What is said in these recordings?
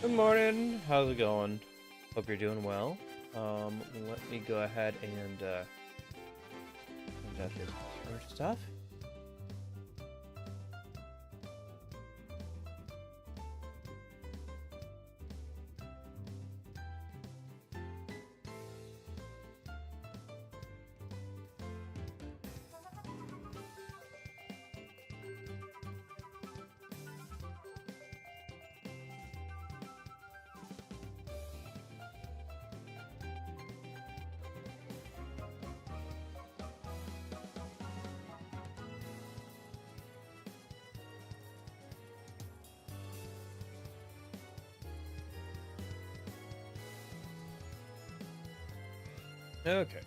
Good morning. How's it going? Hope you're doing well. Let me go ahead and get this first stuff. Okay.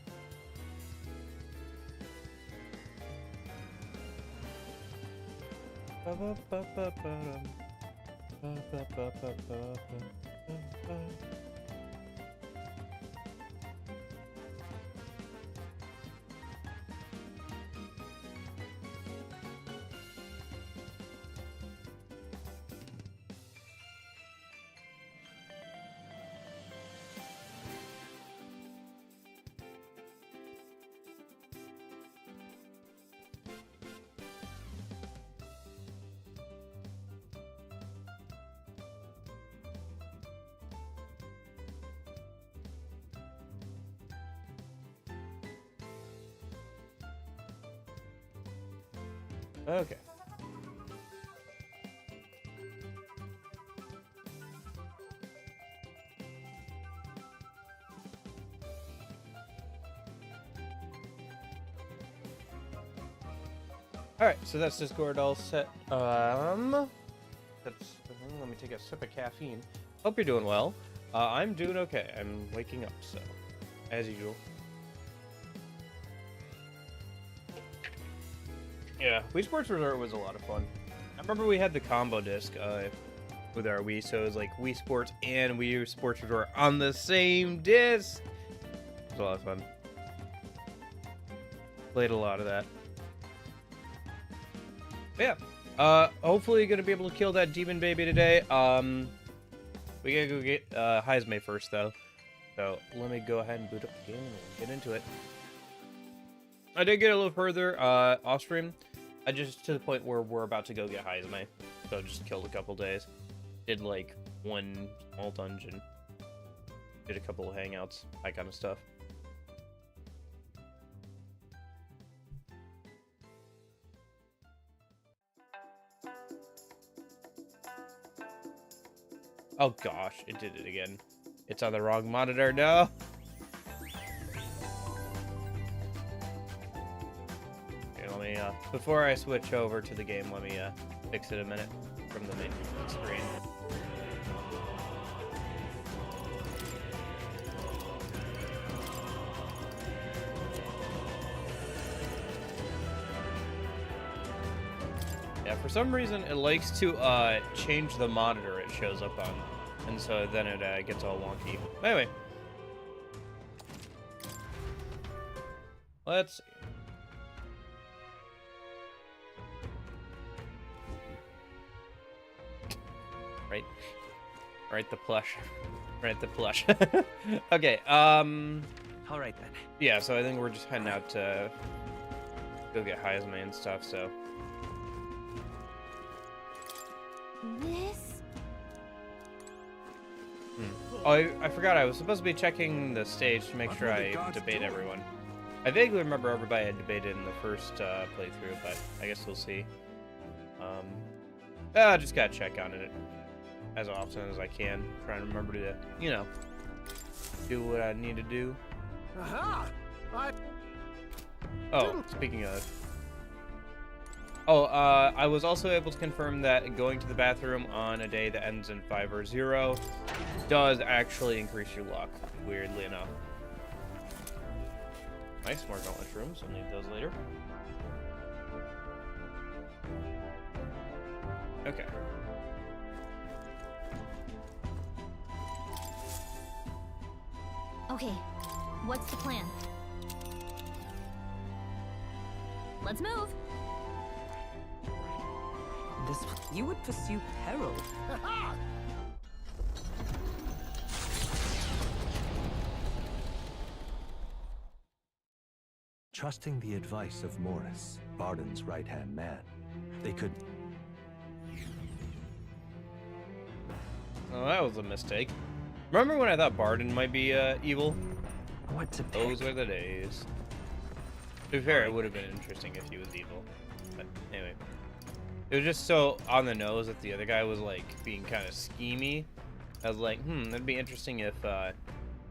Okay. Alright, so that's Discord all set. Let me take a sip of caffeine. Hope you're doing well. I'm doing okay. I'm waking up, so as usual. Yeah, Wii Sports Resort was a lot of fun. I remember we had the combo disc with our Wii, so it was like Wii Sports and Wii Sports Resort on the same disc. It was a lot of fun. Played a lot of that. But yeah, hopefully gonna be able to kill that demon baby today. We gotta go get Heisme first though. So let me go ahead and boot up the game and we'll get into it. I did get a little further off stream. I just to the point where we're about to go get Heisme. So just killed a couple days. Did like one small dungeon. Did a couple of hangouts, that kind of stuff. Oh gosh, it did it again. It's on the wrong monitor, no! Before I switch over to the game, let me fix it a minute from the main screen. Yeah, for some reason it likes to change the monitor it shows up on, and so then it gets all wonky. Anyway, let's see. Right, the plush. Right, the plush. Okay, Alright then. yeah, so I think we're just heading out to go get Heisme and stuff, so. This? Oh, I forgot, I was supposed to be checking the stage to make sure I debate everyone. I vaguely remember everybody I debated in the first playthrough, but I guess we'll see. I just gotta check on it as often as I can. Try and remember to, you know, do what I need to do. Aha! Oh, speaking of... Oh, I was also able to confirm that going to the bathroom on a day that ends in 5 or 0 does actually increase your luck, weirdly enough. Nice, more gauntlet rooms. I'll need those later. Okay. Okay, what's the plan? Let's move! You would pursue peril. Trusting the advice of Morris, Barden's right-hand man, they could... Oh, that was a mistake. Remember when I thought Barden might be evil? What to pick? Those were the days. To be fair, it would have been interesting if he was evil. But anyway. It was just so on the nose that the other guy was like being kind of schemy. I was like, that'd be interesting if it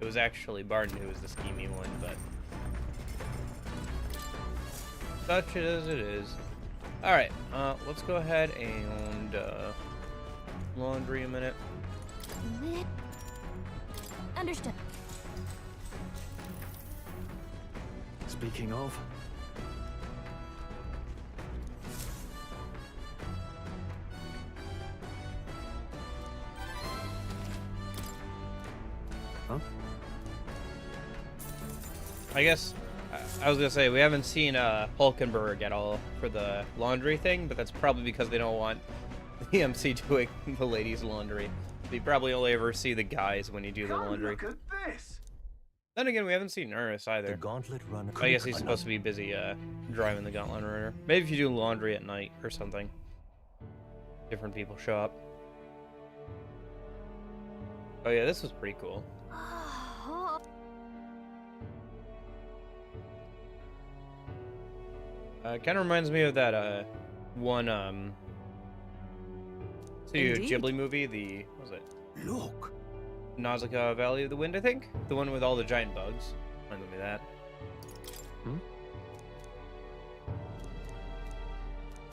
was actually Barden who was the schemy one, but such as it is. Alright, let's go ahead and laundry a minute. Understood. Speaking of, I guess I was gonna say we haven't seen Hulkenberg at all for the laundry thing, but that's probably because they don't want the MC doing the ladies' laundry. You probably only ever see the guys when you do the laundry. Look at this. Then again, we haven't seen Ernest The either. gauntlet runner... I guess he's supposed to be busy driving the Gauntlet Runner. Maybe if you do laundry at night or something, different people show up. Oh yeah, this was pretty cool. Kind of reminds me of that one Studio Ghibli movie. The what was it? Look! Nausicaa Valley of the Wind, I think. The one with all the giant bugs. Reminds me of that.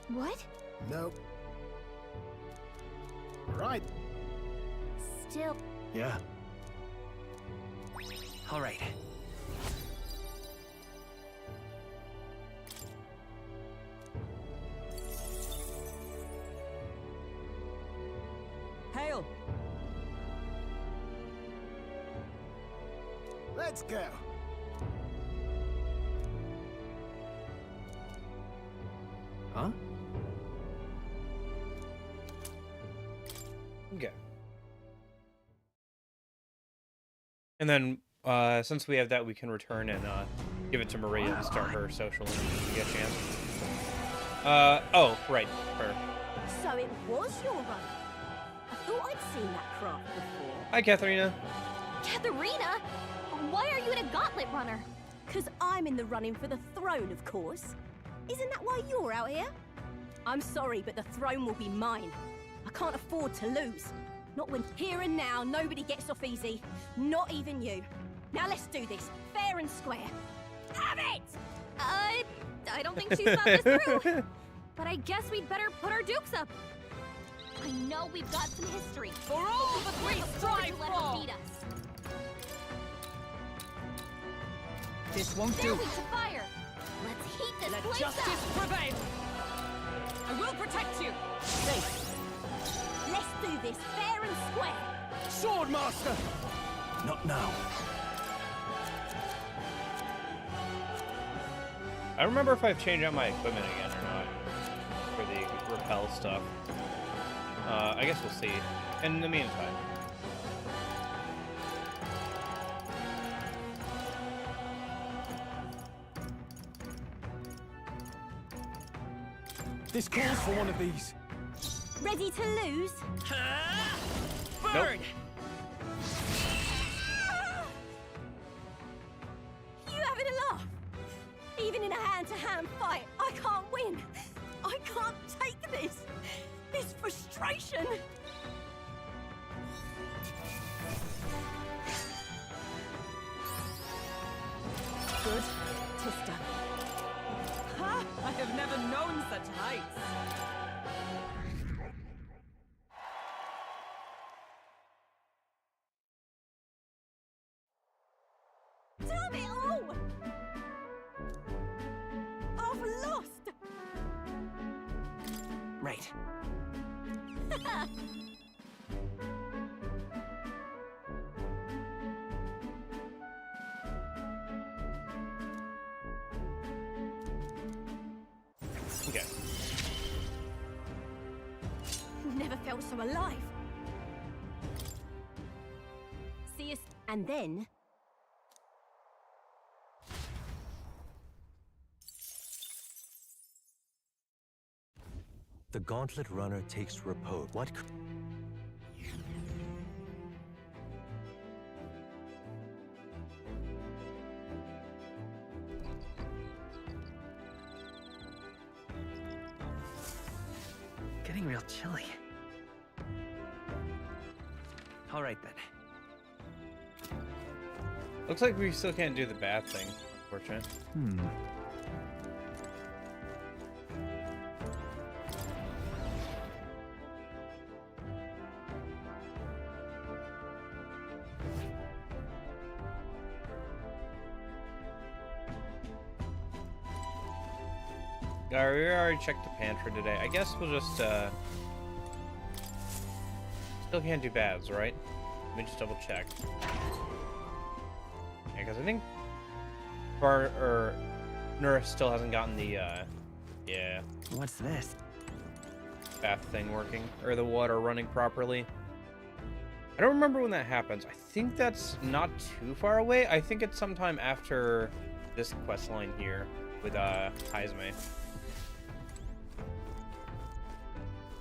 What? Nope. Right. Still. Yeah. all right. Hail! Let's go. Huh? Okay. And then, since we have that, we can return and give it to Maria and start her social when we get a chance. Oh, right. Her. So it was your run. I thought I'd seen that craft before. Hi, Katharina. Katharina? Why are you in a gauntlet runner? Because I'm in the running for the throne, of course. Isn't that why you're out here? I'm sorry, but the throne will be mine. I can't afford to lose. Not when here and now nobody gets off easy. Not even you. Now let's do this, fair and square. Have it! I don't think she's thought this through. But I guess we'd better put our dukes up. I know we've got some history. For all that we strive let her for! beat us. This won't There do. we to fire. Let's heat this Let place justice up. prevail. I will protect you. Safe. Let's do this, fair and square. Swordmaster. Not now. I don't remember if I've changed out my equipment again or not for the repel stuff. I guess we'll see. In the meantime. This calls for one of these. Ready to lose? Burn! You having a laugh? Even in a hand-to-hand fight, I can't win. I can't take this. This frustration. Good. Tista. Ha! I have never known such heights. Damn it all! I've lost! Right. Okay. Never felt so alive. See us, and then The gauntlet runner takes repose. What? Getting real chilly. All right then. Looks like we still can't do the bath thing, unfortunately. We already checked the pantry today. I guess we'll just, still can't do baths, right? Let me just double check. Yeah, because I think Nura still hasn't gotten the, yeah, What's this? bath thing working, or the water running properly. I don't remember when that happens. I think that's not too far away. I think it's sometime after this quest line here with, Heisme.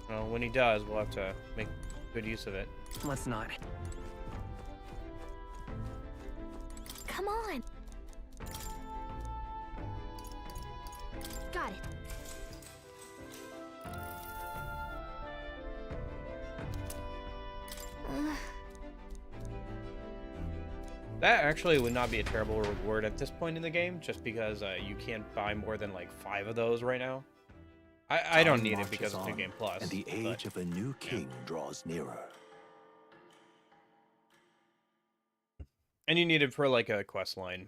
Well, when he does, we'll have to make good use of it. Let's not. Come on. Got it. That actually would not be a terrible reward at this point in the game, just because you can't buy more than like 5 of those right now. I don't need it because it's New Game Plus. And the age of a new king draws nearer. And you need it for like a quest line.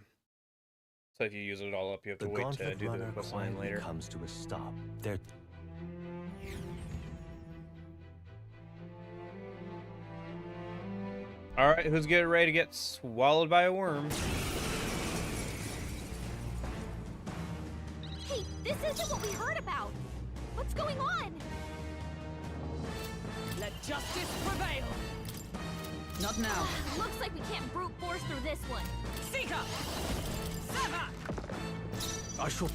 So if you use it all up, you have to The wait to gauntlet do the runner quest line quietly later. comes to a stop. There. Alright, who's getting ready to get swallowed by a worm? Hey, this isn't what we heard about. What's going on? Let justice prevail. Not now. Looks like we can't brute force through this one. Seeker! Sever! I shall.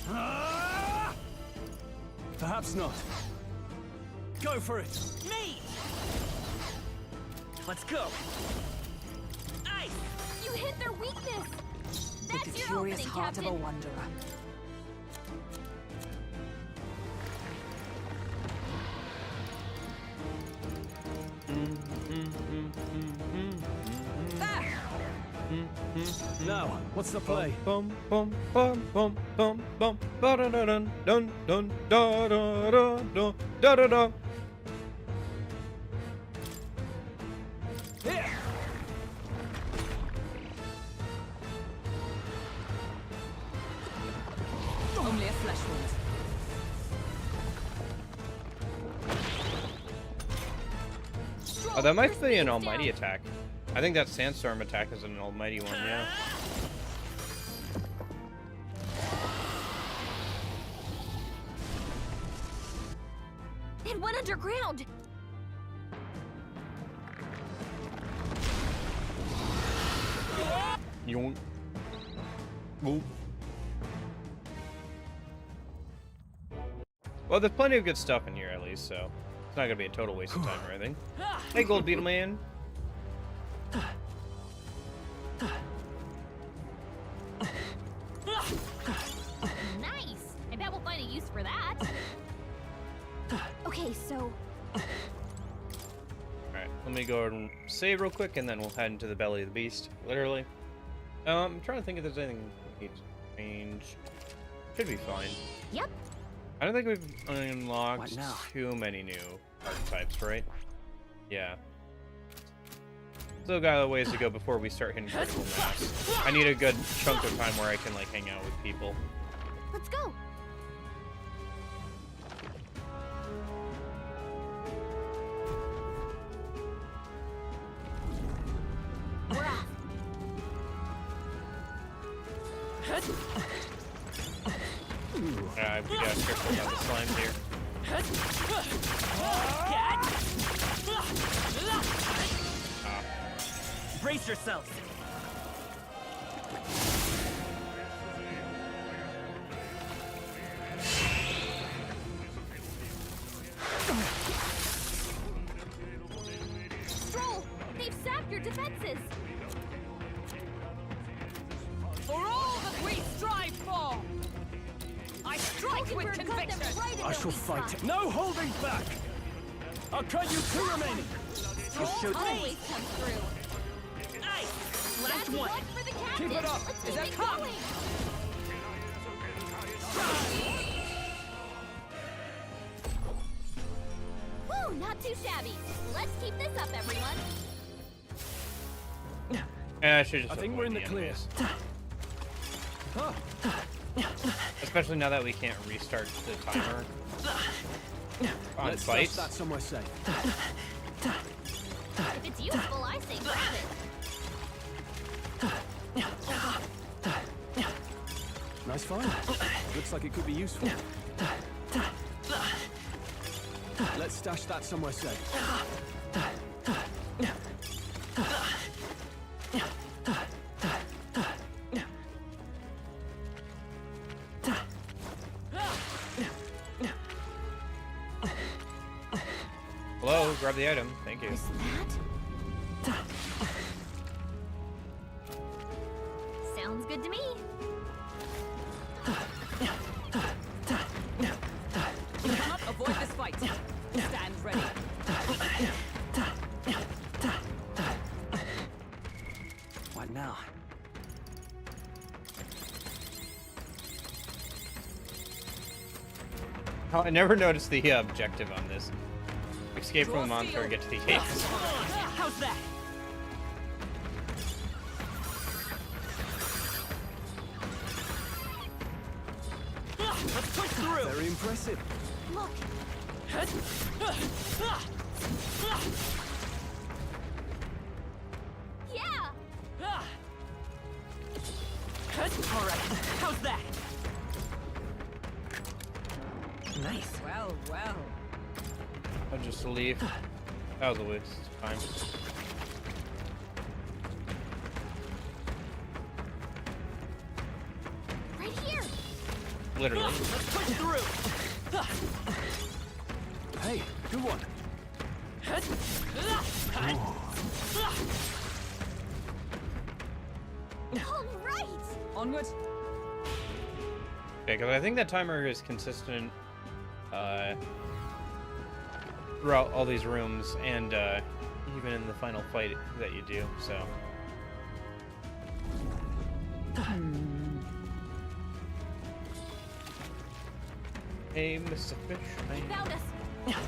Perhaps not. Go for it. Me! Let's go. Ice! You hit their weakness. With That's the your curious opening, heart Captain. of a wanderer. Now, what's the play? Bum bum bum bum bum bum ba da da dun dun dun da da da da da da da. Here! Only a flesh wound. Oh, that might be an almighty attack. I think that sandstorm attack is an almighty one, yeah. It went underground. Yoink. Oop. Well, there's plenty of good stuff in here at least, so it's not gonna be a total waste of time or anything. Hey, Gold Beetle Man. Nice. I bet we'll find a use for that. Okay, so Alright, let me go and save real quick, and then we'll head into the belly of the beast, literally. I'm trying to think if there's anything we need to change. Should be fine. yep. I don't think we've unlocked What now? too many new archetypes, right? Yeah. Still got a ways to go before we start hitting critical mass. I need a good chunk of time where I can like hang out with people. Let's go. We're off. We gotta be careful about the slimes here. Brace yourselves. your defenses. For all that we strive for! I strike with Mockingbird got them conviction! right in I their shall weak fight. spot. No holding back! I'll cut you two remaining! Strong always comes through. Nice! Last one for the captain. Keep it up. Let's Is keep that it come? going. Woo, not too shabby. Let's keep this up, everyone. Yeah, I should just I think we're in the avoid clear. enemies. Especially now that we can't restart the timer on Let's stash fights. that somewhere safe. If it's useful, I say grab it. Nice find. Looks like it could be useful. Let's stash that somewhere safe. Hello, grab the item. Thank you. Is that? Sounds good to me. You cannot avoid this fight. Stand ready. What now? Oh, I never noticed the objective on this. Escape from the monster and get to the gates. How's that? Let's push through. Very impressive. Look, yeah. All right. How's that? Nice. Well, well. I'll just leave. That was a waste of time. Right here. Literally. Let's push through. Hey, good one. All right. Onward. Okay, because I think that timer is consistent throughout all these rooms and even in the final fight that you do, so. Hey, Mr. Fish. He found us.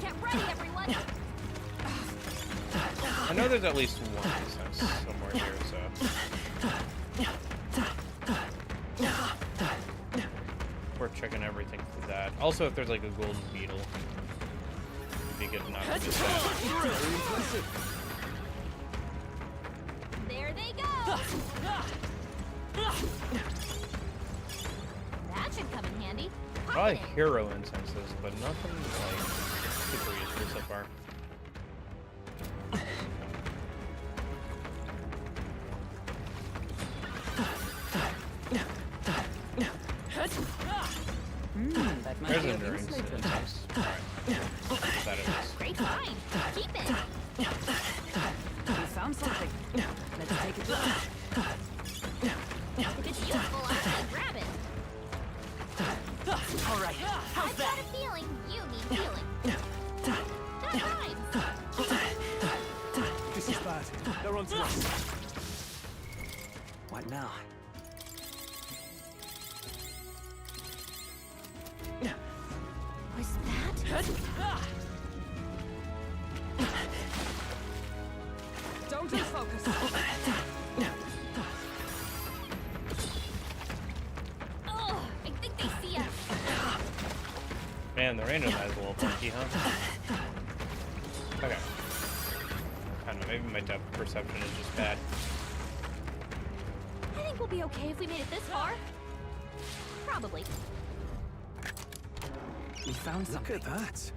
Get ready, everyone. I know there's at least one sense somewhere here, so. We're checking everything for that. Also, if there's like a golden beetle, it'd be good not to miss that. Very impressive. There they go. That should come in handy. I like hero incenses, but nothing like super useful so far. That might There's be an of enduring use later. incense. Alright. That it is. Great find. Keep it. We found something. Let's take it. If it's useful, I say grab it. All right. How's I've that? got a feeling you need healing. That rhymes. This is bad. They're on to us. What now? Was that? Don't lose focus. Oh, I think they see us. Man, the randomizer is a little funky, huh? Okay. I don't know, maybe my depth perception is just bad. I think we'll be okay if we made it this far. Probably. We found Look something. at that.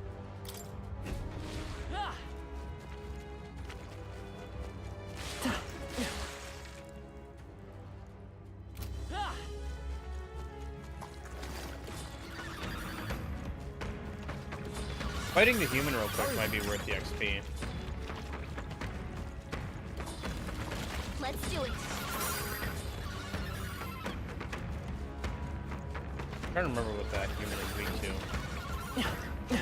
Fighting the human real quick might be worth the XP. Let's do it. I'm trying to remember what that human is weak to.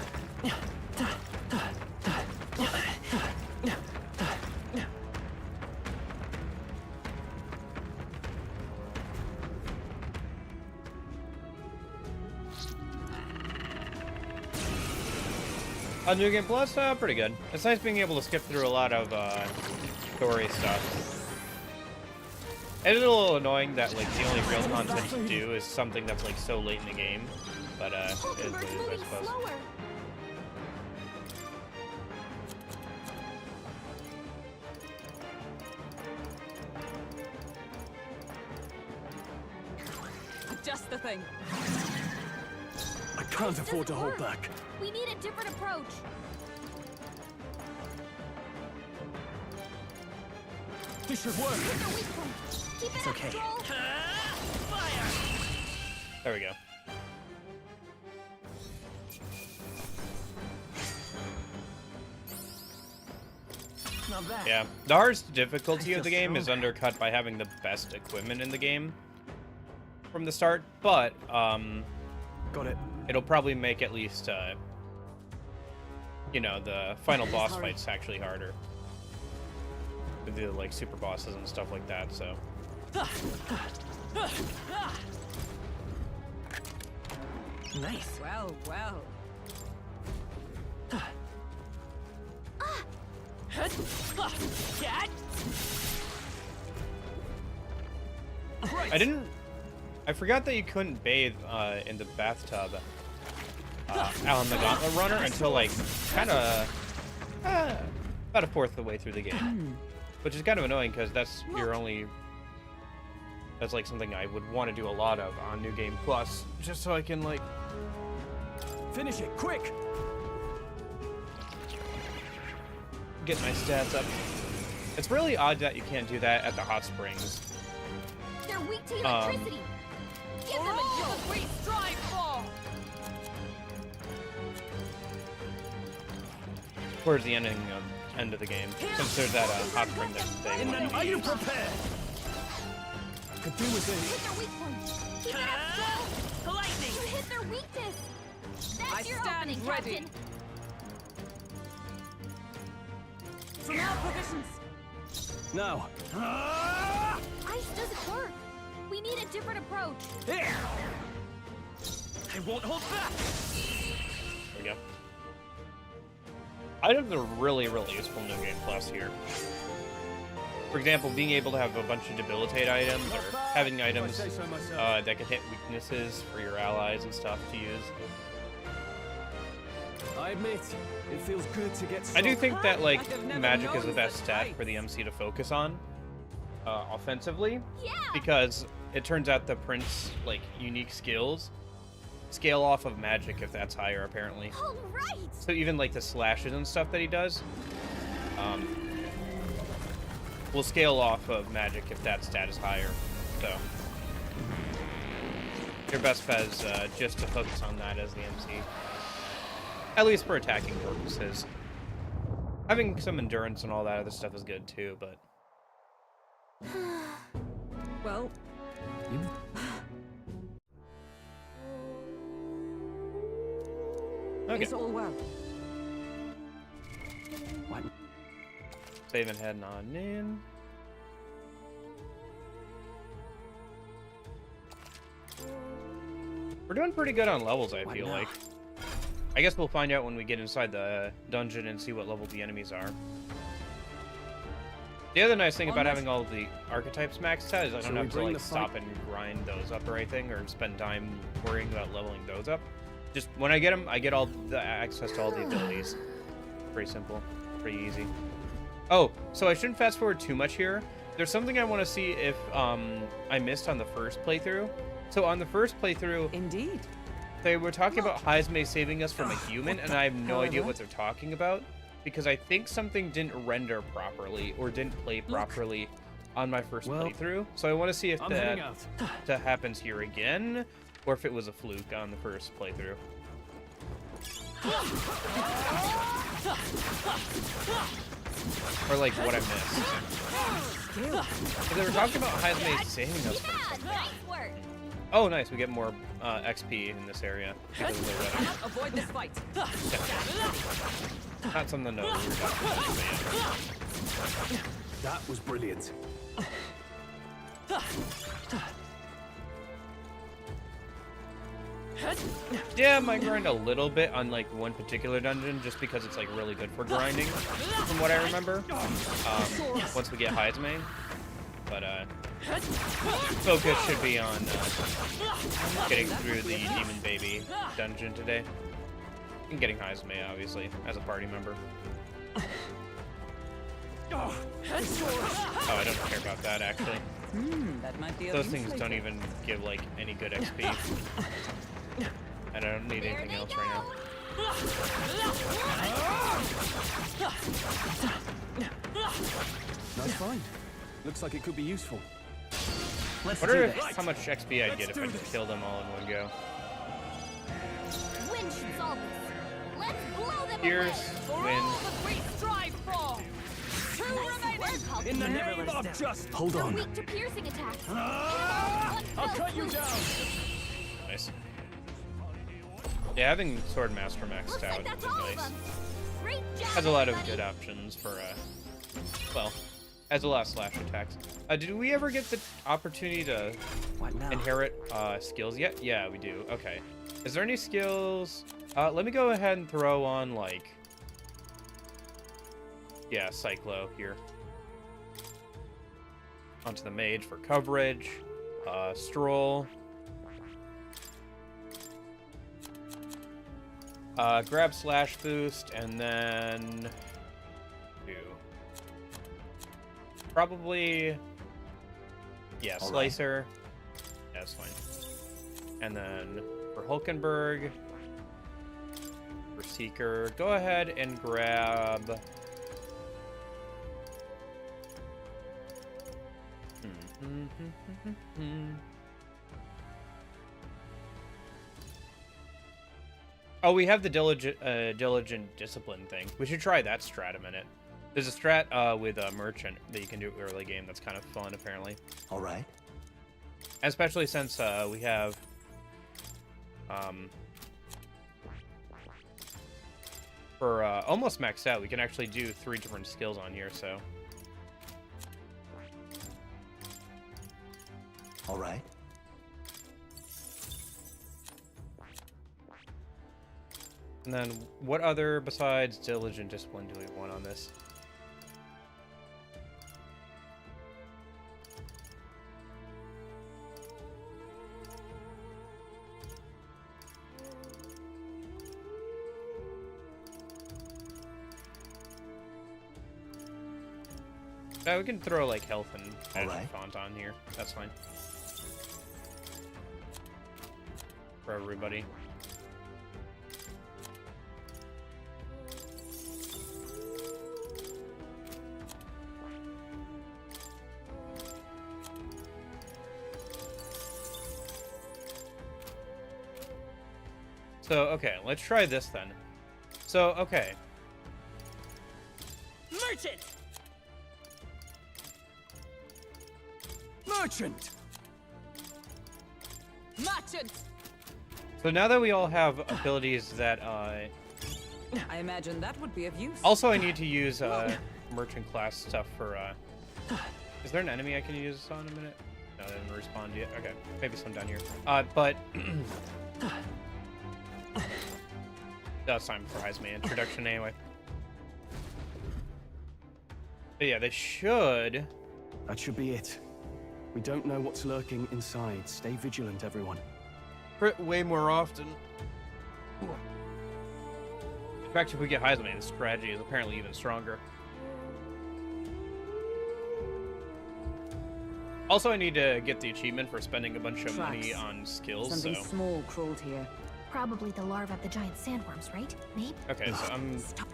New Game Plus, pretty good. It's nice being able to skip through a lot of story stuff. It's a little annoying that like the only real content to do is something that's like so late in the game, but it is what it is, I suppose. Slower. Just the thing. I can't afford to hold work. back. We need a different approach. This should work. Hit the weak point. Keep it It's up, okay. Joel. There we go. Not bad. Yeah, the hardest difficulty of the game is undercut by having the best equipment in the game from the start, but Got it. it'll probably make at least you know, the final boss Hurry. fights actually harder. With the like super bosses and stuff like that, so. Nice. Well, well. Get. I forgot that you couldn't bathe in the bathtub on the Gauntlet Runner until like kind of about a fourth of the way through the game, which is kind of annoying because that's that's like something I would want to do a lot of on New Game Plus, just so I can like Finish it, quick! get my stats up. It's really odd that you can't do that at the hot springs. They're weak to electricity. Give them a All jolt. that we strive for. Towards the end of the game, since there's that hot spring that they In want Are to you use. prepared? Could do with Hit this. their weak point. Keep it up, Joel. Lightning. You hit their weakness. That's I your stand opening, ready. Captain. From our positions. Now. Ice doesn't work. We need a different approach. Here! I won't hold back! There we go. Items are really, really useful in New Game Plus here. For example, being able to have a bunch of debilitate items, or having items If I say so myself. that can hit weaknesses for your allies and stuff to use. I admit, it feels good to get I do struck. think that like I have never magic is the known best such stat heights. for the MC to focus on offensively, Yeah. because it turns out the Prince's like unique skills scale off of magic if that's higher apparently. All right. So even like the slashes and stuff that he does, will scale off of magic if that stat is higher. So your best bet is just to focus on that as the MC, at least for attacking purposes. Having some endurance and all that other stuff is good too, but Well, okay. it's all well. What? Save and heading on in. We're doing pretty good on levels, I What feel now? like. I guess we'll find out when we get inside the dungeon and see what level the enemies are. The other nice thing about having all the archetypes maxed out is I Shall don't we have to bring like the fight- stop and grind those up or anything, or spend time worrying about leveling those up. Just when I get them, I get all the access to all the abilities. Pretty simple, pretty easy. Oh, so I shouldn't fast forward too much here. There's something I want to see if I missed on the first playthrough. So on the first playthrough, Indeed. they were talking about Hazme saving us from a human, and I have no idea However- what they're talking about, because I think something didn't render properly or didn't play properly on my first Well, playthrough. So I want to see if I'm heading that out. happens here again, or if it was a fluke on the first playthrough. Or like what I missed. skill. So they were talking about Hazme saving us from Yeah, something. nice work. Oh, nice. We get more XP in this area. Because of the weather. Avoid this fight. Not something to know. That was brilliant. Yeah, I might grind a little bit on like one particular dungeon just because it's like really good for grinding, from what I remember. Once we get Hazme. But focus should be on getting through the Demon Baby dungeon today. And getting Hazme, obviously, as a party member. Oh, I don't care about that, actually. That might be Those things don't even give, like, any good XP. And I don't need anything else right now. Nice find. Looks like it could be useful. Let's I wonder do this. how much XP I'd get if I just killed them all in one go. Win should solve this. Let's blow them Here's For Win. all that we strive for. Two away. remaining. Nice work, In the Never name let us of down. justice. Hold They're on. weak to piercing attacks. I'll cut you down. Nice. Yeah, having Sword Master maxed Looks out like that's is all of nice. them. Great job, Has a lot of everybody. good options for, well, has a lot of slash attacks. Did we ever get the opportunity to What now? inherit skills yet? Yeah, we do. Okay. Is there any skills? Let me go ahead and throw on, like, yeah, Cyclo here. Onto the mage for coverage. Stroll. Grab slash boost, and then do probably, yeah, All right. slicer. Yeah, that's fine. And then for Hulkenberg, for Seeker, go ahead and grab. Oh, we have the diligent discipline thing. We should try that strat a minute. There's a strat with a merchant that you can do early game that's kind of fun, apparently. All right. Especially since we have for almost maxed out, we can actually do 3 different skills on here, so. All right. And then what other besides diligent discipline do we want on this? We can throw like health and magic Alright. font on here. That's fine. For everybody. So, okay, let's try this then. So, okay. Merchant. Merchant. Merchant. So now that we all have abilities that, I imagine that would be of use. also I need to use, merchant class stuff for, is there an enemy I can use this on in a minute? No, they didn't respond yet. Okay, maybe some down here. But, that's time for Hazme introduction anyway. But yeah, they should. That should be it. We don't know what's lurking inside. Stay vigilant, everyone. Crit way more often. In fact, if we get Hazme, the strategy is apparently even stronger. Also, I need to get the achievement for spending a bunch of money Tracks. on skills, so... Something small crawled here. Probably the larva of the giant sandworms, right? Maybe. Okay, so I'm Stop.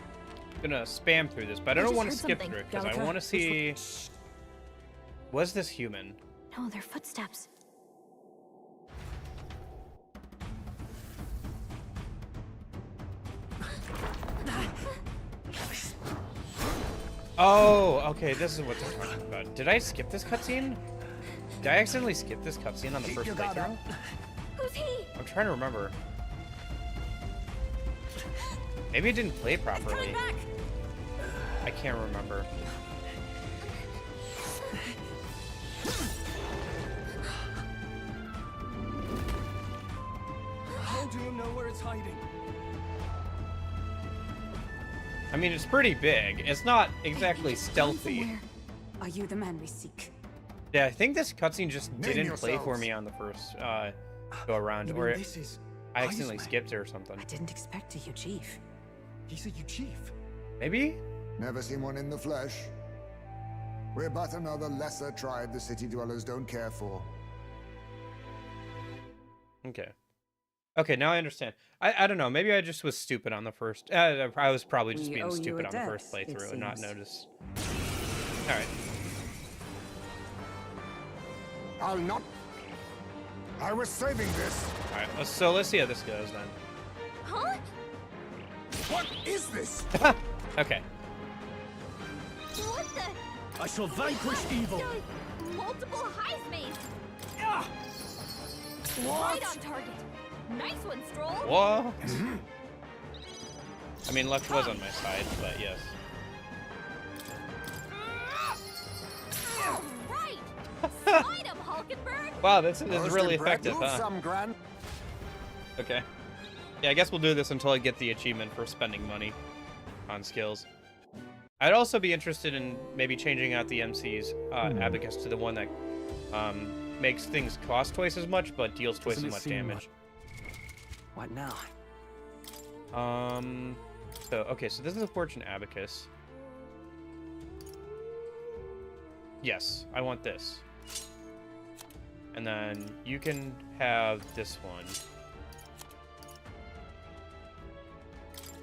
gonna spam through this, but I I don't just want to heard skip something. through it, because I Gallica, want to see... Was this human? No, they're footsteps. Oh, okay, this is what they're talking about. Did I skip this cutscene? Did I accidentally skip this cutscene on the first playthrough? Who's he? I'm trying to remember. Maybe it didn't play properly. I can't remember. How do you know where it's hiding? I mean, it's pretty big. It's not exactly stealthy. Are you the man we seek? Yeah, I think this cutscene just didn't play for yourselves. me on the first go around, You or mean this is I accidentally Iceman? skipped it or something. I didn't expect you, Chief. He's a you chief. Maybe? Never seen one in the flesh. We're but another lesser tribe the city dwellers don't care for. Okay. Okay, now I understand. I don't know. Maybe I just was stupid on the first. I was probably just We being owe you stupid a on the first debt, it playthrough and not seems. notice. All right. I'll not. I was saving this. All right. Let's see how this goes then. Huh? What is this? Okay. What the? I shall vanquish evil. Multiple highs maze. Ah! Right on target. Nice one, Stroll. Whoa. I mean, luck was on my side, but yes. All right. Slide him, Hulkenberg. Wow, this is Roast really and bread, effective, move huh? some, Gran. Okay. Yeah, I guess we'll do this until I get the achievement for spending money on skills. I'd also be interested in maybe changing out the MC's abacus to the one that makes things cost twice as much, but deals twice Doesn't as it much seem damage. What now? So, okay, so this is a fortune abacus. Yes, I want this. And then you can have this one.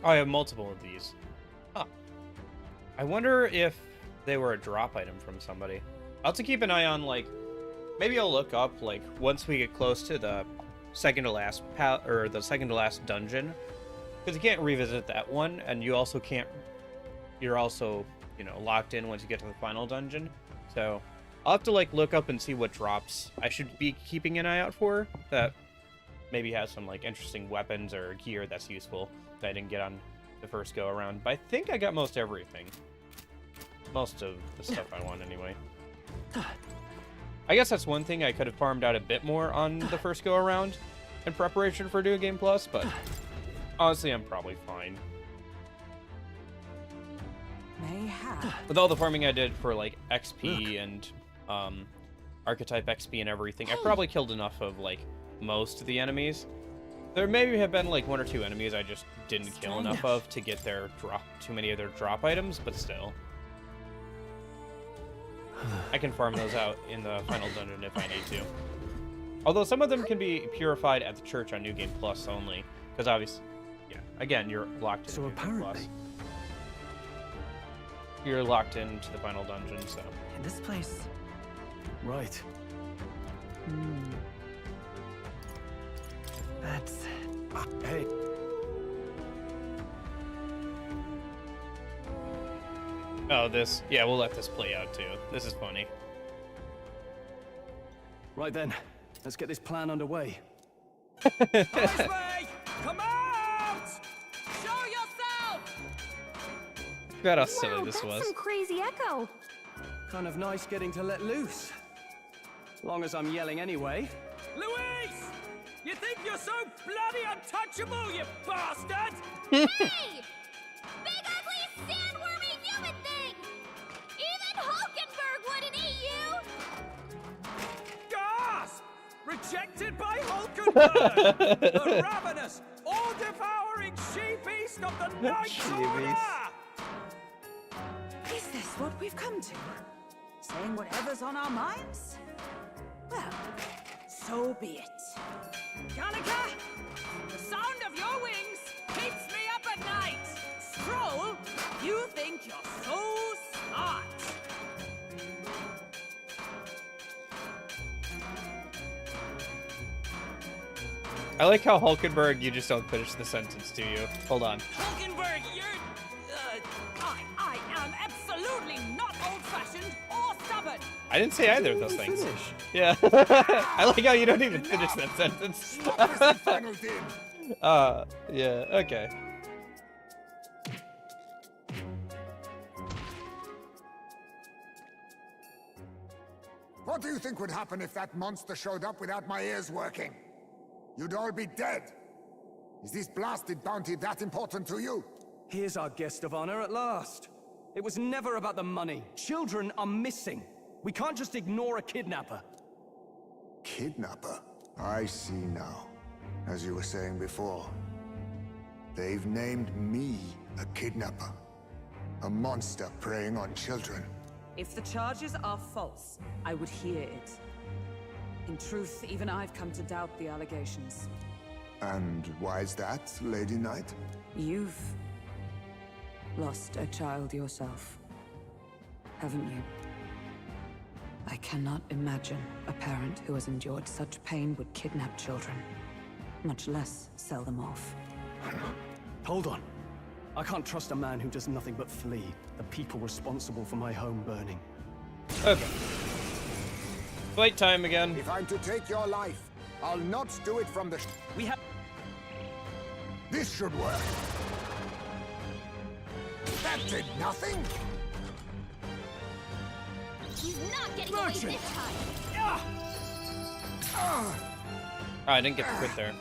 Oh, I have multiple of these. Huh. I wonder if they were a drop item from somebody. I'll have to keep an eye on, like, maybe I'll look up, like, once we get close to the second to last dungeon. Because you can't revisit that one, and you also can't, you're also, you know, locked in once you get to the final dungeon. So I'll have to, like, look up and see what drops I should be keeping an eye out for that maybe has some, like, interesting weapons or gear that's useful that I didn't get on the first go around. But I think I got most everything. Most of the stuff I want anyway. I guess that's one thing I could have farmed out a bit more on the first go around in preparation for New Game Plus, but honestly, I'm probably fine. Mayhap. With all the farming I did for, like, XP and archetype XP and everything, I probably killed enough of, like, most of the enemies. There maybe have been, like, 1 or 2 enemies I just didn't kill enough of to get their too many of their drop items, but still. I can farm those out in the final dungeon if I need to. Although some of them can be purified at the church on New Game Plus only, because obviously, yeah, again, you're locked in. So New Game apparently, Plus. You're locked into the final dungeon, so. In this place. right. That's Hey, Oh, this. Yeah, we'll let this play out too. This is funny. right then. Let's get this plan underway. Iceman, come out! Show yourself! Forgot how silly Wow, this that's was. some crazy echo. Kind of nice getting to let loose. Long as I'm yelling anyway. Louise! You think you're so bloody untouchable, you bastard? Hey! Big ugly sandwormy human thing! Even Hulkenberg wouldn't eat you! Gasp! Rejected by Hulkenberg! The ravenous, all-devouring she-beast of the Night She-beast. Order! Is this what we've come to? Saying whatever's on our minds? Well, so be it. Kanika! The sound of your wings keeps me up at night! Stroll, you think you're so smart! I like how Hulkenberg, you just don't finish the sentence, do you? Hold on. Hulkenberg, you're... I am absolutely old-fashioned or stubborn. I didn't say either of those things. Yeah. I like how you don't even finish that sentence. Stop this infernal din! Yeah, okay. What do you think would happen if that monster showed up without my ears working? You'd all be dead. Is this blasted bounty that important to you? Here's our guest of honor at last. It was never about the money. Children are missing. We can't just ignore a kidnapper. Kidnapper? I see now. As you were saying before, they've named me a kidnapper. A monster preying on children. If the charges are false, I would hear it. In truth, even I've come to doubt the allegations. And why is that, Lady Knight? You've lost a child yourself, haven't you? I cannot imagine a parent who has endured such pain would kidnap children, much less sell them off. Hold on. I can't trust a man who does nothing but flee the people responsible for my home burning. Okay. Fight time again. If I'm to take your life, I'll not do it from the We have... This should work. That did nothing? He's not getting away Merchant. this time. Oh, I didn't get the crit there.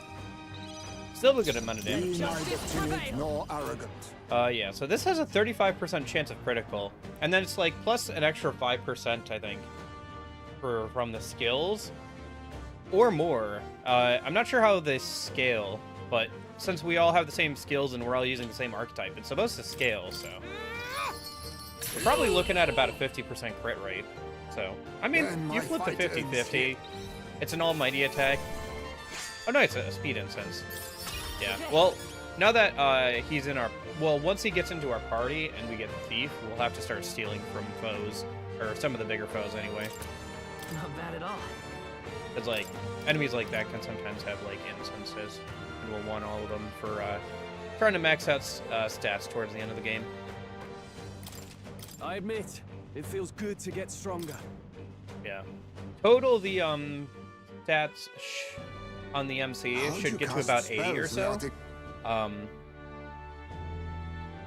Still a good amount of damage. Be neither timid nor arrogant. Yeah, so this has a 35% chance of critical. And then it's like plus an extra 5%, I think, from the skills. Or more. I'm not sure how they scale, but since we all have the same skills and we're all using the same archetype, it's supposed to scale, so... We're probably looking at about a 50% crit rate. So, I mean, Then you my flip to fight ends 50-50. here. It's an almighty attack. Oh no, it's a speed incense. Yeah, well, now that he's in our... Well, once he gets into our party and we get the thief, we'll have to start stealing from foes. Or some of the bigger foes, anyway. Not bad at all. Because, like, enemies like that can sometimes have, like, instances. And we'll want all of them for trying to max out stats towards the end of the game. I admit, it feels good to get stronger. Yeah. Total, the stats on the MC How'd should you get to cast about 80 or spells so. without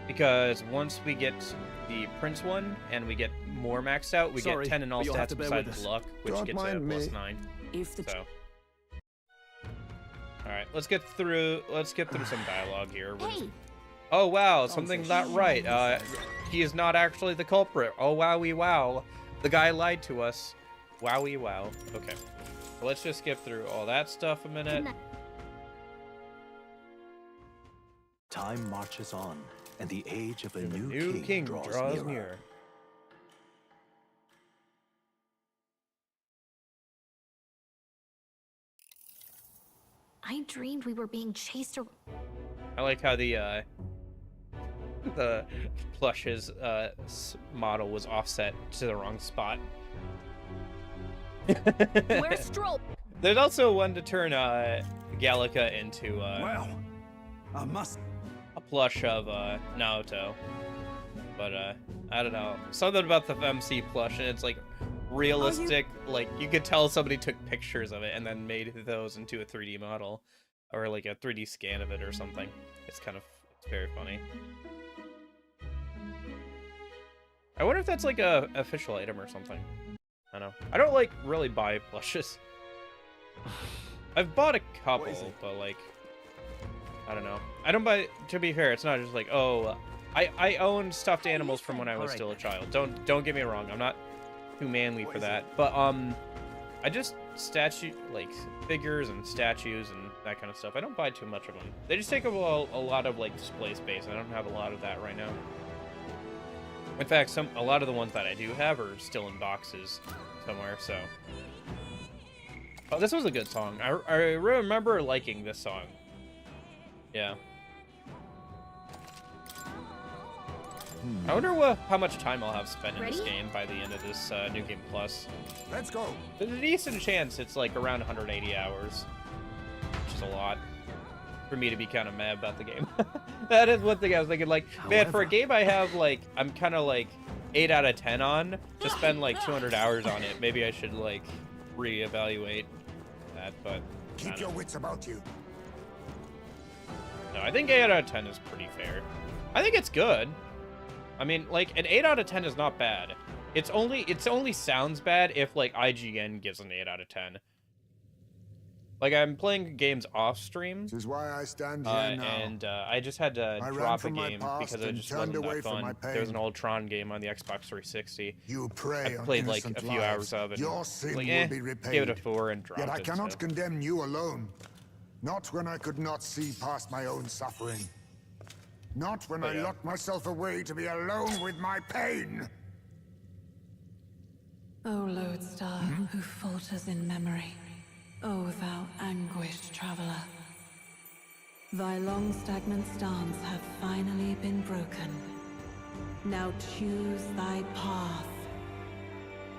Because once we get the Prince one and we get more maxed out, we Sorry, get 10 in all but you'll have stats to bear besides with us. luck, which Don't gets a mind plus me. 9. If the So. Alright, let's get through some dialogue here. We're just- Hey, Oh wow, something's not right. He is not actually the culprit. Oh wowie wow. The guy lied to us. Wowie wow. Okay. So let's just skip through all that stuff a minute. Time marches on, and the age of a The new, new king draws, draws nearer. near. I dreamed we were being chased around. I like how the plush's model was offset to the wrong spot. Where's Stroll? There's also one to turn Gallica into Well, I must... a plush of Naoto. But I don't know. Something about the MC plush, and it's like realistic. Like you could tell somebody took pictures of it and then made those into a 3D model, or like a 3D scan of it or something. It's very funny. I wonder if that's like a official item or something. I don't know. I don't like really buy plushes. I've bought a couple, but like, I don't know. I don't buy. To be fair, it's not just like, oh, I own stuffed animals from when I was still a child. Don't get me wrong. I'm not too manly for that. But I just like figures and statues and that kind of stuff. I don't buy too much of them. They just take up a lot of like display space. I don't have a lot of that right now. In fact, a lot of the ones that I do have are still in boxes somewhere. So, oh, this was a good song. I remember liking this song. Yeah. I wonder how much time I'll have spent in this Ready? game by the end of this New Game Plus. Let's go. There's a decent chance it's like around 180 hours, which is a lot for me to be kind of mad about the game. That is one thing I was thinking, like, man, for a game I have, like, I'm kind of like 8 out of 10 on to spend like 200 hours on it. Maybe I should like reevaluate that, but Keep your wits about you. no, I think 8 out of 10 is pretty fair. I think it's good. I mean, like an 8 out of 10 is not bad. It's only sounds bad if like IGN gives an 8 out of 10. Like I'm playing games off stream. This is why I stand here now. And I just had to I ran drop a from my game past because it and just turned wasn't away that from fun. my There was an pain. old Tron game on the Xbox 360. You prey I on played like a innocent few lives. hours of it. Your sin Like, will be repaid. gave it a 4 and dropped Yet I it. cannot So. condemn you alone. Not when I could not see past my own suffering. Not when I yeah. locked myself away to be alone with my pain. O lodestar, who falters in memory, O thou anguished traveler. Thy long stagnant stance hath finally been broken. Now choose thy path.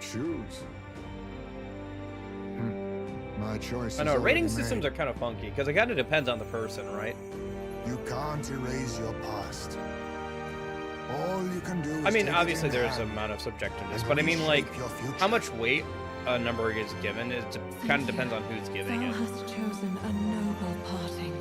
Choose. My choice. I know rating systems are kind of funky because it kind of depends on the person, right? You can't erase your past. All you can do is I mean, take it obviously in there's hand an amount of subjectiveness, and but I mean, like, reshape your future. how much weight a number is given, it kind of depends on who's giving Thou it. hast chosen a noble parting.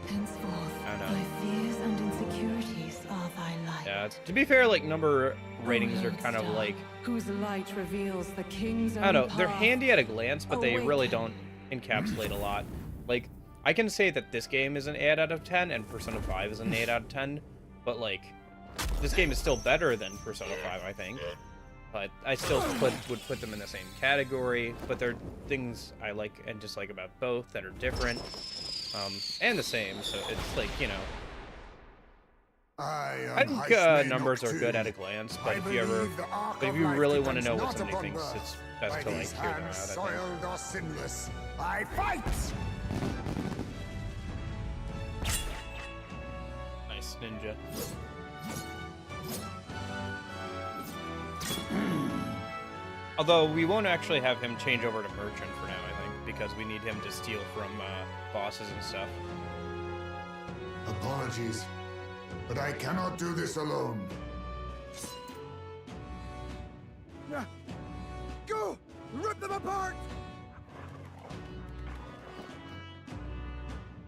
Henceforth, I know. thy fears and insecurities are thy light. Yeah, to be fair, like, number ratings O are kind of lodestar, like, whose light reveals the king's I don't know, own they're path. handy at a glance, but they really Awaken. don't encapsulate a lot. Like, I can say that this game is an 8 out of 10 and Persona 5 is an 8 out of 10, but, like, this game is still better than Persona 5, I think. But I still would put them in the same category, but there are things I like and dislike about both that are different, and the same, so it's like, you know, I think numbers are good at a glance, but if you really want to know what's in these things, it's best to like hear them out, I think. Soiled or sinless, I fight. Nice ninja. Although we won't actually have him change over to merchant for now, I think, because we need him to steal from bosses and stuff. Apologies, but I cannot do this alone. Go! Rip them apart!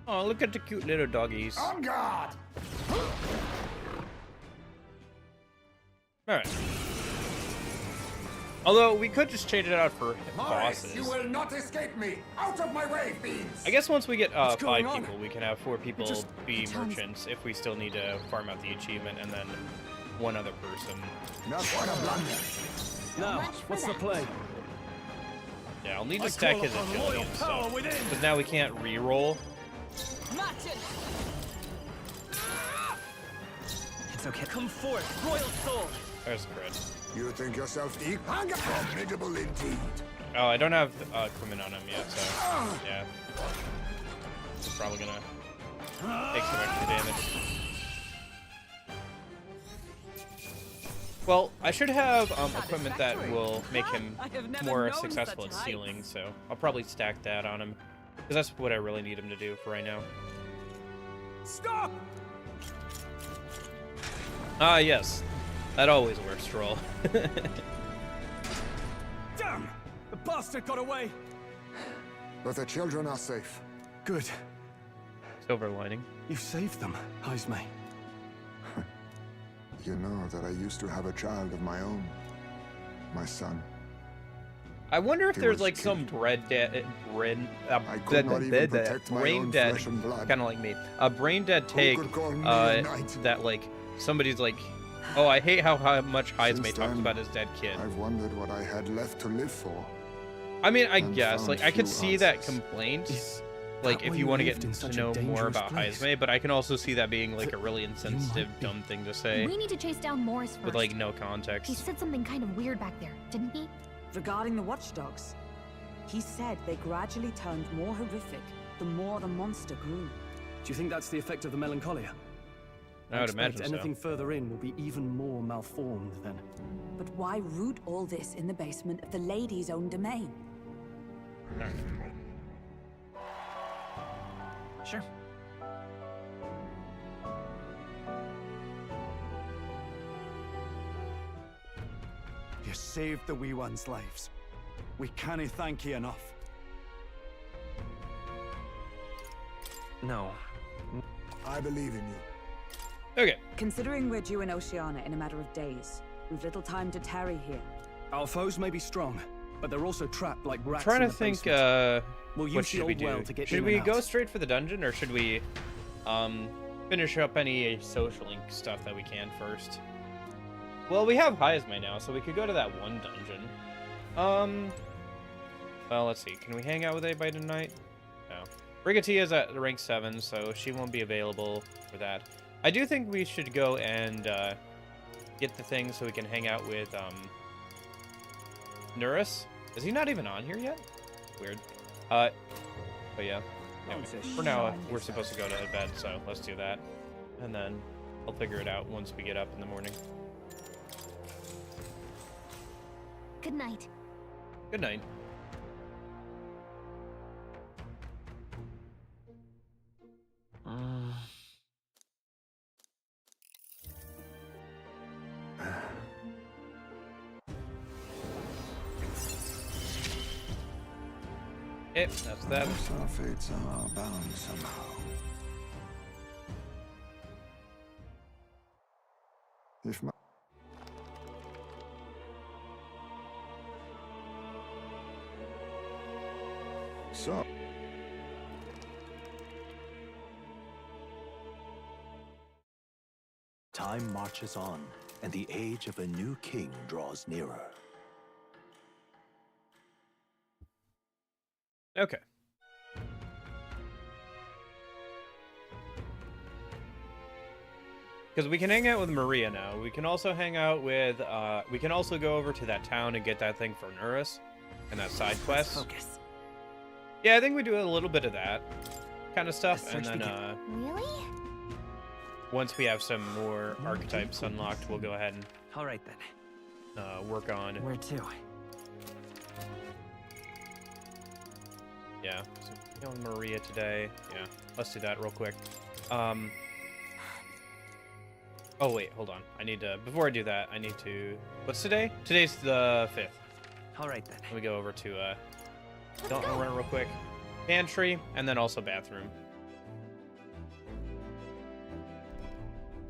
Oh, look at the cute little doggies. On guard! Alright. Although, we could just change it out for bosses. You will not escape me! Out of my way, fiends! I guess once we get 5 going on? people, we can have 4 people be merchants if we still need to farm out the achievement, and then 1 other person. Not what a blunder. Now, what's the play? Yeah, I'll need to stack his agility and stuff. Because now we can't re-roll. It's okay. Come forth, royal soul. There's crit. You think yourself equal? Formidable indeed. Oh, I don't have equipment on him yet, so yeah. He's probably gonna take some extra damage. Well, I should have equipment that will make him I have never more known successful at such stealing, heights. so I'll probably stack that on him. Because that's what I really need him to do for right now. Stop! Ah, yes. That always works, Troll. Damn! The bastard got away! But the children are safe. Good. Silver lining. You saved them, Haizme. You know that I used to have a child of my own. My son. I wonder if He there's was like some killed. I could not even protect my brain own dead, flesh and blood. kind of like me, a brain dead take could call me a knight? that like somebody's like, oh, I hate how much Haizme Since talks then, about his dead kid. I've wondered what I had left to live for. I mean, I and guess found like I could few see that answers. complaint, Is like that if why you want to lived get in to such a know more dangerous about place? Haizme, but I can also see that being like a really insensitive, might be. dumb thing to say We need to chase down Morris first. with like no He context. said something kind of weird back there, didn't he? Regarding the watchdogs, he said they gradually turned more horrific the more the monster grew. Do you think that's the effect of the melancholia? I would expect imagine so. anything further in will be even more malformed then. But why root all this in the basement of the lady's own domain? Sure. saved the wee ones' lives. We can't thank you enough. No. I believe in you. Okay. Considering we're due in Oceania in a matter of days, we've little time to tarry here. Our foes may be strong, but they're also trapped like rats Trying in to the think, basement. We'll what use the should we old do? well to get Should in we and go out. straight for the dungeon, or should we, finish up any social link stuff that we can first? Well, we have Heisme now, so we could go to that one dungeon. Well, let's see. Can we hang out with anybody tonight? No. Brigatia's at rank 7, so she won't be available for that. I do think we should go and, get the thing so we can hang out with, Nurus. Is he not even on here yet? Weird. But yeah. Anyway, for now, we're supposed to go to bed, so let's do that. And then I'll figure it out once we get up in the morning. Good night. Good night. Yep, that's that. Our fates are bound somehow. If my... So... Time marches on, and the age of a new king draws nearer. Okay. Because we can hang out with Maria now. We can also hang out with, we can also go over to that town and get that thing for Nurus and that side quest. Focus. Yeah, I think we do a little bit of that kind of stuff, and then, Really? once we have some more archetypes unlocked, we'll go ahead and All right then. work on. Where to? Yeah, so killing Maria today. Yeah, let's do that real quick. Oh wait, hold on. I need to, before I do that, I need to, what's today? Today's the 5th. All right then. Let me go over to, don't run real quick. Pantry, and then also bathroom.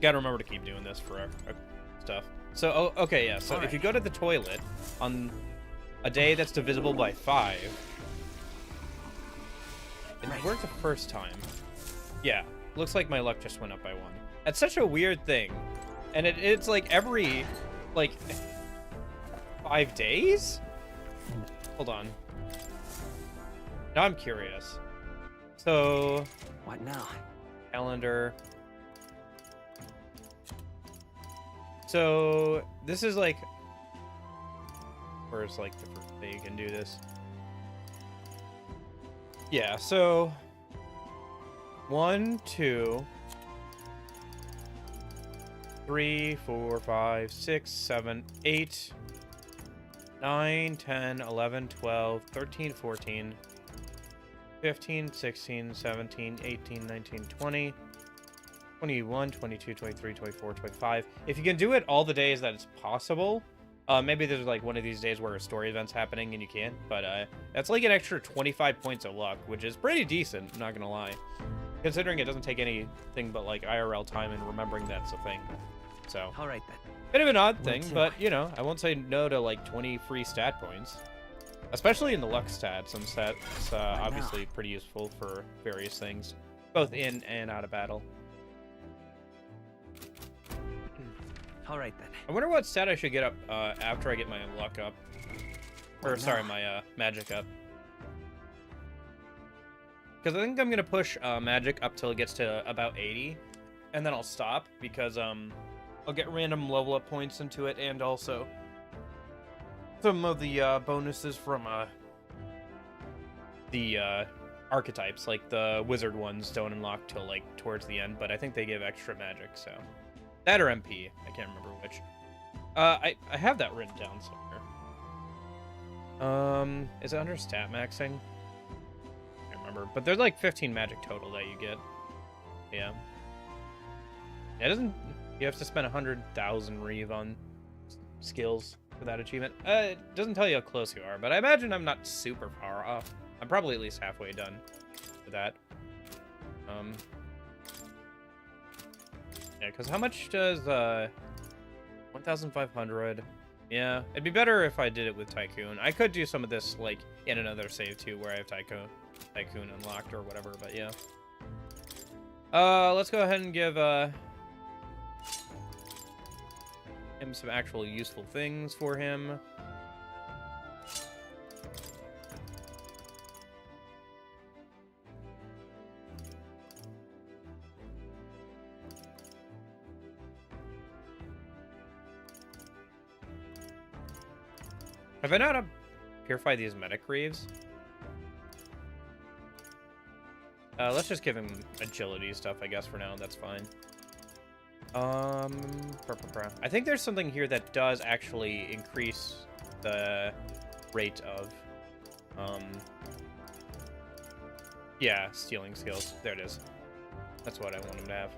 Gotta remember to keep doing this for our stuff. So, oh, okay, yeah, so if you go to the toilet on a day that's divisible by 5, it worked the first time. Yeah, looks like my luck just went up by 1. That's such a weird thing. And it's like every, like, 5 days? Hold on. Now I'm curious. So, What now? calendar. So, this is like, where's like the first day you can do this? Yeah, so 1, 2, 3, 4, 5, 6, 7, 8, 9, 10, 11, 12, 13, 14, 15, 16, 17, 18, 19, 20, 21, 22, 23, 24, 25. If you can do it all the days that it's possible, maybe there's like one of these days where a story event's happening and you can't, but that's like an extra 25 points of luck, which is pretty decent, I'm not gonna lie. Considering it doesn't take anything but like IRL time and remembering that's a thing. So, All right then. bit of an odd thing, but you know, I won't say no to like 20 free stat points. Especially in the luck stat, since that's obviously pretty useful for various things, both in and out of battle. All right then. I wonder what stat I should get up after I get my luck up. Or, sorry, my magic up. Because I think I'm going to push magic up till it gets to about 80. And then I'll stop, because I'll get random level up points into it, and also some of the bonuses from the archetypes, like the wizard ones don't unlock till like towards the end, but I think they give extra magic, so. That or MP, I can't remember which. I have that written down somewhere. Is it under stat maxing? I can't remember, but there's like 15 magic total that you get. Yeah. It doesn't, you have to spend 100,000 Reeve on skills. for that achievement. It doesn't tell you how close you are, but I imagine I'm not super far off. I'm probably at least halfway done with that. Yeah, because how much does 1,500? Yeah, it'd be better if I did it with Tycoon. I could do some of this like in another save too, where I have Tycoon unlocked or whatever. But yeah. Let's go ahead and give him some actual useful things for him. Have I not purified these medic reeves? Let's just give him agility stuff, I guess, for now. That's fine. I think there's something here that does actually increase the rate of, yeah, stealing skills. There it is. That's what I want him to have.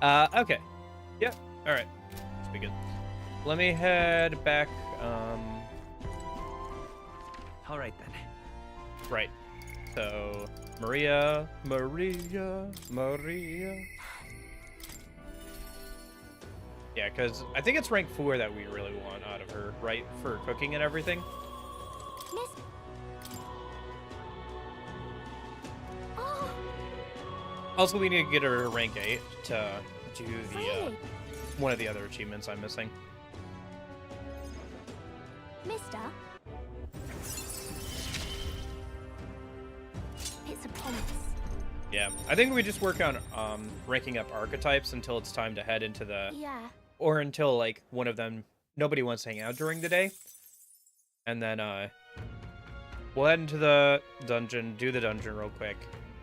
Alright. Okay. Yep. Alright. Should be good. Let me head back, Alright then. right. So, Maria. Yeah, because I think it's rank 4 that we really want out of her, right? For cooking and everything. Miss... Oh, Also, we need to get her to rank 8 to do the, really? one of the other achievements I'm missing. Mister? It's a promise. Yeah, I think we just work on ranking up archetypes until it's time to head into the... Yeah. Or until, like, one of them... Nobody wants to hang out during the day. And then, we'll head into the dungeon, do the dungeon real quick.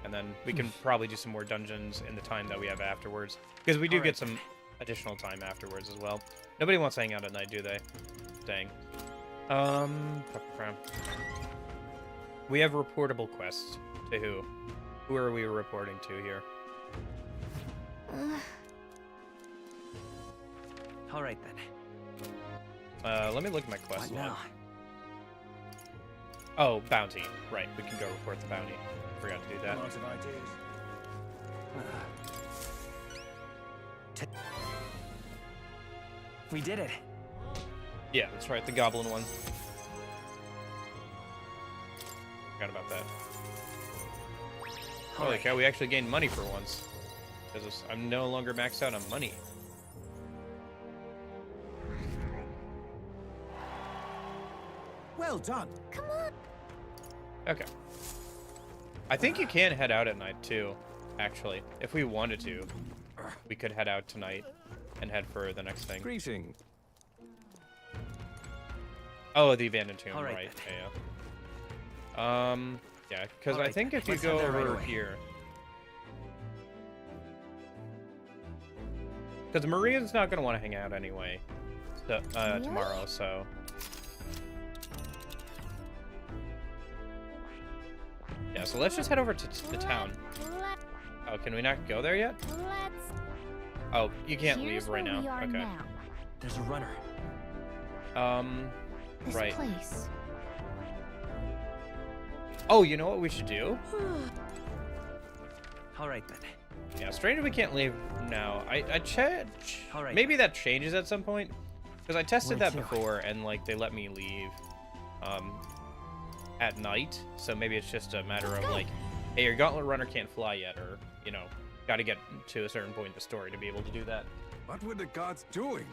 And then we can probably do some more dungeons in the time that we have afterwards. Because we do get some additional time afterwards as well. Nobody wants to hang out at night, do they? Dang. We have reportable quests. To who? Who are we reporting to here? Alright then. Let me look at my quest What log. now? Oh, bounty. Right, we can go report the bounty. Forgot to do that. Lots of ideas. We did it. Yeah, that's right, the goblin one. Forgot about that. Holy cow, we actually gained money for once. Because I'm no longer maxed out on money. Well done. Come on. Okay. I think you can head out at night too, actually. If we wanted to, we could head out tonight and head for the next thing. Greeting. Oh, the abandoned tomb, All right, right. Yeah. Yeah, because All I right, think if you let's go head there right over away. here... Because Maria's not going to want to hang out anyway so, tomorrow, so... Yeah, so let's just head over to the town. Oh, can we not go there yet? Let's... Oh, you can't Here's leave right where now. we are Okay. now. There's a runner. This Right. place. Oh, you know what we should do? Alright then. Yeah, strange if we can't leave now. I checked. All right. Maybe that changes at some point. Because I tested that Wait, before, and like they let me leave at night. So maybe it's just a matter of like, hey, your gauntlet runner can't fly yet, or you know, got to get to a certain point in the story to be able to do that. What were the gods doing?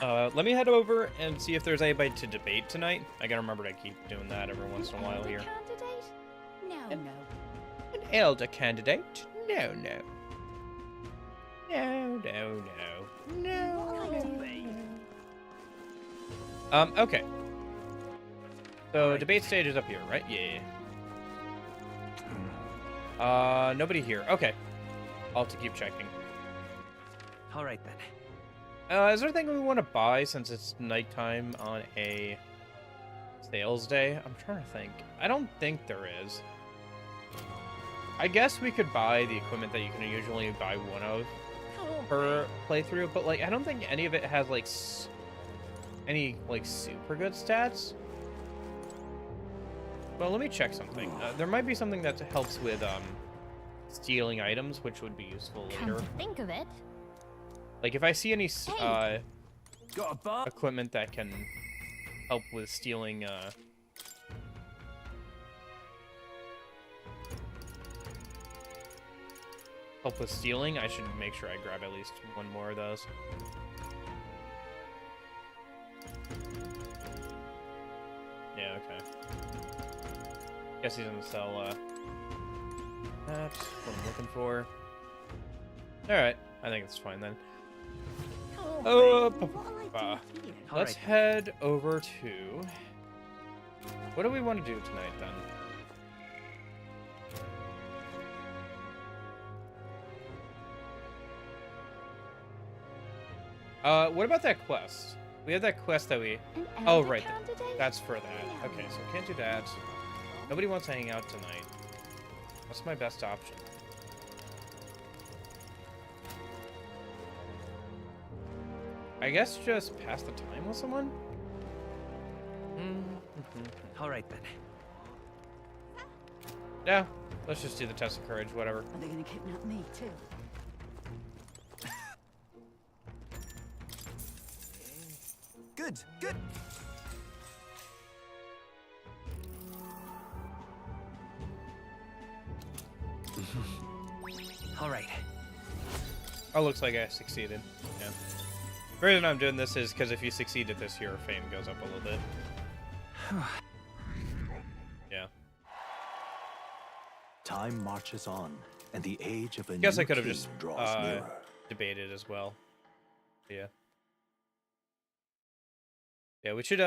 Let me head over and see if there's anybody to debate tonight. I gotta remember to keep doing that every once in a while here. Candidate? No, no. An elder candidate? No, no. No, no, no. No. Okay. So, debate stage is up here, right? Yeah. Nobody here. Okay. I'll have to keep checking. Alright then. Is there anything we want to buy since it's nighttime on a sales day? I'm trying to think. I don't think there is. I guess we could buy the equipment that you can usually buy one of per playthrough, but like I don't think any of it has like any like super good stats. Well, let me check something. There might be something that helps with stealing items, which would be useful later. Come to think of it. Like if I see any Got a bar? equipment that can help with stealing I should make sure I grab at least one more of those. Yeah, okay. Guess he doesn't sell that's what I'm looking for. Alright, I think it's fine then. Let's head over to... What do we want to do tonight then? What about that quest? We have that quest that we... Oh, right. That's for that. Okay, so can't do that. Nobody wants to hang out tonight. What's my best option? I guess just pass the time with someone? All right, then. Yeah, let's just do the test of courage, whatever. Are they gonna kidnap me too? Good, good. All right. Oh, looks like I succeeded. Yeah. The reason I'm doing this is because if you succeed at this, your fame goes up a little bit. Yeah. Time marches on, and the age of a Guess new I could have king just draws nearer. debated as well. Yeah. Yeah, we should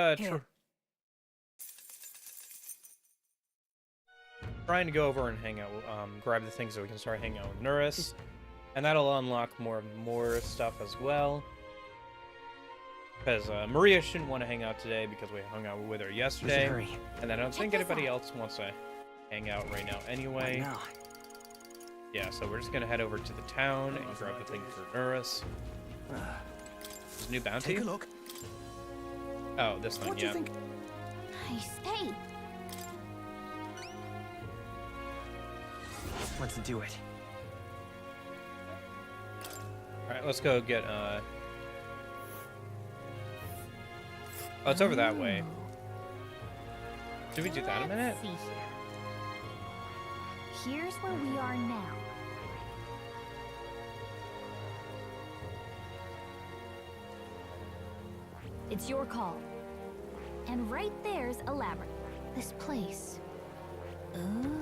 trying to go over and hang out, grab the things so we can start hanging out with Nuris, and that'll unlock more stuff as well. Because Maria shouldn't want to hang out today because we hung out with her yesterday, and I don't think anybody else wants to hang out right now anyway. Yeah, so we're just gonna head over to the town and grab the thing for Nuris. There's a new bounty. Take a look. Oh, this one, What do you yeah. think? Nice. Hey, Let's do it. Alright, let's go get, Oh, it's over that way. Did we do that a minute? let's see here. Here's where we are now. It's your call. And right there's a labyrinth. This place. Ooh.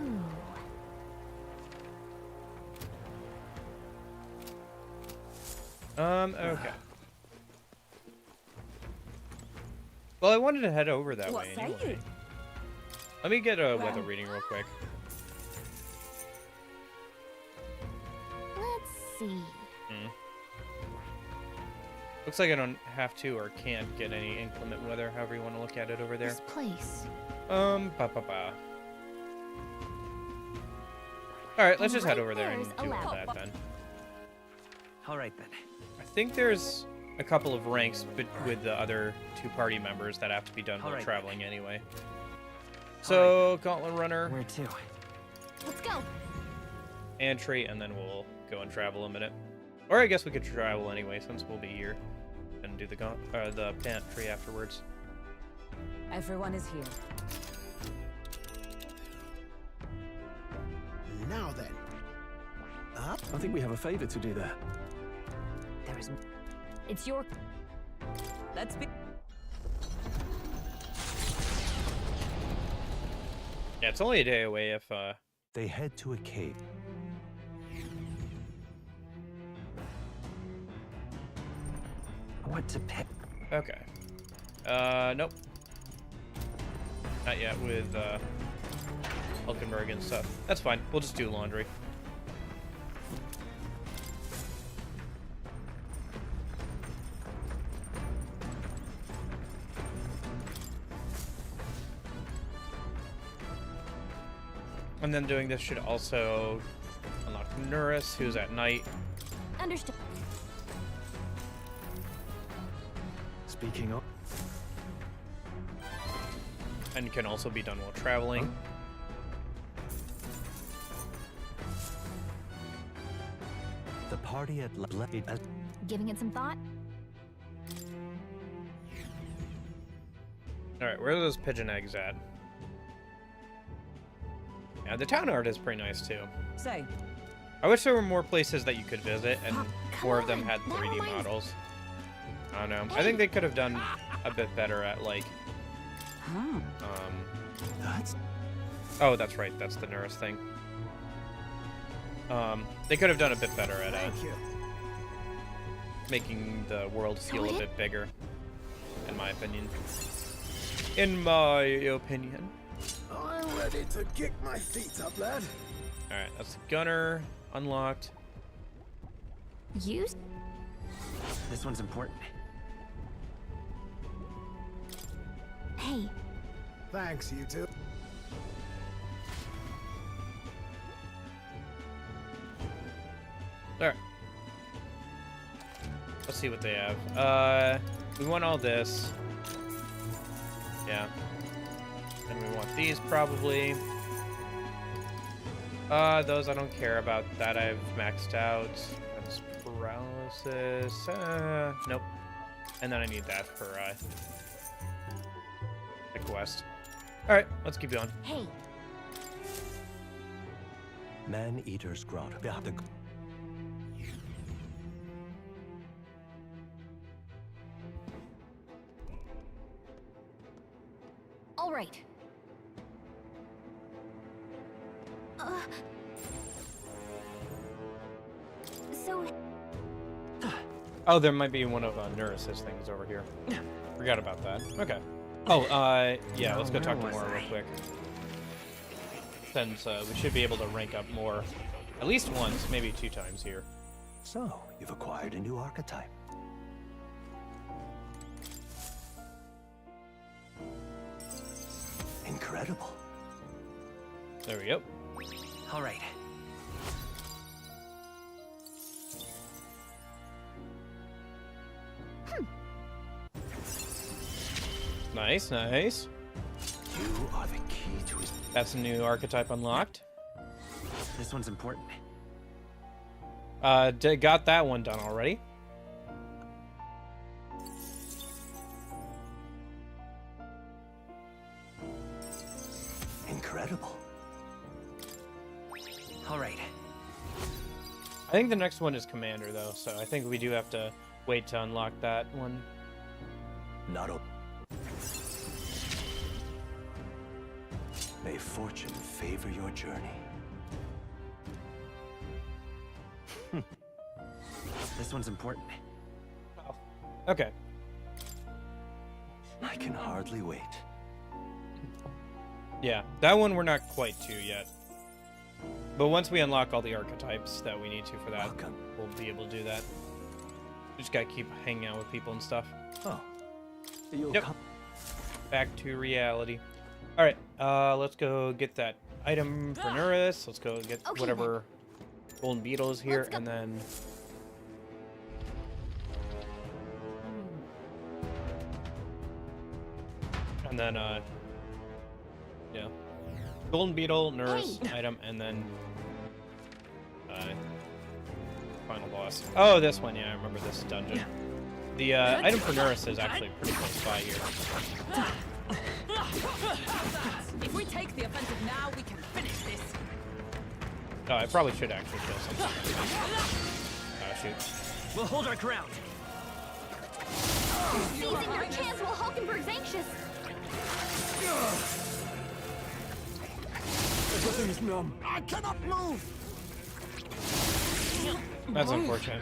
Okay. Well, I wanted to head over that What way say anyway. you? Let me get a weather reading real quick. Let's see. Looks like I don't have to or can't get any inclement weather, however you want to look at it over there. This place. Alright, let's just head Right over there and there's a do all ladder. that then. All right, then. I think there's a couple of ranks with the other two party members that have to be done while Alright. traveling anyway. So, Gauntlet Runner, Where to? Let's go. Entry, and then we'll go and travel a minute. Or I guess we could travel anyway, since we'll be here. And do the pantry afterwards. Everyone is here. Now then. Up. I think we have a favor to do there. There is. It's your... Let's be. Yeah, it's only a day away if, They head to a cave. What to pick? okay. Nope. Not yet with, Hulkenberg and stuff. That's fine. We'll just do laundry. And then doing this should also unlock Nurse, who's at night. Understood. Speaking of... And can also be done while traveling. The party at Giving it some thought? Alright, where are those pigeon eggs at? Yeah, the town art is pretty nice too. Say, I wish there were more places that you could visit and come more of them on, had that 3D reminds- models. I don't know. I think they could have done a bit better at like, That's... oh, that's right. That's the Nurse thing. They could have done a bit better at Thank you. making the world feel a it- bit bigger, in my opinion. In my opinion. I'm ready to kick my feet up, lad. Alright, that's the gunner. Unlocked. Use? This one's important. Hey, Thanks, you two. Alright. Let's see what they have. We want all this. Yeah. And we want these probably. Those I don't care about. That I've maxed out. That's paralysis. Nope. And then I need that for, the quest. Alright, let's keep going. hey, Man-Eater's Grotto. all right. So, Oh, there might be one of Nurse's things over here. Forgot about that. Okay. Oh, yeah, let's go talk to Mora real quick. Since we should be able to rank up more at least once, maybe 2 times here. So, you've acquired a new archetype. Incredible. There we go. All right. Nice, nice. You are the key to his... That's a new archetype unlocked. This one's important. Got that one done already. Incredible. All right. I think the next one is Commander, though, so I think we do have to wait to unlock that one. Not a... May fortune favor your journey. This one's important. Okay. I can hardly wait. Yeah, that one we're not quite to yet. But once we unlock all the archetypes that we need to for that, Welcome. we'll be able to do that. Just gotta keep hanging out with people and stuff. Oh. You'll Yep. come... Back to reality. Alright, let's go get that item for Nurse. Let's go get Okay, whatever golden beetle is here, Let's go. and then... And then, yeah. Golden beetle, Nurse, item, and then... final boss. Oh, this one, yeah, I remember this dungeon. The, item for Nurse is actually pretty close by here. if we take the offensive now, we can finish this. Oh, I probably should actually kill something. Oh, shoot. We'll hold our ground. seizing your chance while Hulkenberg's anxious. Everything's numb. I cannot move. That's unfortunate.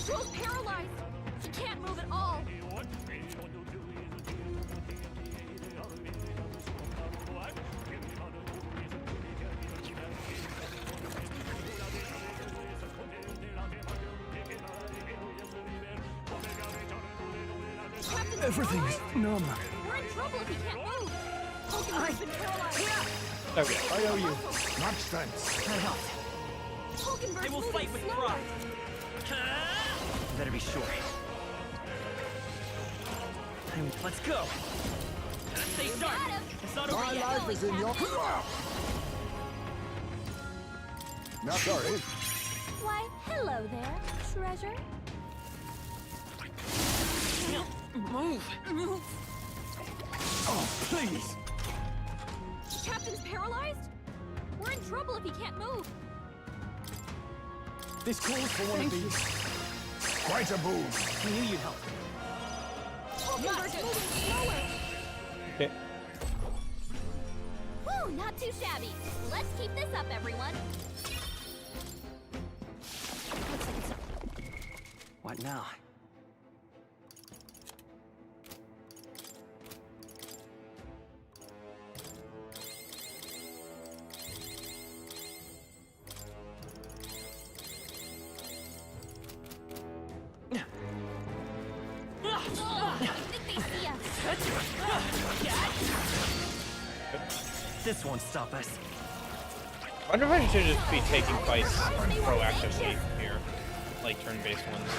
Joe's paralyzed. He can't move at all. Everything's numb. We're in trouble if he can't move. Hulkenberg's been paralyzed. Okay. I owe you. Much thanks. Hulkenberg's They will moving fight with slower. pride. Better be sure. Let's go. Stay You sharp. got him. It's not over My yet. life is in your... Not sorry. Why, hello there, treasure. Move. Oh, please. Captain's paralyzed? We're in trouble if he can't move. This calls for one of these. Quite a move. I knew you'd help. Hulkenberg's moving slower. Okay. Woo, not too shabby. Let's keep this up, everyone. What now? I think they see us. This won't stop us. I wonder if I should just be taking fights proactively here, like turn-based ones.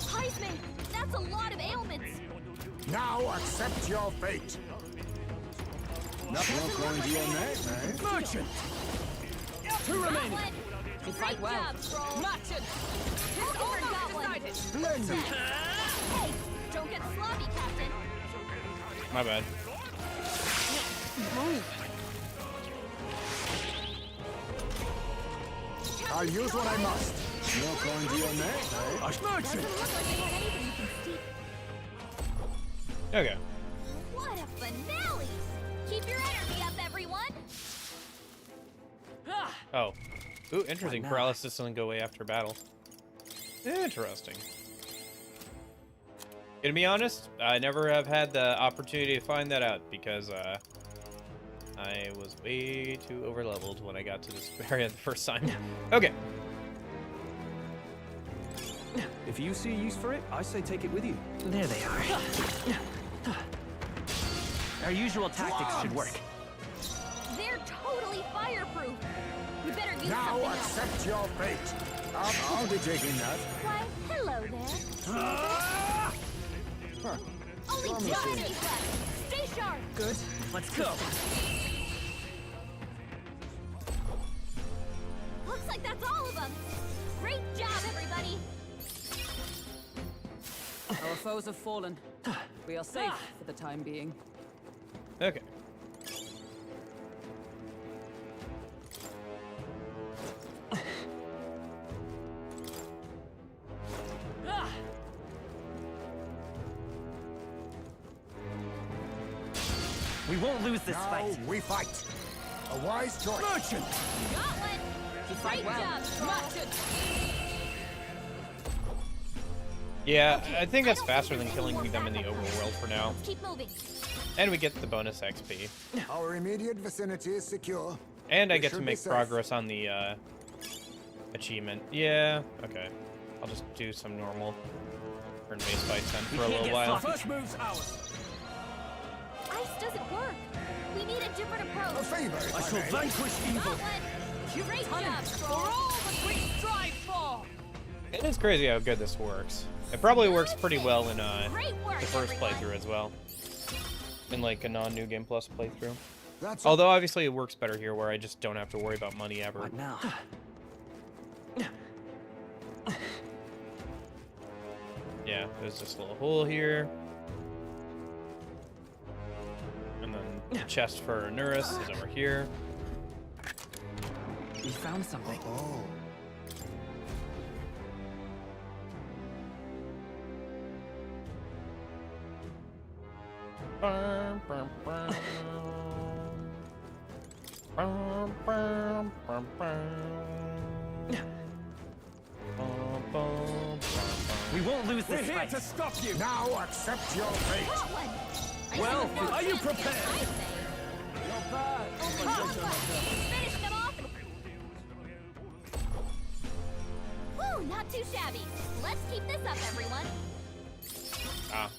Heisman, that's a lot of ailments. Now accept your fate. Nothing going to your neck, eh? Merchant! Two Got remaining. one. Great job, Troll. Merchant! Hulkenberg got one. Splendid. Hey, don't get sloppy, Captain. My bad. I'll use what I must. No going to your neck, eh? Merchant! Doesn't look like they had anything you can steal. Okay. What a finale! Keep your energy up, everyone. Oh. Ooh, interesting. What now? Paralysis doesn't go away after battle. Interesting. To be honest, I never have had the opportunity to find that out because I was way too overleveled when I got to this area the first time. Okay. If you see use for it, I say take it with you. There they are. Our usual tactics should work. They're totally fireproof. We better use Now something else. accept your fate. I'll be taking that. Why, hello there. Only 2 enemies left. Stay sharp. Good. Let's go. Looks like that's all of them. Great job, everybody. Our foes have fallen. We are safe for the time being. Okay. We won't lose this Now fight. we fight. A wise choice. Merchant! Got one. Great job, Troll. Yeah, I think that's faster than killing them in the overworld for now. Let's keep moving. And we get the bonus XP. Our immediate vicinity is secure. And I We get to should be make safe. progress on the achievement. Yeah, okay. I'll just do some normal turn-based fights then for a can't little get while. sloppy. First move's ours. Ice doesn't work. We need a different A approach. favor, if I shall may. vanquish Got evil. one. Great job, Troll. all that we strive for! It is crazy how good this works. It probably works pretty well in Great work, the first everyone. playthrough as well. In like a non-New Game Plus playthrough. That's Although obviously it works better here where I just don't have to worry about money ever. What now? Yeah, there's this little hole here. And then the chest for Nurus is over here. We found something. Oh. We won't lose We're this here fight. to stop you! Now accept your fate. Got one. Well, Nice and are you focused, prepared? I say. Not bad. Only half left. Finish them off. Woo, Whew, not too shabby. Let's keep this up, everyone. Ah.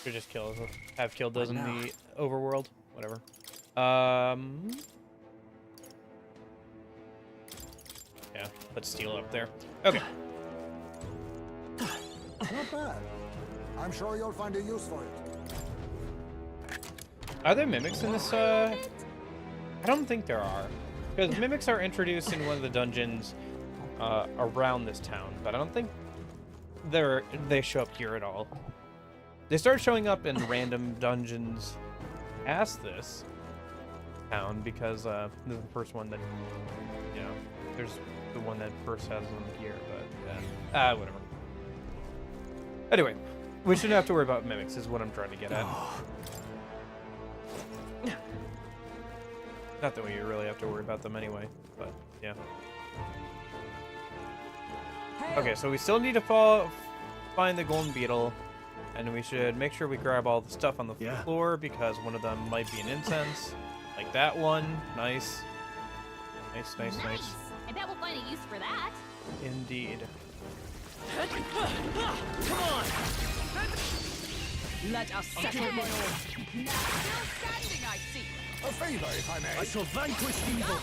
Should just have killed those in the overworld. Whatever. Yeah, let's steal up there. Okay. Not bad. I'm sure you'll find a use for it. Are there mimics in this? I don't think there are. Because mimics are introduced in one of the dungeons around this town, but I don't think they show up here at all. They start showing up in random dungeons past this town because this is the first one that, you know, there's the one that first has them here, but whatever. Anyway, we shouldn't have to worry about mimics is what I'm trying to get at. Not that we really have to worry about them anyway, but yeah. Okay, so we still need to find the golden beetle, and we should make sure we grab all the stuff on the floor because one of them might be an incense, like that one. Nice. Nice. I bet we'll find a use for that. Indeed. Come on! Let us settle it. Now still standing, I see. A favor, if I may. I shall vanquish evil.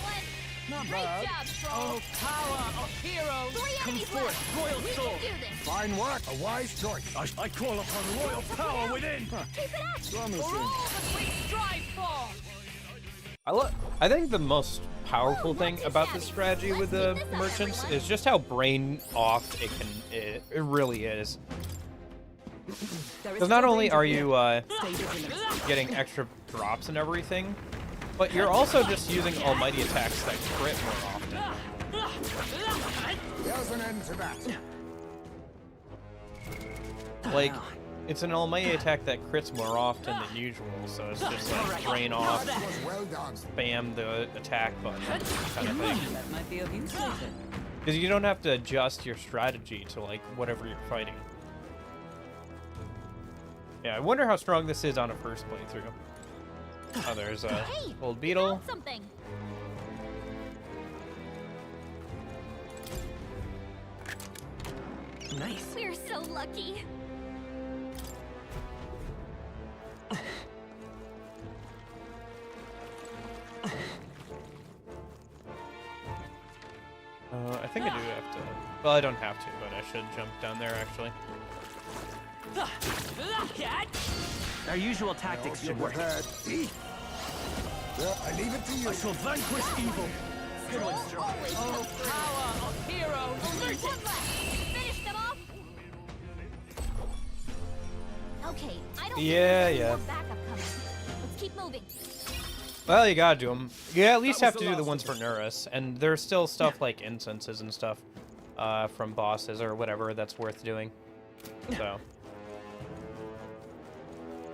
Not Great bad. job, Troll. Oh, power of heroes! Come forth, royal We sword! can do this. Fine work. A wise choice. I call upon royal power within! Keep it up. Promising. For all that we strive for. I think the most powerful thing about this strategy with the merchants is just how brain off it really is. Because not only are you getting extra drops and everything, but you're also just using almighty attacks that crit more often. There's an end to that. Like, it's an almighty attack that crits more often than usual, so it's just like drain off, Well done. spam the attack button kind of thing. That might be of use later. Because you don't have to adjust your strategy to like whatever you're fighting. Yeah, I wonder how strong this is on a first playthrough. Oh, there's a old beetle. Found something. Nice. We're so lucky. I think I do have to. Well, I don't have to, but I should jump down there actually. Our usual tactics should work. Prepared. I leave it to you. I shall vanquish evil. Good one, Stroke. Oh, power of heroes. Only one left. Finish them off. Okay, I don't think there's any more backup coming. Let's keep moving. Well, you gotta do them. You at least have to do the ones for Nurus, and there's still stuff like incenses and stuff from bosses or whatever that's worth doing. So.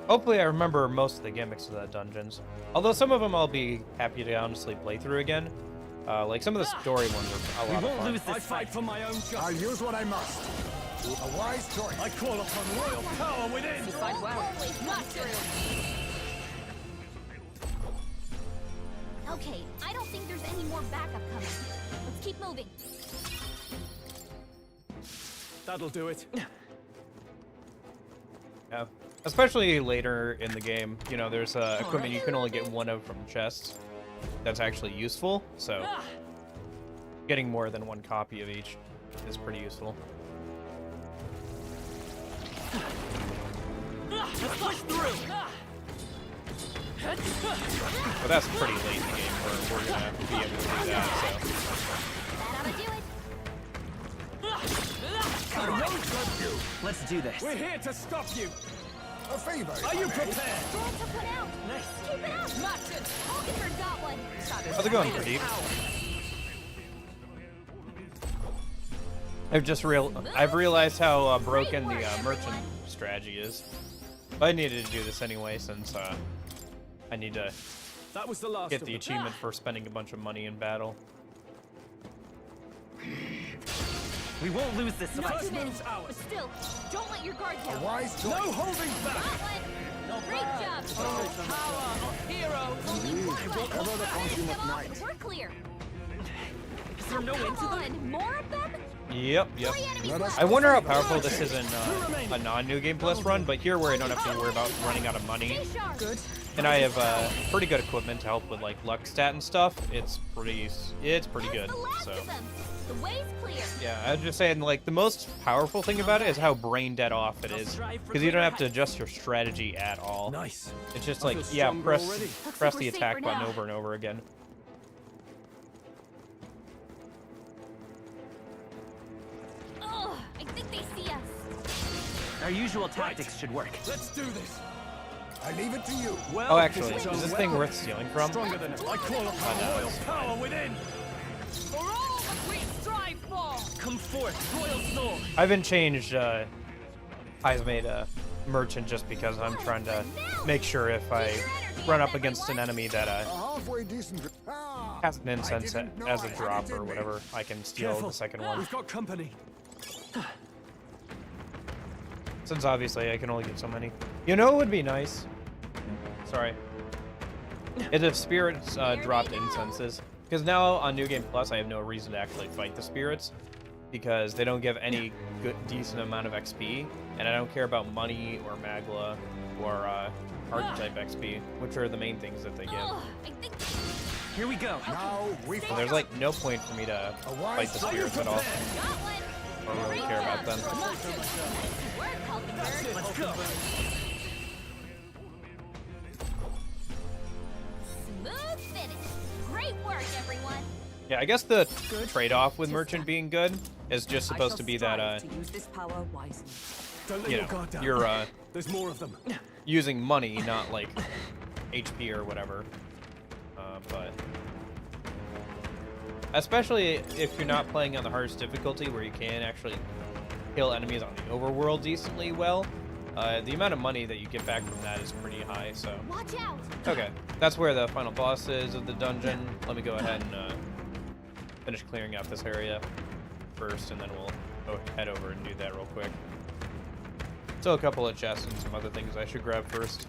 Hopefully I remember most of the gimmicks of the dungeons. Although some of them I'll be happy to honestly play through again. Like some of the story ones are a lot of fun. I fight for my own justice. I'll use what I must. A wise choice. I call upon royal power within. Fight well. Always must. Okay, I don't think there's any more backup coming. Let's keep moving. That'll do it. Yeah. Especially later in the game, you know, there's equipment you can only get one of from chests. That's actually useful, so getting more than one copy of each is pretty useful. Let's push through. But that's pretty late in the game where we're gonna be able to do that, so. That ought to do it. Let's do this. We're here to stop you. A favor. Are you prepared? Draw to put out. Nice. Keep it up. Martin. Hulkenberg got one. How's it going, Pradeep? I've realized how broken the merchant strategy is. But I needed to do this anyway since I need to That was the last get of the them. achievement for spending a bunch of money in battle. We won't lose this Not fight. too many, but still, don't let your guard down. A wise choice. No holding back. Got one. Great job. Power of heroes. Only one left. Ever the Finish consummate them off knight. and we're clear. Is there no end to Come them? on, more of them? Yep. I wonder how powerful this is in a non-New Game Plus run, but here where I don't have to worry about running out of money, and I have pretty good equipment to help with like luck stat and stuff. It's pretty good. So yeah, I was just saying like the most powerful thing about it is how brain dead off it is, because you don't have to adjust your strategy at all. Nice. It's just like press the attack button over and over again. Oh, I think they see us. Our usual tactics should work. Let's do this. I leave it to you. Well, Oh, actually, is this thing worth stealing from? Stronger than I call upon royal power within. For all that we strive for! Come forth, royal sword. I haven't changed Heismade merchant just because I'm trying to make sure if I run up against an enemy that A halfway decent. Ah, has an incense I didn't know as a I had drop it in or me. whatever, I can steal Careful. the second one. We've got company. Since obviously I can only get so many. You know what would be nice? Sorry. Is if spirits dropped incenses. Because now on New Game Plus I have no reason to actually fight the spirits, because they don't give any decent amount of XP, and I don't care about money or magla or archetype XP, which are the main things that they give. Oh, I think Here we go. Now we So there's like no point for me to fight the spirits at all, got one. or really care about them. Work, Hulkenberg. Let's go. Smooth finish. Great work, everyone. Yeah, I guess the trade-off with merchant being good is just supposed to be that to use this power wisely. Don't let you your know, guard down. you're There's more of them. using money, not like HP or whatever. But especially if you're not playing on the hardest difficulty, where you can actually kill enemies on the overworld decently well, the amount of money that you get back from that is pretty high. So Watch out. okay, that's where the final boss is of the dungeon. Let me go ahead and finish clearing out this area first, and then we'll head over and do that real quick. So a couple of chests and some other things I should grab first.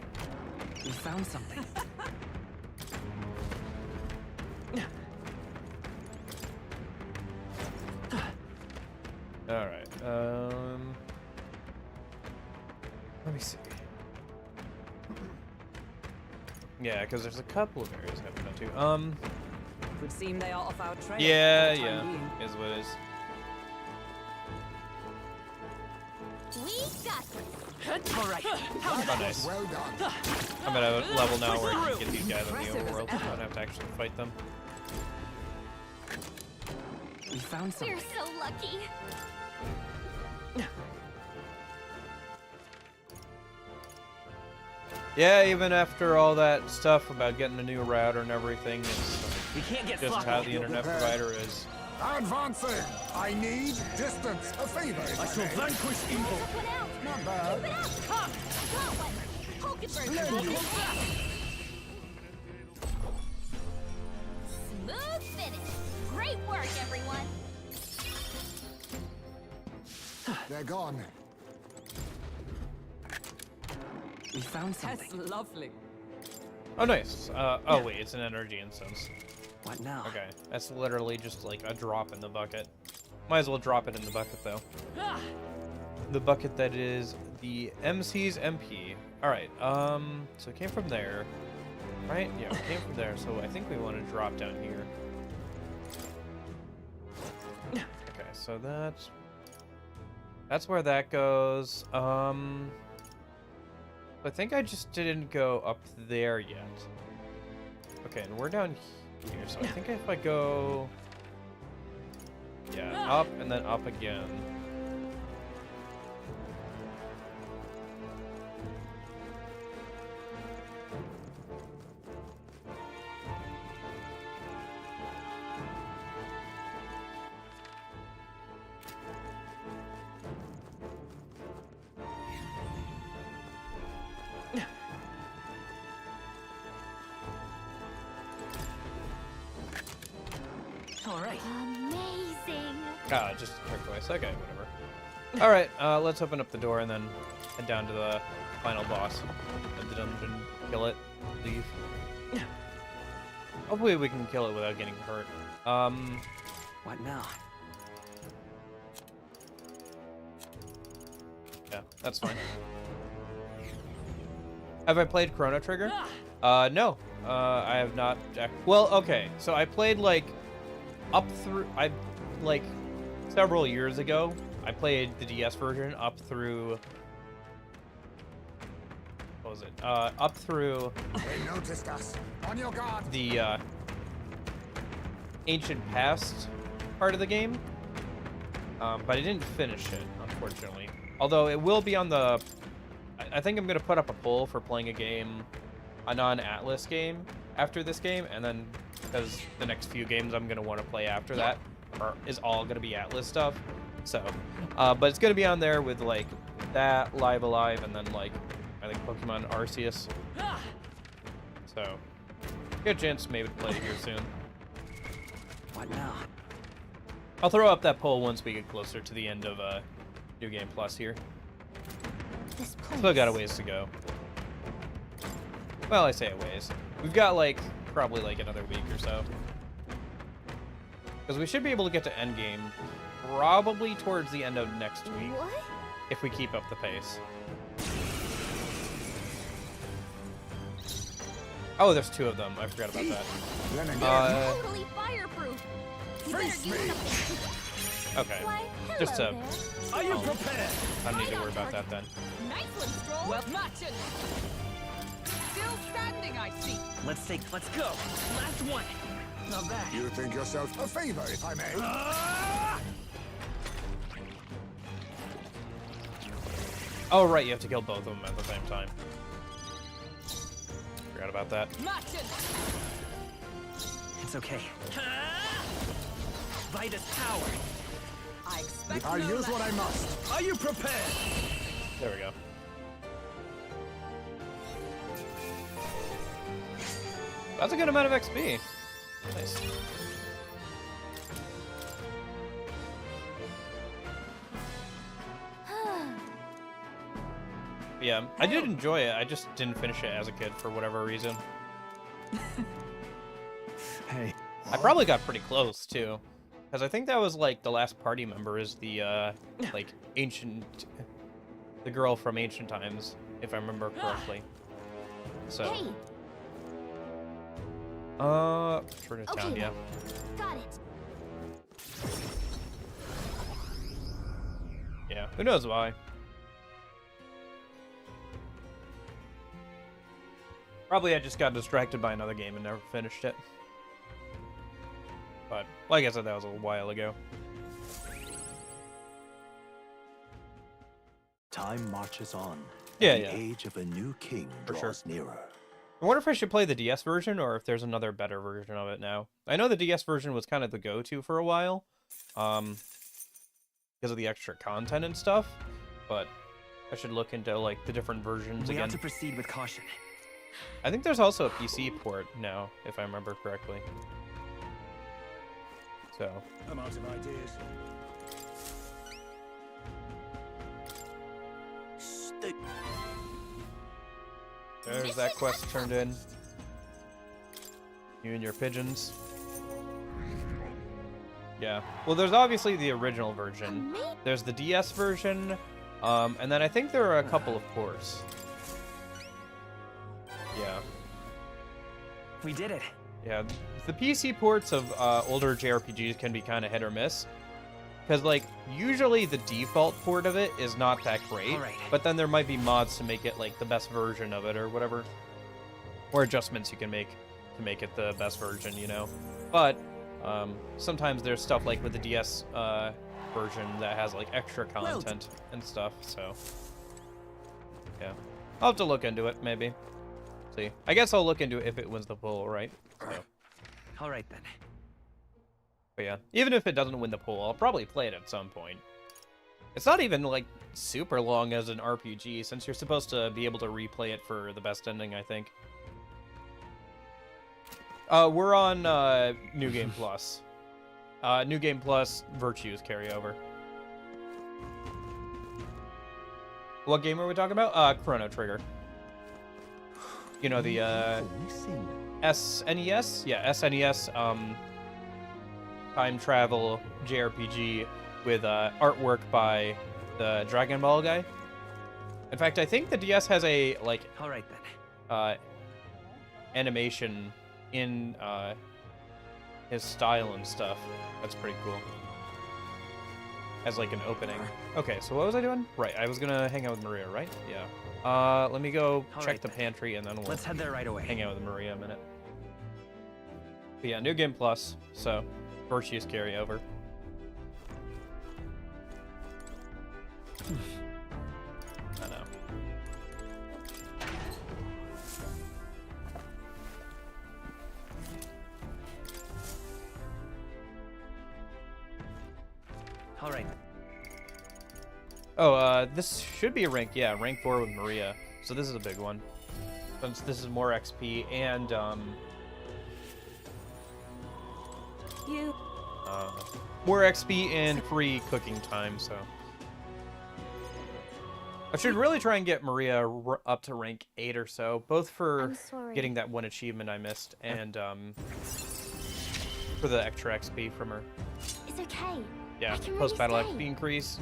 We found something. All right. Let me see. Yeah, because there's a couple of areas I haven't been to. Would seem they are off our trail. Yeah, for the time yeah, being. is what it is. We got this. All right. Oh, nice. Well done. I'm at a level now where I can get these guys on the overworld. I don't have to actually fight them. We found something. We're so lucky. Yeah, even after all that stuff about getting a new router and everything, it's We can't get just sloppy. how the internet provider is. Advancing. I need distance. A favor. if I I shall may. vanquish evil. Took one out. Not bad. Keep it up. Come. Got one. Hulkenberg. Smooth finish. Great work, everyone. They're gone. We found That's something. lovely. Oh, nice. Oh, wait, it's an energy instance. What now? Okay, that's literally just like a drop in the bucket. Might as well drop it in the bucket, though. The bucket that is the MC's MP. Alright, so it came from there, right? Yeah, it came from there, so I think we want to drop down here. Okay, so that's where that goes. I think I just didn't go up there yet. Okay, and we're down here, so I think if I go... Yeah, up and then up again. All right. Amazing. Ah, just a quick voice. Okay, whatever. Alright, let's open up the door and then head down to the final boss of the dungeon. Kill it. Leave. Hopefully we can kill it without getting hurt. What now? That's fine. Have I played Chrono Trigger? No. I have not. Well, okay. So I played like several years ago. I played the DS version up through. What was it? Up through. They noticed us. On your guard. The ancient past part of the game, but I didn't finish it, unfortunately. Although it will be on the. I think I'm gonna put up a poll for playing a non-Atlus game after this game, and then because the next few games I'm gonna want to play after that is all gonna be Atlus stuff. So, but it's gonna be on there with like that, Live Alive, and then like I think Pokemon Arceus. So, get a chance maybe to play it here soon. What now? I'll throw up that poll once we get closer to the end of New Game Plus here. This place. Still got a ways to go. Well, I say a ways. We've got like probably like another week or so. Because we should be able to get to endgame probably towards the end of next week. What? If we keep up the pace. Oh, there's two of them. I forgot about that. Totally fireproof. You better use it. Okay. Why, Just hello to... there. Are you prepared? I don't need to worry about that then. Nice one, Stroll. Well, matches. Still standing, I see. Let's go. Last one. Not bad. You think yourself a favor, if I may. Oh, right. You have to kill both of them at the same time. Forgot about that. Matches. It's okay. Vitus power. I expect I'll no use less. what I must. Are you prepared? There we go. That's a good amount of XP. Nice. Yeah, I did enjoy it. I just didn't finish it as a kid for whatever reason. Hey. I probably got pretty close too, because I think that was like the last party member is the like the girl from ancient times, if I remember correctly. So. Hey. Turn it down, Okay. yeah. Got it. Yeah, who knows why? Probably I just got distracted by another game and never finished it. But, like I said, that was a while ago. Time marches on. Yeah, The yeah. age of a new king For draws sure. nearer. I wonder if I should play the DS version or if there's another better version of it now. I know the DS version was kind of the go-to for a while, because of the extra content and stuff, but I should look into like the different versions We again. have to proceed with caution. I think there's also a PC port now, if I remember correctly. So, I'm out of ideas. there's that quest turned in. You and your pigeons. Yeah. Well, there's obviously the original version. There's the DS version, and then I think there are a couple of ports. Yeah. We did it. Yeah, the PC ports of older JRPGs can be kind of hit or miss. Because, like, usually the default port of it is not that great. Alright. But then there might be mods to make it, like, the best version of it or whatever. Or adjustments you can make to make it the best version, you know? But, sometimes there's stuff, like, with the DS version that has, like, extra content and stuff, so... Yeah. I'll have to look into it, maybe. See. I guess I'll look into it if it wins the poll, right? So. All right then. But yeah, even if it doesn't win the poll, I'll probably play it at some point. It's not even, like, super long as an RPG, since you're supposed to be able to replay it for the best ending, I think. We're on, New Game Plus. New Game Plus Virtues carryover. What game are we talking about? Chrono Trigger. You know, the, SNES? Yeah, SNES, time travel JRPG with artwork by the Dragon Ball guy. In fact, I think the DS has a like All right then. animation in his style and stuff. That's pretty cool. As like an opening. Okay, so what was I doing? Right, I was gonna hang out with Maria, right? Yeah. Let me go All check right the then. pantry and then we'll Let's head there right away. hang out with Maria a minute. But yeah, new game plus, so Virtue's carryover. I know. All right. Oh, this should be a rank, yeah, rank 4 with Maria. So this is a big one. Since this is more XP and, You. more XP and free cooking time, so. I should really try and get Maria up to rank 8 or so, both for I'm sorry. getting that one achievement I missed and, for the extra XP from her. It's okay. Yeah, I can really post-battle stay. XP increase.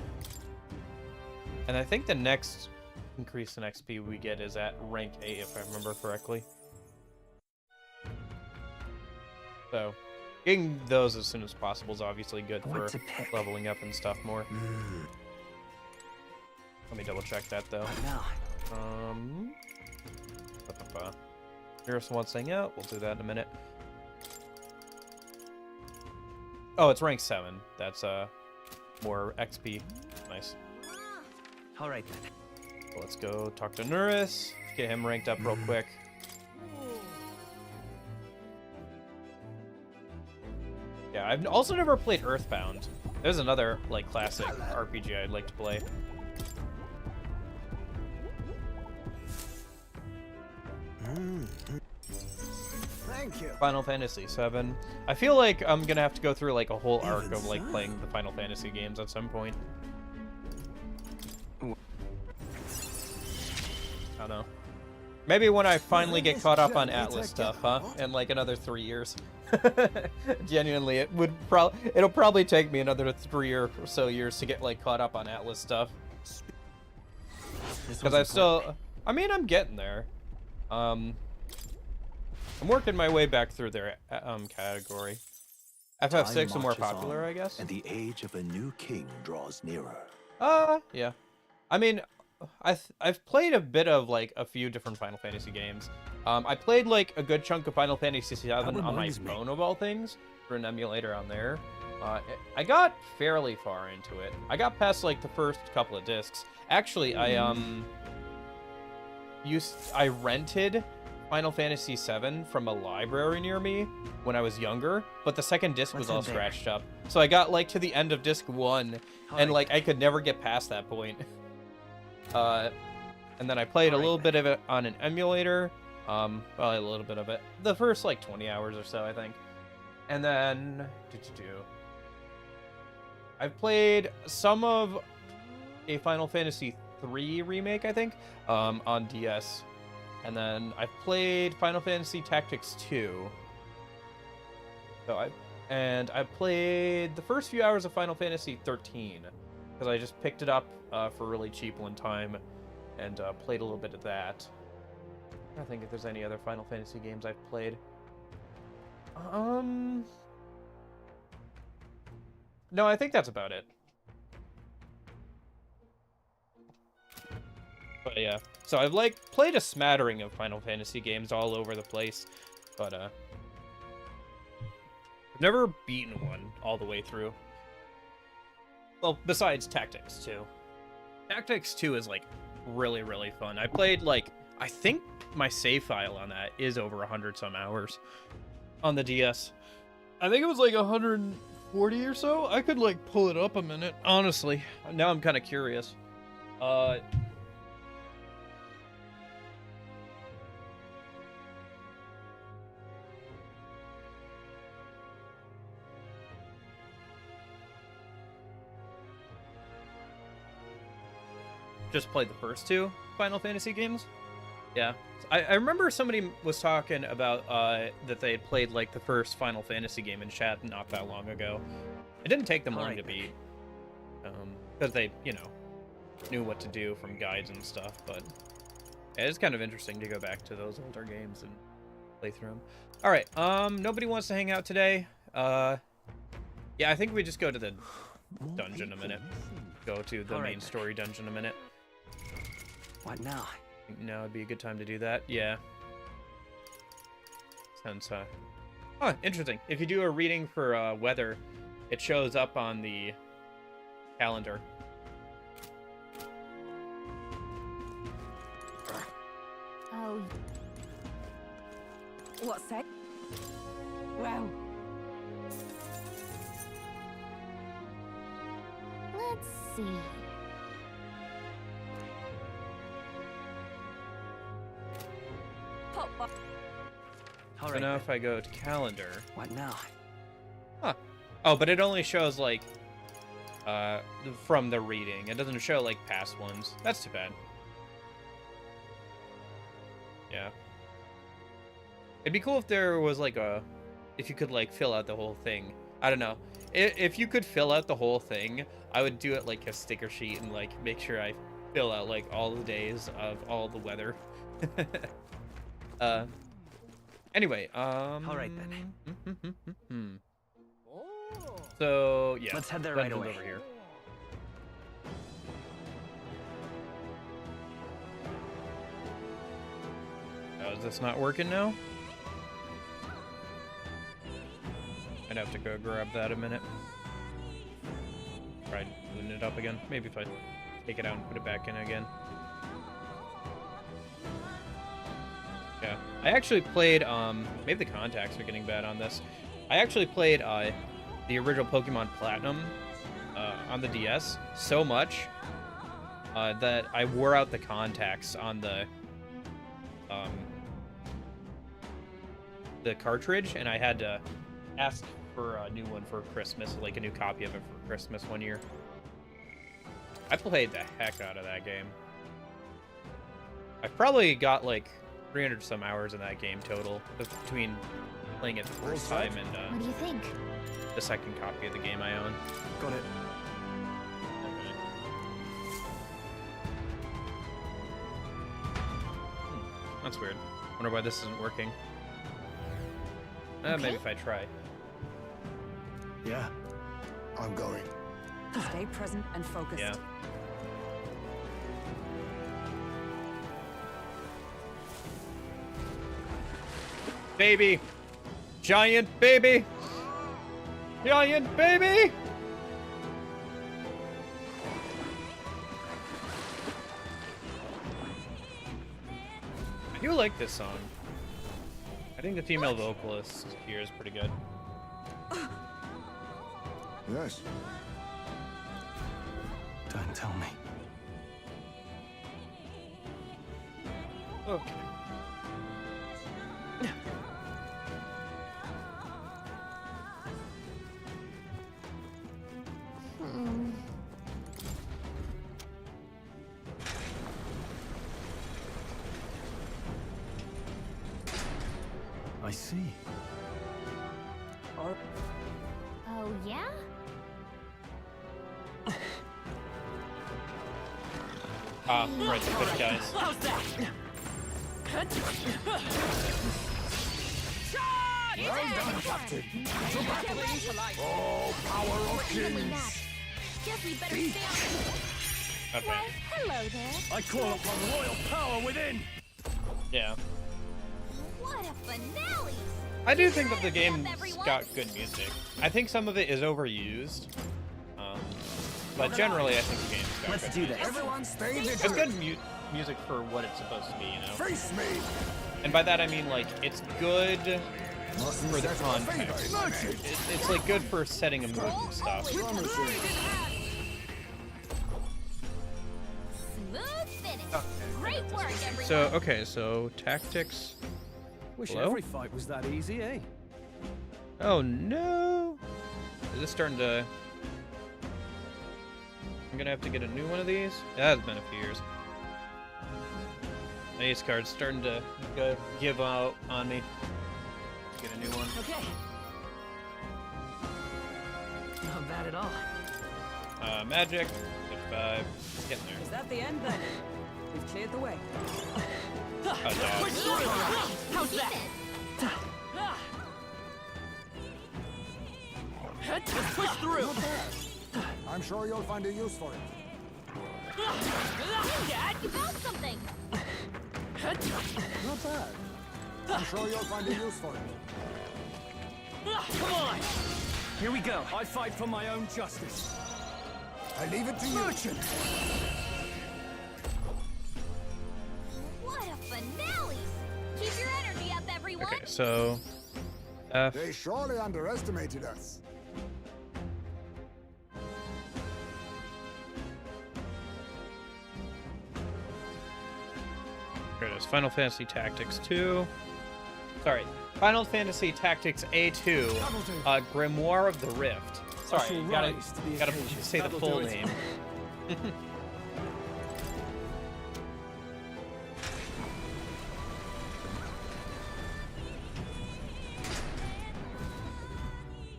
And I think the next increase in XP we get is at rank 8, if I remember correctly. So, getting those as soon as possible is obviously good What for to pick? leveling up and stuff more. Let me double check that though. What now? Nearest one thing out. We'll do that in a minute. Oh, it's rank 7. That's more XP. Nice. All right then. So let's go talk to Nuris. Get him ranked up real quick. Yeah, I've also never played Earthbound. There's another like classic RPG I'd like to play. Thank you. Final Fantasy VII. I feel like I'm gonna have to go through like a whole arc of like playing the Final Fantasy games at some point. I don't know. Maybe when I finally get caught up on Atlus stuff, huh? In like another 3 years. Genuinely, it'll probably take me another 3 or so years to get like caught up on Atlus stuff. Because I still, I mean, I'm getting there. I'm working my way back through their category. FF6 are more popular, I guess. And the age of a new king draws nearer. Yeah. I mean, I've played a bit of like a few different Final Fantasy games. I played like a good chunk of Final Fantasy VII on my phone of all things for an emulator on there. I got fairly far into it. I got past like the first couple of discs. Actually, I rented Final Fantasy VII from a library near me when I was younger, but the second disc was all scratched up. So I got like to the end of disc 1 and like I could never get past that point. And then I played a little bit of it on an emulator. Well, a little bit of it. The first like 20 hours or so, I think. And then I've played some of a Final Fantasy III remake, I think, on DS. And then I've played Final Fantasy Tactics 2. So I played the first few hours of Final Fantasy 13 because I just picked it up for really cheap one time and played a little bit of that. I don't think if there's any other Final Fantasy games I've played. No, I think that's about it. But yeah, so I've like played a smattering of Final Fantasy games all over the place, but I've never beaten one all the way through. Well, besides Tactics 2. Tactics 2 is like really, really fun. I played like, I think my save file on that is over 100 some hours on the DS. I think it was like 140 or so. I could like pull it up a minute, honestly. Now I'm kind of curious. Just played the first 2 Final Fantasy games. Yeah. I remember somebody was talking about that they had played like the first Final Fantasy game in chat not that long ago. It didn't take them long to beat. Because they, you know, knew what to do from guides and stuff, but yeah, it's kind of interesting to go back to those older games and play through them. All right, nobody wants to hang out today. Yeah, I think we just go to the dungeon a minute. Go to the main story dungeon a minute. What now? I think now would be a good time to do that. Yeah. Sounds oh, interesting. If you do a reading for weather, it shows up on the calendar. Oh, What's that? Well, let's see. pop up. All So right. now if I go to calendar, What now? huh? Oh, but it only shows like from the reading. It doesn't show like past ones. That's too bad. Yeah. It'd be cool if there was like if you could like fill out the whole thing. I don't know. If you could fill out the whole thing, I would do it like a sticker sheet and like make sure I fill out like all the days of all the weather. Anyway, All right then. So yeah, Let's head there right dungeon's away. over here. Oh, is this not working now? I'd have to go grab that a minute. Try booting it up again. Maybe if I take it out and put it back in again. Yeah, I actually played, maybe the contacts are getting bad on this. I actually played, the original Pokemon Platinum, on the DS so much, that I wore out the contacts on the cartridge, and I had to ask for a new one for Christmas, like a new copy of it for Christmas one year. I played the heck out of that game. I probably got like 300 some hours in that game total between playing it the first time What and do you think? the second copy of the game I own. Got it. That's weird. Wonder why this isn't working. Maybe if I try. Yeah. I'm going. Stay present and focused. Yeah. Baby! Giant baby! Giant baby! I do like this song. I think the female vocalist here is pretty good. Yes. Don't tell me. Okay. I see. Or Oh, yeah? Ah, right, the good guys. How's that? Oh, power of Evenly kings! matched. Guess we better stay on. Okay. Why, hello there. I call upon royal power within! Yeah. What a finale! I do think that the game's got good music. I think some of it is overused. But generally, I think the game's got Let's good do music. this. Everyone stay It's vigilant. good music for what it's supposed to be, you know? Face me. And by that I mean, like, it's good Mustn't for the settle a context. favor. It's like, good for setting a mood and stuff. Smooth finish. Great work, everyone. So, okay, so tactics. Wish Hello? every fight was that easy, eh? Oh no! Is this starting to... I'm gonna have to get a new one of these? It has been a few years. My ace card's starting to give out on me. Get a new one. Okay. Not bad at all. Magic, get 35. Getting there. Is that the end then? We've cleared the way. Oh, dog. How's that? Let's push through. I'm sure you'll find a use for it. Dad, you found something! Not bad. I'm sure you'll find a use for it. Come on! Here we go. I fight for my own justice. I leave it to you. Merchant! What a finale! Keep your energy up, everyone! Okay, so F. They surely underestimated us. Here it is. Final Fantasy Tactics 2. Sorry, Final Fantasy Tactics A2. Grimoire of the Rift. Sorry, you gotta say the full name.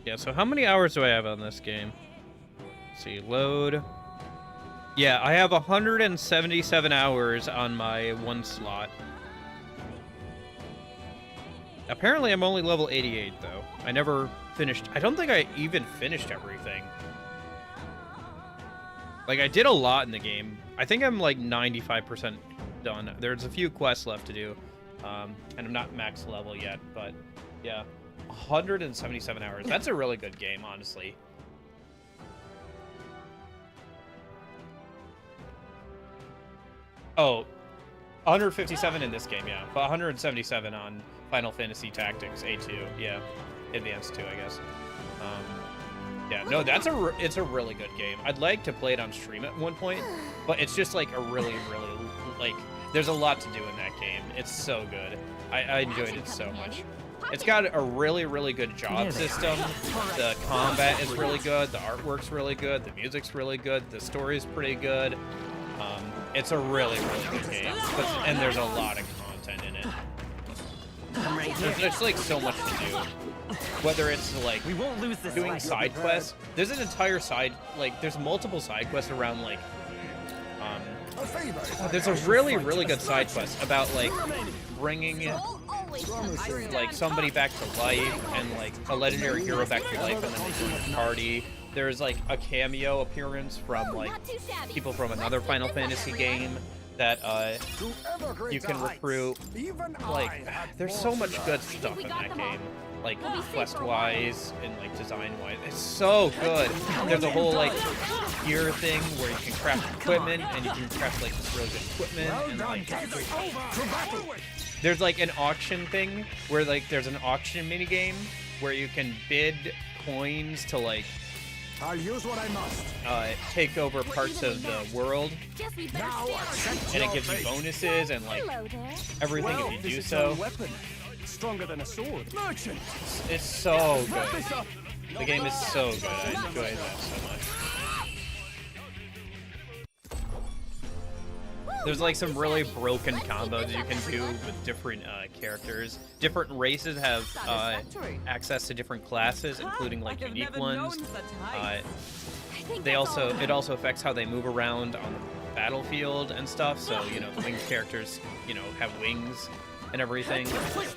Yeah, so how many hours do I have on this game? Let's see, load. Yeah, I have 177 hours on my one slot. Apparently, I'm only level 88, though. I never finished. I don't think I even finished everything. Like, I did a lot in the game. I think I'm, like, 95% done. There's a few quests left to do. And I'm not max level yet, but, yeah. 177 hours. That's a really good game, honestly. Oh, 157 in this game, yeah. But 177 on Final Fantasy Tactics A2, yeah. Advanced 2, I guess. Yeah, no, it's a really good game. I'd like to play it on stream at one point, but it's just like a really, like, there's a lot to do in that game. It's so good. I enjoyed it so much. It's got a really good job system. The combat is really good. The artwork's really good. The music's really good. The story's pretty good. It's a really good game. And there's a lot of content in it. There's like so much to do. Whether it's like We won't lose this doing fight. side quests. There's an entire side, like there's multiple side quests around like A favor. there's a really good side quest about like bringing like somebody back to life and like a legendary hero back to life, and then they join a party. There's like a cameo appearance from like people from another Final Fantasy game that you can recruit. Like there's so much good stuff in that game, like quest wise and like design wise. It's so good. There's a whole like gear thing where you can craft equipment, and you can craft like this really good equipment, and like there's like an auction thing where like there's an auction mini game where you can bid coins to like I'll use what I must. take over parts of the world, and it gives you bonuses and like everything if you do so. Weapon. Stronger than a sword. Merchant! It's so good. The game is so good. I enjoy that so much. There's like some really broken combos you can do with different characters. Different races have access to different classes, including like unique ones. It also affects how they move around on the battlefield and stuff. So you know, the winged characters, you know, have wings and everything. This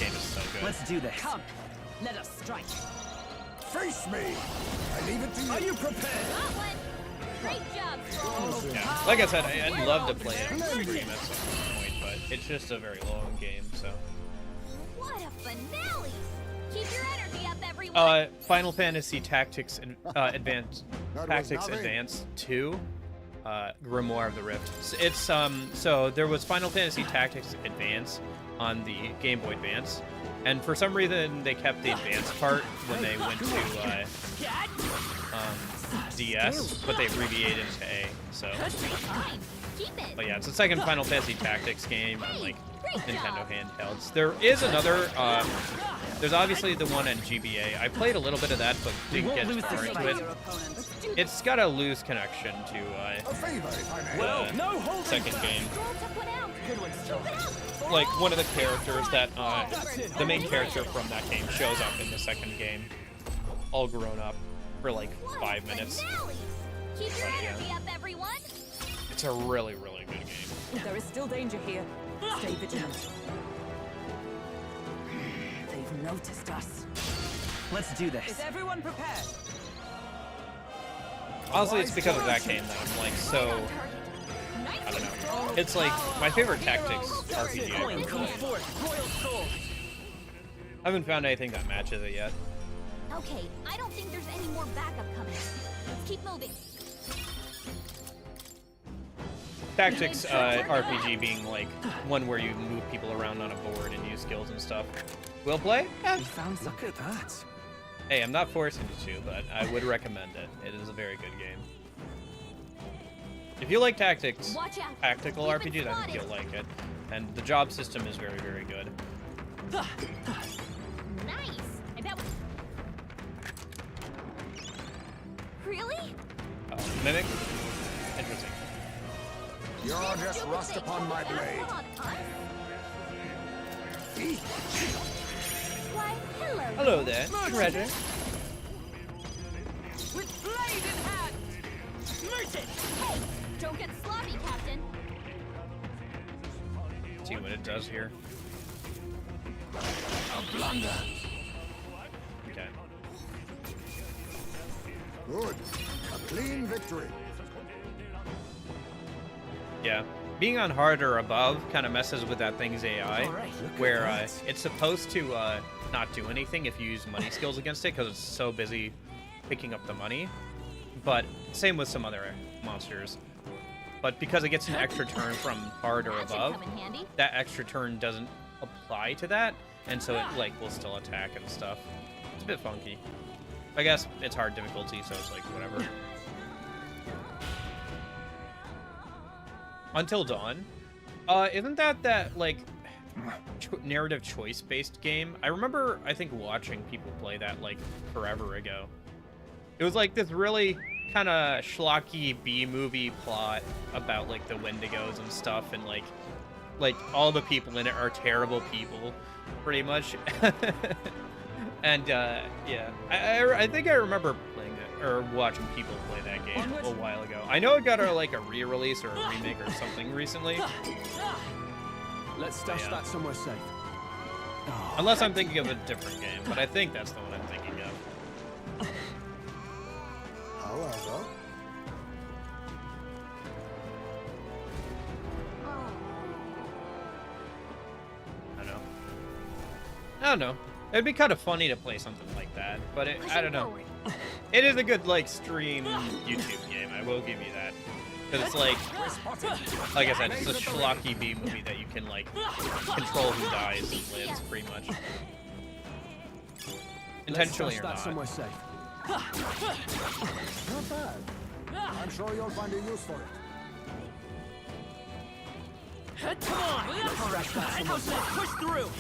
game is so good. Let's do this. Come, let us strike. Face me. I leave it to you. Are you prepared? Great job, Troll! Yeah. Like I said, I'd love to play it on stream at some point, but it's just a very long game, so. What a finale! Keep your energy up, everyone! Final Fantasy Tactics Advance 2, Grimoire of the Rift. It's so there was Final Fantasy Tactics Advance on the Game Boy Advance, and for some reason they kept the Advance part when they went to DS, but they abbreviated it to A. So, but yeah, it's the second Final Fantasy Tactics game on like Nintendo handhelds. There is another. There's obviously the one on GBA. I played a little bit of that, but didn't get far into it. It's got a loose connection to the second game. Like one of the characters that the main character from that game shows up in the second game, all grown up for like 5 minutes. Keep your But, yeah. energy up, everyone. It's a really, really good game. There is still danger here. Stay vigilant. They've noticed us. Let's do this. Is everyone prepared? Honestly, it's because of that game that I'm like so. I don't know. It's like my favorite tactics RPG. Coin comes forth, royal soul. I haven't found anything that matches it yet. Okay, I don't think there's any more backup coming. Let's keep moving. Tactics RPG being like one where you move people around on a board and use skills and stuff. Will play? Yeah. We found some. Look at that. Hey, I'm not forcing you to, but I would recommend it. It is a very good game. If you like tactics, Watch out. tactical We've been RPGs, I think you'll like it. And the job system is very, very good. Nice. I bet. Really? Mimic? Interesting. You're just rust upon my blade. Come on, us. Why, hello. Hello there, treasure. With blade in hand! Merchant! Hey, don't get sloppy, Captain. See what it does here. A blunder. Okay. Good. A clean victory. Yeah. Being on hard or above kind of messes with that thing's AI, where it's supposed to not do anything if you use money skills against it because it's so busy picking up the money. But same with some other monsters. But because it gets an extra turn from hard or That should above, come in handy. that extra turn doesn't apply to that, and so it like will still attack and stuff. It's a bit funky. I guess it's hard difficulty, so it's like whatever. Until Dawn, isn't that like narrative choice based game? I remember I think watching people play that like forever ago. It was like this really kind of schlocky B-movie plot about like the Wendigos and stuff, and like all the people in it are terrible people, pretty much. And yeah, I think I remember playing it or watching people play that game a while ago. I know it got like a re-release or a remake or something recently. Let's stash Yeah. that somewhere safe. Unless I'm thinking of a different game, but I think that's the one I'm thinking of. However, I don't know. It'd be kind of funny to play something like that, but I don't know. It is a good like stream YouTube game. I will give you that. Because it's like I said, it's a schlocky B movie that you can like control who dies and lives, pretty much. Intentionally or Let's stash that not. somewhere safe. not bad. I'm sure you'll find a use for it. Come on! Crush that somewhere. Push through!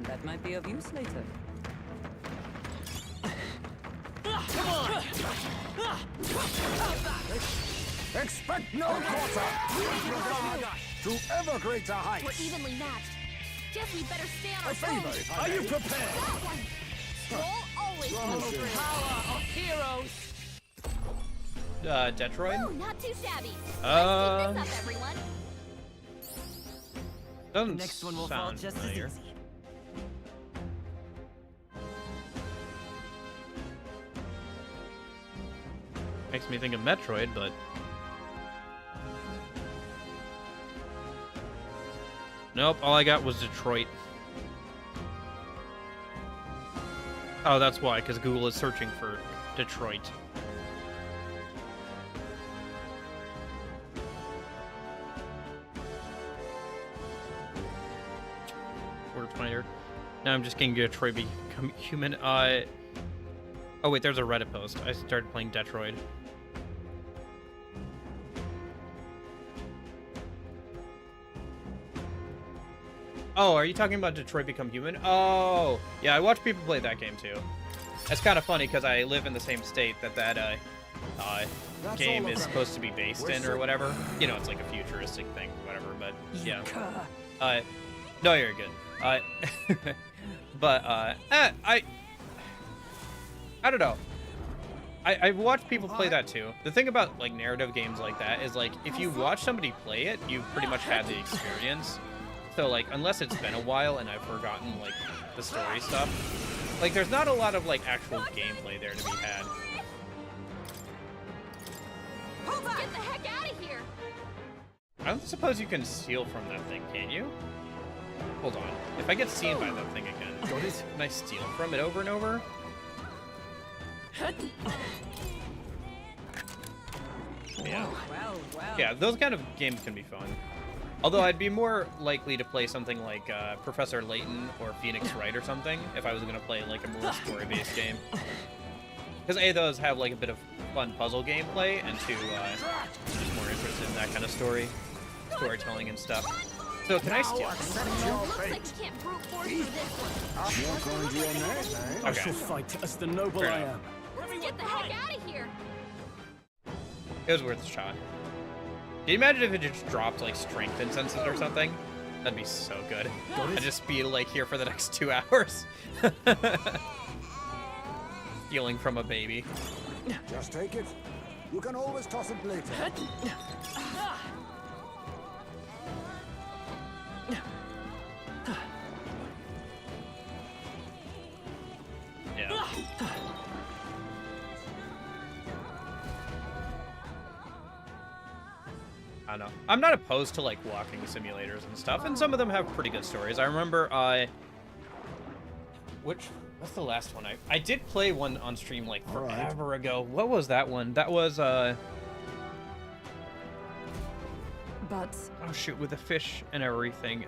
That might be of use later. Come on! Expect no quarter. To ever greater We're heights. evenly matched. Guess we better stay on our A favor, toes. if I Are you may. prepared? That one. Stroll always follow through. Power of heroes! Detroit? Ooh, not too shabby. Uh, Let's keep this up, everyone. Doesn't Next one will fall sound just familiar. as easy. Makes me think of Metroid, but nope, all I got was Detroit. Oh, that's why, because Google is searching for Detroit. Word finder. Now I'm just getting Detroit become human. Oh wait, there's a Reddit post. I started playing Detroit. Oh, are you talking about Detroit Become Human? Oh, yeah, I watch people play that game too. It's kind of funny because I live in the same state that game is supposed to be based in or whatever. You know, it's like a futuristic thing, whatever. But yeah, no, you're good. But I don't know. I've watched people play that too. The thing about like narrative games like that is like if you watch somebody play it, you pretty much had the experience. So like unless it's been a while and I've forgotten like the story stuff, like there's not a lot of like actual gameplay there to be had. Get the heck out of here! I don't suppose you can steal from that thing, can you? Hold on. If I get seen by that thing again, can I steal from it over and over? Yeah. Yeah, those kind of games can be fun. Although I'd be more likely to play something like Professor Layton or Phoenix Wright or something if I was going to play like a more story-based game. Because A, those have like a bit of fun puzzle gameplay, and two, I'm just more interested in that kind of storytelling and stuff. So can I steal? Looks like you can't brute force through this one. I shall fight as the noble I am. Let's get the heck out of here! It was worth a shot. Can you imagine if it just dropped like strength incenses or something? That'd be so good. I'd just be like here for the next 2 hours. Stealing from a baby. Just take it. You can always toss it later. Yeah. I don't know. I'm not opposed to like walking simulators and stuff, and some of them have pretty good stories. I remember what's the last one? I did play one on stream like forever ago. What was that one? That was But oh shoot, with the fish and everything.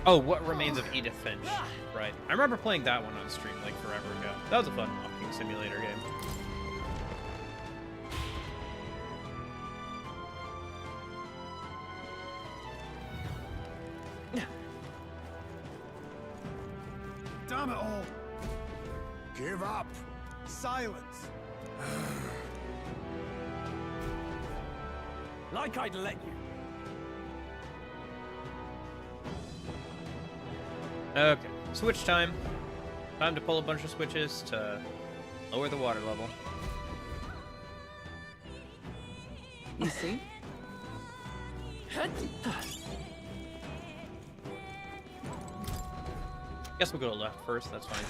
Oh, What Remains of Edith Finch. Right. I remember playing that one on stream like forever ago. That was a fun walking simulator game. Damn it all! Give up! Silence! Like I'd let you. Okay, switch time. Time to pull a bunch of switches to lower the water level. you see? Guess we'll go to left first, that's fine.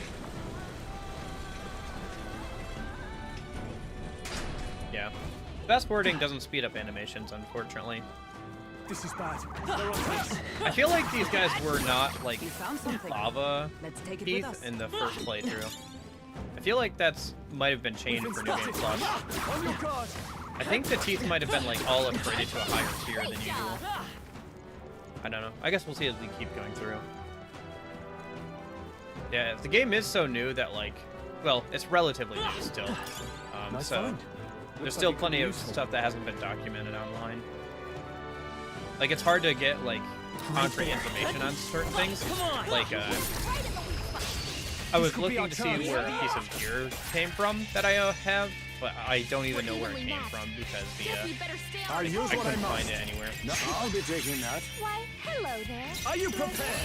Yeah. Fast forwarding doesn't speed up animations, unfortunately. This is bad. They're on this. I feel like these guys were not like You found something. lava Let's take it with teeth us. in the first playthrough. I feel like that's might have been changed for New Game Plus. On your guard. I think the teeth might have been like all upgraded to a higher tier than usual. I don't know. I guess we'll see as we keep going through. Yeah, the game is so new that like, well, it's relatively new still. Nice So find. there's Looks still like it could plenty be of useful. stuff that hasn't been documented online. Like it's hard to get like concrete information on certain things. Like I was looking to see where a piece of gear came from that I have, but I don't even know where it came from because Guess we better stay I'll on use I what I couldn't must. find it anywhere. No, I'll be taking that. Why, hello there. Are you prepared?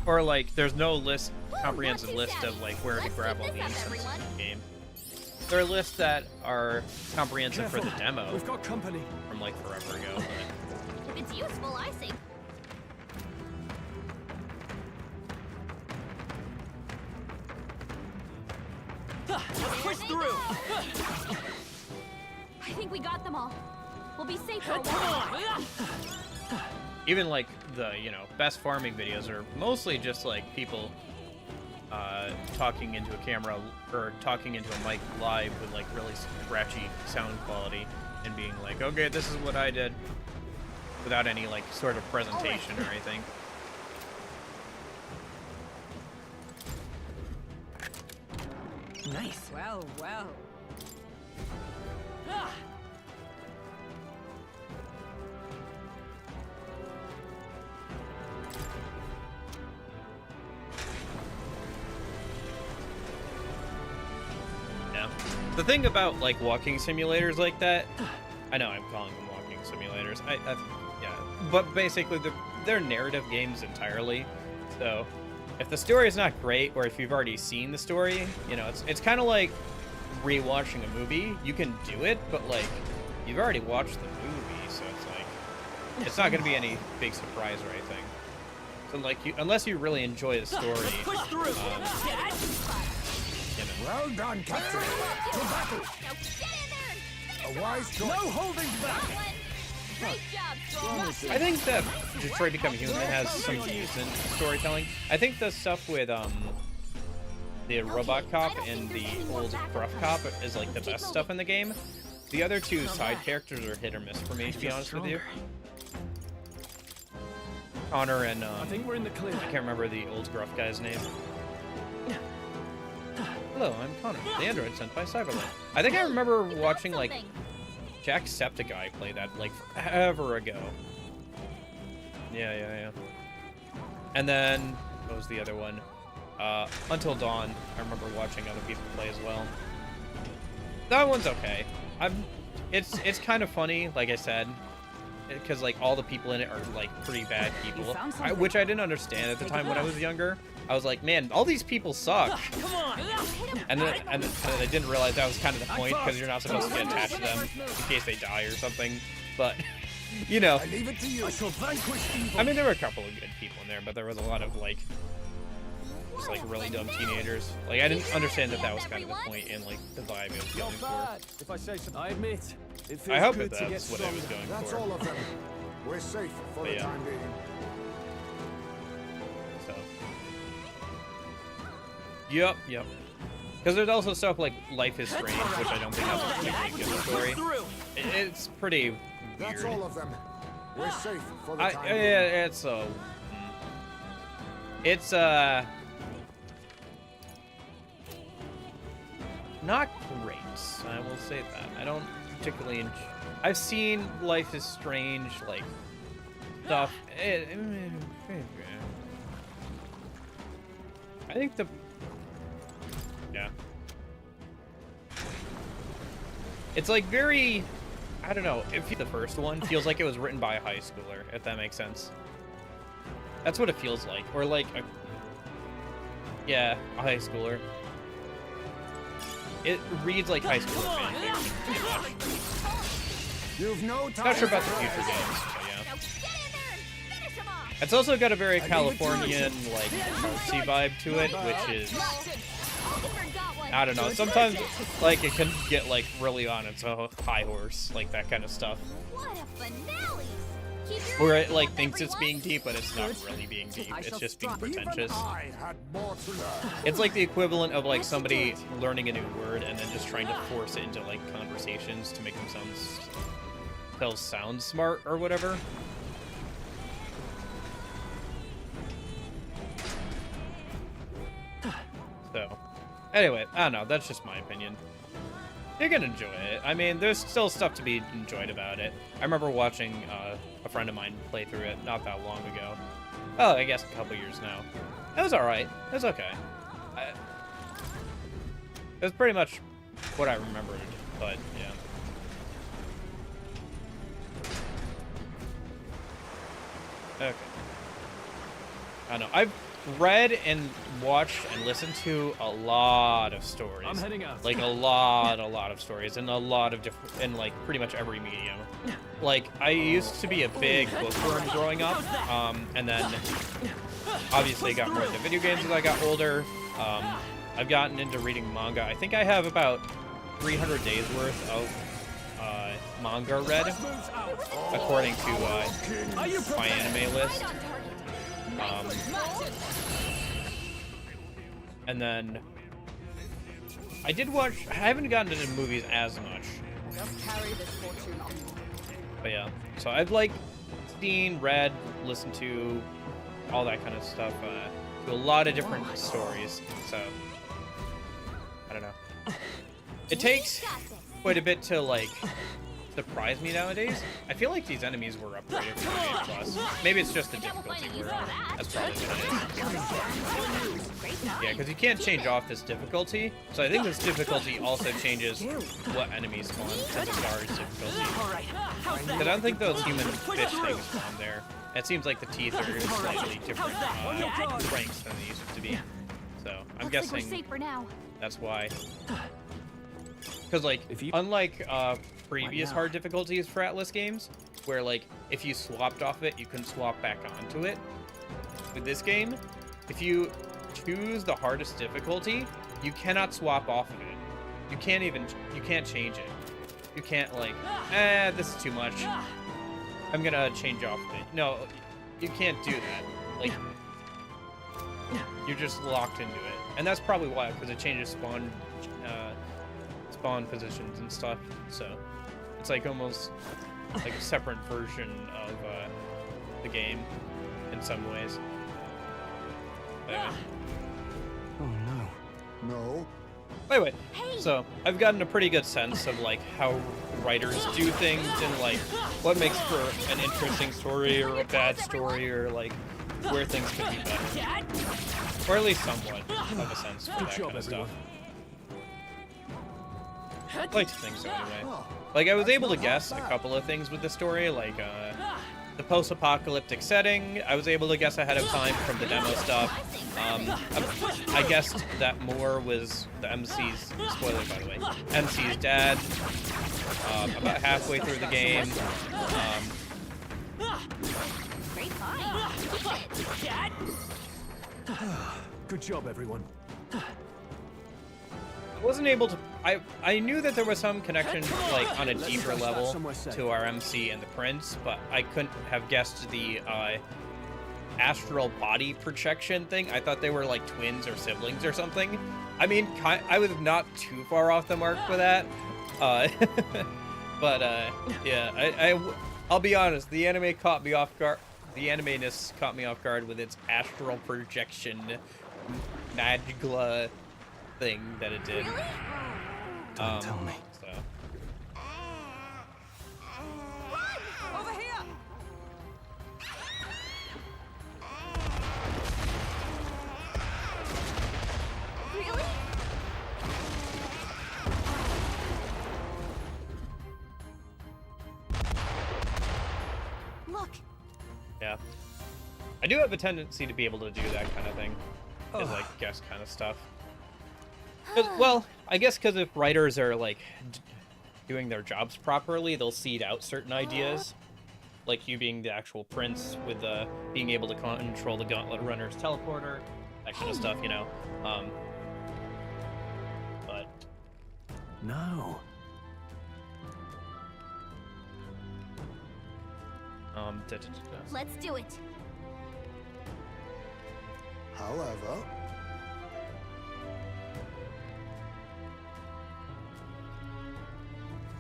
Or like there's no list, comprehensive not too list of savvy. like where to Let's grab keep all the this up, instances everyone. in the game. There are lists that are comprehensive for the Careful. demo We've got company. from like forever ago. But If it's useful, I say. Let's push There they through. go. I think we got them all. We'll be safe for a Come while. on. even like the best farming videos are mostly just like people talking into a camera or talking into a mic live with like really scratchy sound quality and being like, okay, this is what I did, without any like sort of presentation or anything. Nice. Well, well. Ah. Yeah. The thing about like walking simulators like that, I know I'm calling them walking simulators. Yeah, but basically they're narrative games entirely. So if the story is not great, or if you've already seen the story, you know, it's kind of like rewatching a movie. You can do it, but like you've already watched the movie, so it's like it's not going to be any big surprise or anything. So like, unless you really enjoy the story, Push through. you know. Well done, Captain. To battle. Now get in there and finish A him wise off. choice. No holding back. Scotland. Great job, Strong. I think that Detroit Become Human has some decent storytelling. I think the stuff with the Robot Cop and the old Gruff Cop is like the best stuff in the game. The other two side characters are hit or miss for me, to be honest with you. Connor and I think we're in the clear. I can't remember the old Gruff guy's name. Hello, I'm Connor, the android sent by Cyberlight. I think I remember watching like Jacksepticeye play that like forever ago. Yeah. And then what was the other one? Until Dawn. I remember watching other people play as well. That one's okay. It's kind of funny, like I said, because like all the people in it are like pretty bad people, which I didn't understand at the time when I was younger. I was like, man, all these people suck. Come on. And then I didn't realize that was kind of the point, because you're not supposed to get attached to them in case they die or something. But you know, I leave it to you. I shall vanquish evil. I mean, there were a couple of good people in there, but there was a lot of like just like really dumb teenagers. Like I didn't understand that was kind of the point and like the vibe it was going Not for. bad, if I say so. I admit, it feels I hope good that to get that's what I was stronger. going That's for. all of them. We're safe for But the yeah. time being. So. Yep. Because there's also stuff like Life is Strange, which I don't think has a particularly good story. It's pretty weird. That's all of them. We're safe for the time being. It's not great. I will say that. I don't particularly enjoy. I've seen Life is Strange like stuff. I think it's like very, I don't know, if the first one feels like it was written by a high schooler, if that makes sense. That's what it feels like. Or like a high schooler. It reads like high schooler fanfiction, pretty much. You've no time. Not sure about the future games, but yeah. Now get in there and finish him off. It's also got a very Californian, like, artsy vibe to it, which is, I don't know, sometimes, like, it can get, like, really on its high horse, like, that kind of stuff. What a finale. Keep your Where eyes it, like, up, thinks it's everyone. being deep, but it's not really being deep, it's just being Even pretentious. I had more to learn. It's like the equivalent of, like, somebody learning a new word and then just trying to force it into, like, conversations to make themselves sound smart or whatever. So, anyway, I don't know, that's just my opinion. You're gonna enjoy it. I mean, there's still stuff to be enjoyed about it. I remember watching a friend of mine play through it not that long ago. Oh, I guess a couple years now. It was alright. It was okay. It was pretty much what I remembered, but yeah. Okay. I don't know. I've read and watched and listened to a lot of stories. I'm heading out. Like a lot of stories, and a lot of different, in like pretty much every medium. Like I used to be a big bookworm growing up, and then obviously got more into video games as I got older. I've gotten into reading manga. I think I have about 300 days worth of manga read, according to my anime list. And then I did watch. I haven't gotten into movies as much. But yeah, so I've like seen, read, listened to all that kind of stuff. To a lot of different stories. So I don't know. It takes quite a bit to like surprise me nowadays. I feel like these enemies were upgraded from Game Plus. Maybe it's just the difficulty were that's probably what it is. Yeah, because you can't change off this difficulty. So I think this difficulty also changes what enemies spawn to the stars difficulty. Because I don't think those human fish things spawn there. It seems like the teeth are slightly different ranks than they used to be. So I'm guessing like we're safe for now. that's why. Because like, unlike previous hard difficulties for Atlus games, where like if you swapped off it, you couldn't swap back onto it. With this game, if you choose the hardest difficulty, you cannot swap off of it. You can't change it. You can't like, this is too much. I'm gonna change off of it. No, you can't do that. Like, you're just locked into it, and that's probably why, because it changes spawn positions and stuff. So it's like almost like a separate version of the game in some ways. But anyway. Oh no. No. Anyway, so I've gotten a pretty good sense of like how writers do things and like what makes for an interesting story or a bad story or like where things could be better, or at least somewhat of a sense for that kind of stuff. I'd like to think so anyway. Like I was able to guess a couple of things with the story, like the post-apocalyptic setting. I was able to guess ahead of time from the demo stuff. I guessed that Moore was the MC's, spoiler by the way, MC's dad, about halfway through the game. Great find. Good job, everyone. I wasn't able to. I knew that there was some connection, like on a deeper level, to our MC and the Prince, but I couldn't have guessed the astral body projection thing. I thought they were like twins or siblings or something. I mean, I was not too far off the mark for that. But yeah, I'll be honest. The anime caught me off guard. The anime-ness caught me off guard with its astral projection magla thing that it did. Really? Don't tell me. So. Over here! Really? Look. Yeah. I do have a tendency to be able to do that kind of thing. Is like guess kind of stuff. Well, I guess because if writers are like doing their jobs properly, they'll seed out certain ideas, like you being the actual Prince with being able to control the Gauntlet Runner's teleporter, that kind of stuff, you know. But No. Let's do it. However,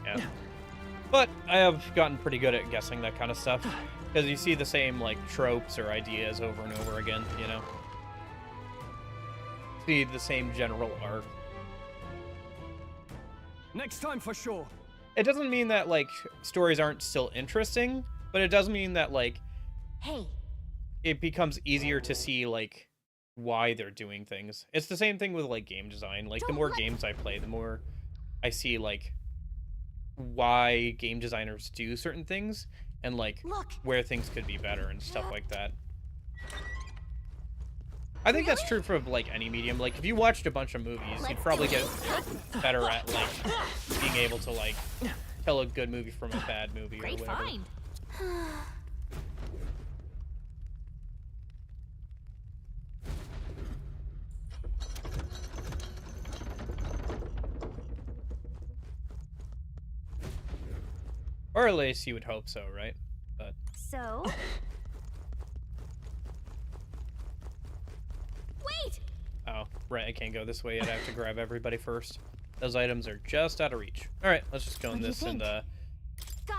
yeah. But I have gotten pretty good at guessing that kind of stuff, because you see the same like tropes or ideas over and over again, you know. See the same general arc. Next time for sure. It doesn't mean that like stories aren't still interesting, but it does mean that like Hey. it becomes easier to see like why they're doing things. It's the same thing with like game design. Like the more games I play, the more I see like why game designers do certain things and like where things could be better and stuff like that. I think that's true for like any medium. Like if you watched a bunch of movies, you'd probably get better at like being able to like tell a good movie from a bad movie or whatever. Find. Or at least you would hope so, right? But So? Wait! oh, right, I can't go this way yet. I have to grab everybody first. Those items are just out of reach. Alright, let's just go in this and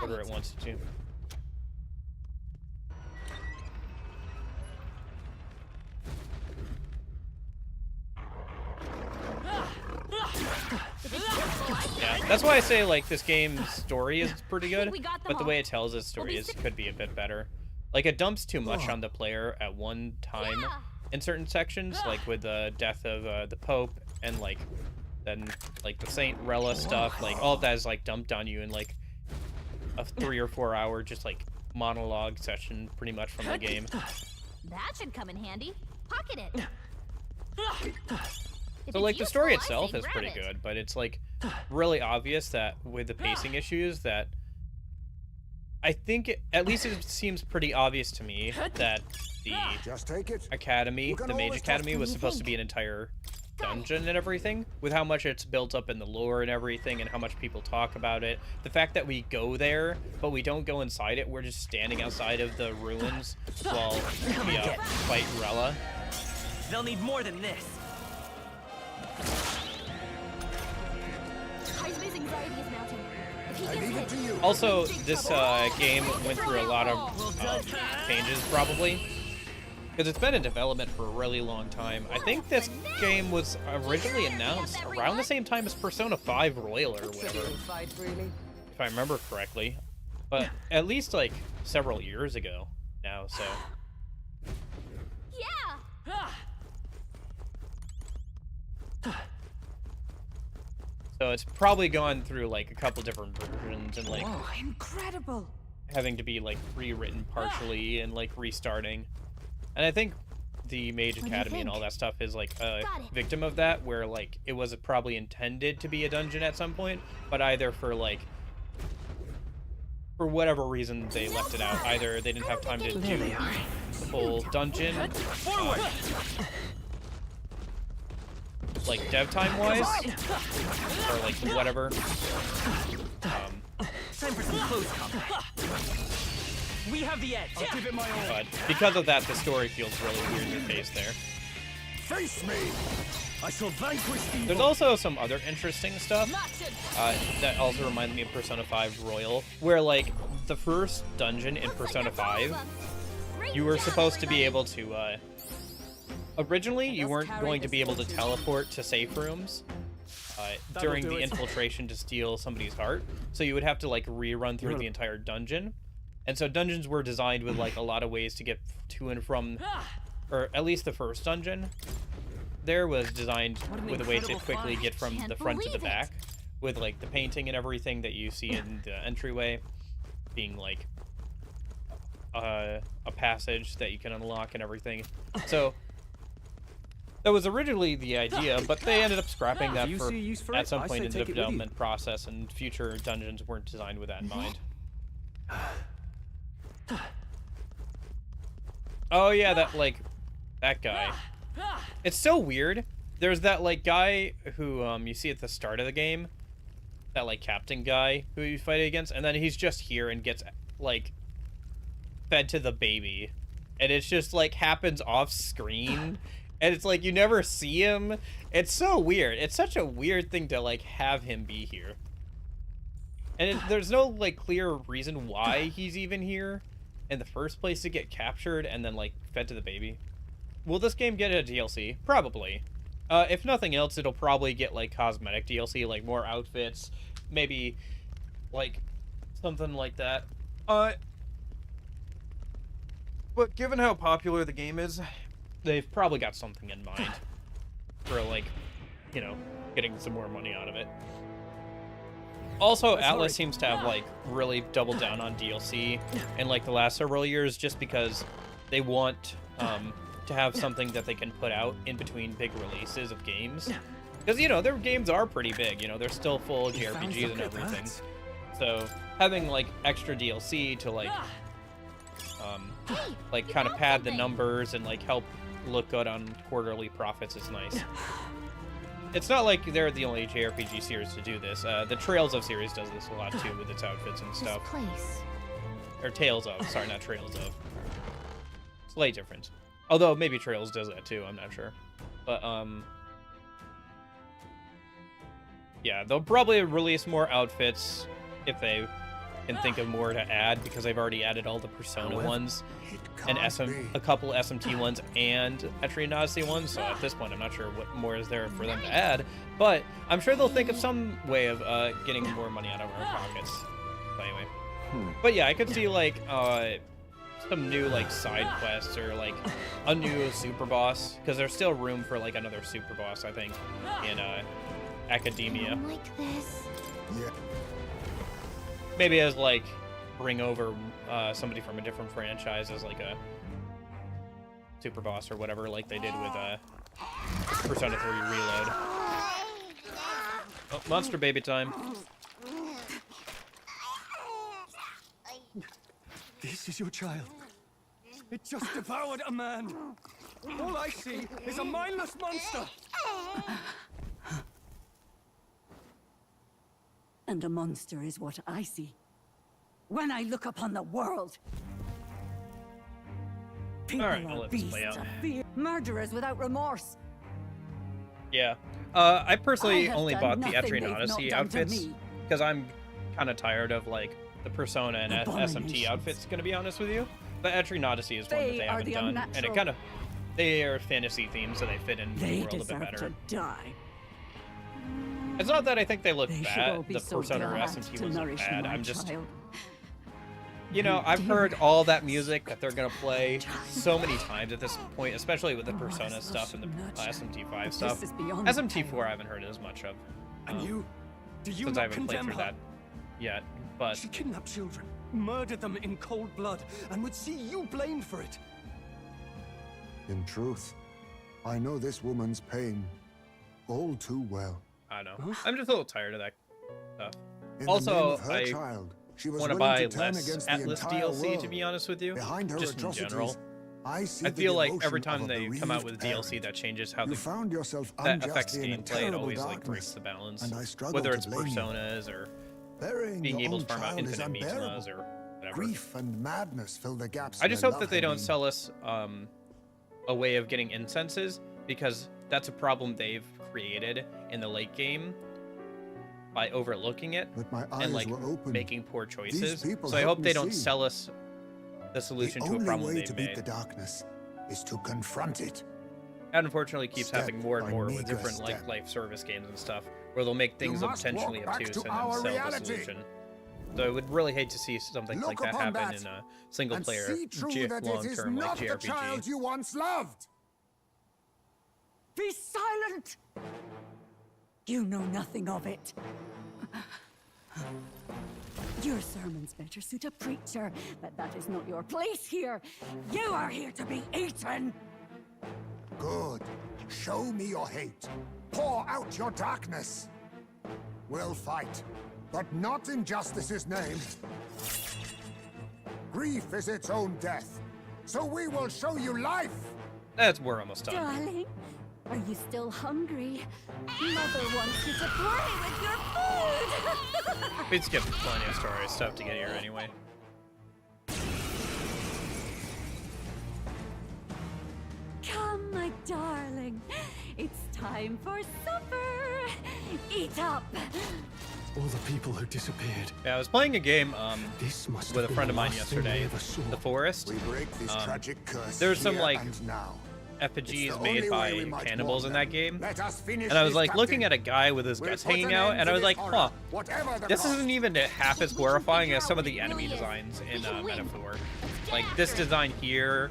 order it wants to. Yeah. That's why I say, like, this game's story is pretty good, We got them but the all. way it tells its story could be a bit better. Like, it dumps too much on the player at one time Yeah. in certain sections, like with the death of the Pope and, like, then, like, the Saint Rella stuff. Like, all of that is, like, dumped on you in, like, a 3 or 4 hour just, like, monologue session pretty much from the game. That should come in handy. Pocket it. If So, it's like, the story useful, I itself say is grab pretty it. good, but it's, like, really obvious that with the pacing issues that I think, at least it seems pretty obvious to me that the Just take it. Academy, You can the Mage always Academy, trust was when you supposed to think. be an entire dungeon and everything, with how much it's built up in the lore and everything, and how much people talk about it. The fact that we go there, but we don't go inside it, we're just standing outside of the ruins while we fight Rella. They'll need more than this. Heisman's anxiety is mounting. If he I gets leave it hit, to you. Also, this game went through a lot of changes, probably. Because it's been in development for a really long time. I think this game was originally announced around the same time as Persona 5 Royal or whatever, if I remember correctly. But at least, like, several years ago now, so... yeah. So it's probably gone through, like, a couple different versions and, like, Incredible. having to be, like, rewritten partially and, like, restarting. And I think the Mage Academy and all that stuff is, like, a victim of that, where, like, it was probably intended to be a dungeon at some point, but either for, like, for whatever reason they left it out. Either they didn't have time to do the full dungeon, like, dev time-wise, or, like, whatever. Time for some close combat. We have the edge. I'll give it my all. But because of that, the story feels really weird to face there. Face me. I shall vanquish evil. There's also some other interesting stuff that also reminds me of Persona 5 Royal, where, like, the first dungeon in Persona 5, you were supposed to be able to, originally, you weren't going to be able to teleport to safe rooms during the infiltration to steal somebody's heart, so you would have to, like, rerun through the entire dungeon. And so dungeons were designed with, like, a lot of ways to get to and from, or at least the first dungeon there was designed with a way to quickly get from the front to the back, with, like, the painting and everything that you see in the entryway being, like, a passage that you can unlock and everything. So that was originally the idea, but they ended up scrapping that at some point in the development process, and future dungeons weren't designed with that in mind. Oh yeah, that guy. It's so weird. There's that, like, guy who you see at the start of the game, that, like, captain guy who you fight against, and then he's just here and gets, like, fed to the baby, and it's just, like, happens off screen, and it's like you never see him. It's so weird. It's such a weird thing to, like, have him be here. And there's no, like, clear reason why he's even here in the first place to get captured and then, like, fed to the baby. Will this game get a DLC? Probably. If nothing else, it'll probably get, like, cosmetic DLC, like more outfits, maybe, like, something like that. But given how popular the game is, they've probably got something in mind for, like, you know, getting some more money out of it. Also, Atlus seems to have, like, really doubled down on DLC in, like, the last several years, just because they want to have something that they can put out in between big releases of games. Because, you know, their games are pretty big, you know, they're still full JRPGs and everything. So having, like, extra DLC to, like kind of pad the numbers and, like, help look good on quarterly profits is nice. It's not like they're the only JRPG series to do this. The Trails of series does this a lot too with its outfits and stuff. Or Tales of, sorry, not Trails of. Slight difference. Although maybe Trails does that too, I'm not sure. But yeah, they'll probably release more outfits if they can think of more to add because I've already added all the Persona ones and a couple SMT ones and Etrian Odyssey ones. So at this point, I'm not sure what more is there for them to add, but I'm sure they'll think of some way of getting more money out of our pockets. But anyway, but yeah, I could see like some new like side quests or like a new super boss, because there's still room for like another super boss, I think, in Academia. Like this. Yeah. Maybe as like bring over somebody from a different franchise as like a super boss or whatever, like they did with Persona 3 Reload. Oh, monster baby time. This is your child. It just devoured a man. All I see is a mindless monster. And a monster is what I see when I look upon the world. People Alright, well, are let's beasts play out. of fear, murderers without remorse. Yeah. I personally I have only done bought the nothing Etrian they've Odyssey not done to outfits me. because I'm kind of tired of like the Persona and SMT Abominations. outfits, gonna be honest with you. But Etrian Odyssey is one that They they are haven't the done, and it unnatural. kind of, they are fantasy themed, so they fit in the They world a bit deserve better. to die. It's not that I think they look They should bad, all be the so Persona or glad SMT to ones look nourish bad. my I'm just, child. you know, I've heard all that music that they're gonna play so many times at this point, especially with the Persona stuff and the SMT5 stuff. This is beyond SMT4 I haven't heard as much of. And you? Do you Since I not haven't played condemn through her? that yet, but She kidnapped children, murdered them in cold blood, and would see you blamed for it. In truth, I know this woman's pain all too well. I don't know. I'm just a little tired of that stuff. In Also, the name of her I child, she was want to willing buy to turn less against the Atlus entire DLC, to world. be honest with you. Behind her Just in atrocities, general. I see I the feel like devotion every of time a they come out bereaved with DLC parent. that changes how You the, found yourself that affects unjustly in a gameplay, it terrible always like darkness, breaks the balance. and I struggle Whether to it's blame you. Personas or Burying being your able own to farm out child is infinite unbearable. Mizunas or whatever. Grief and madness fill the gaps. I in just her hope that they love. don't sell us a way of getting incenses, because that's a problem they've created in the late game by overlooking it But my eyes and like were open. making poor choices. people So I helped hope me they don't see. sell us the solution The to a only problem way they've to beat made. the darkness is to confront it. That unfortunately keeps Step happening more and by more with meager different like step. life service games and stuff, where they'll make things must potentially walk back obtuse to and then our sell the reality. solution. So I would really hate to see something like Look that upon happen that in a single and player see true that it is long-term like not the child JRPG. you once loved. Be silent! You know nothing of it. Your sermons better suit a preacher, but that is not your place here. You are here to be eaten! Good. Show me your hate. Pour out your darkness. We'll fight, but not in justice's name. Grief is its own death, so we will show you life. We're almost done. Darling, are you still hungry? Mother wants you to play with your food! We'd skip plenty of story stuff to get here anyway. Come, my darling. It's time for supper. Eat up. All the people who disappeared. Yeah, I was playing a game This must with a have friend been of the mine last thing we yesterday, ever saw. The Forest. We break this tragic curse. There's some here like and now. FPGs the made only by way we might cannibals warn in them. that game. Let us finish And I was this, like looking Captain. at a guy with his We'll guts put hanging an out, end and to I was this like, horror, huh, whatever the this cost. isn't even half as We can glorifying figure as some out of the what it enemy really is. designs in We can win. Metaphor. Get Like after this it. design here,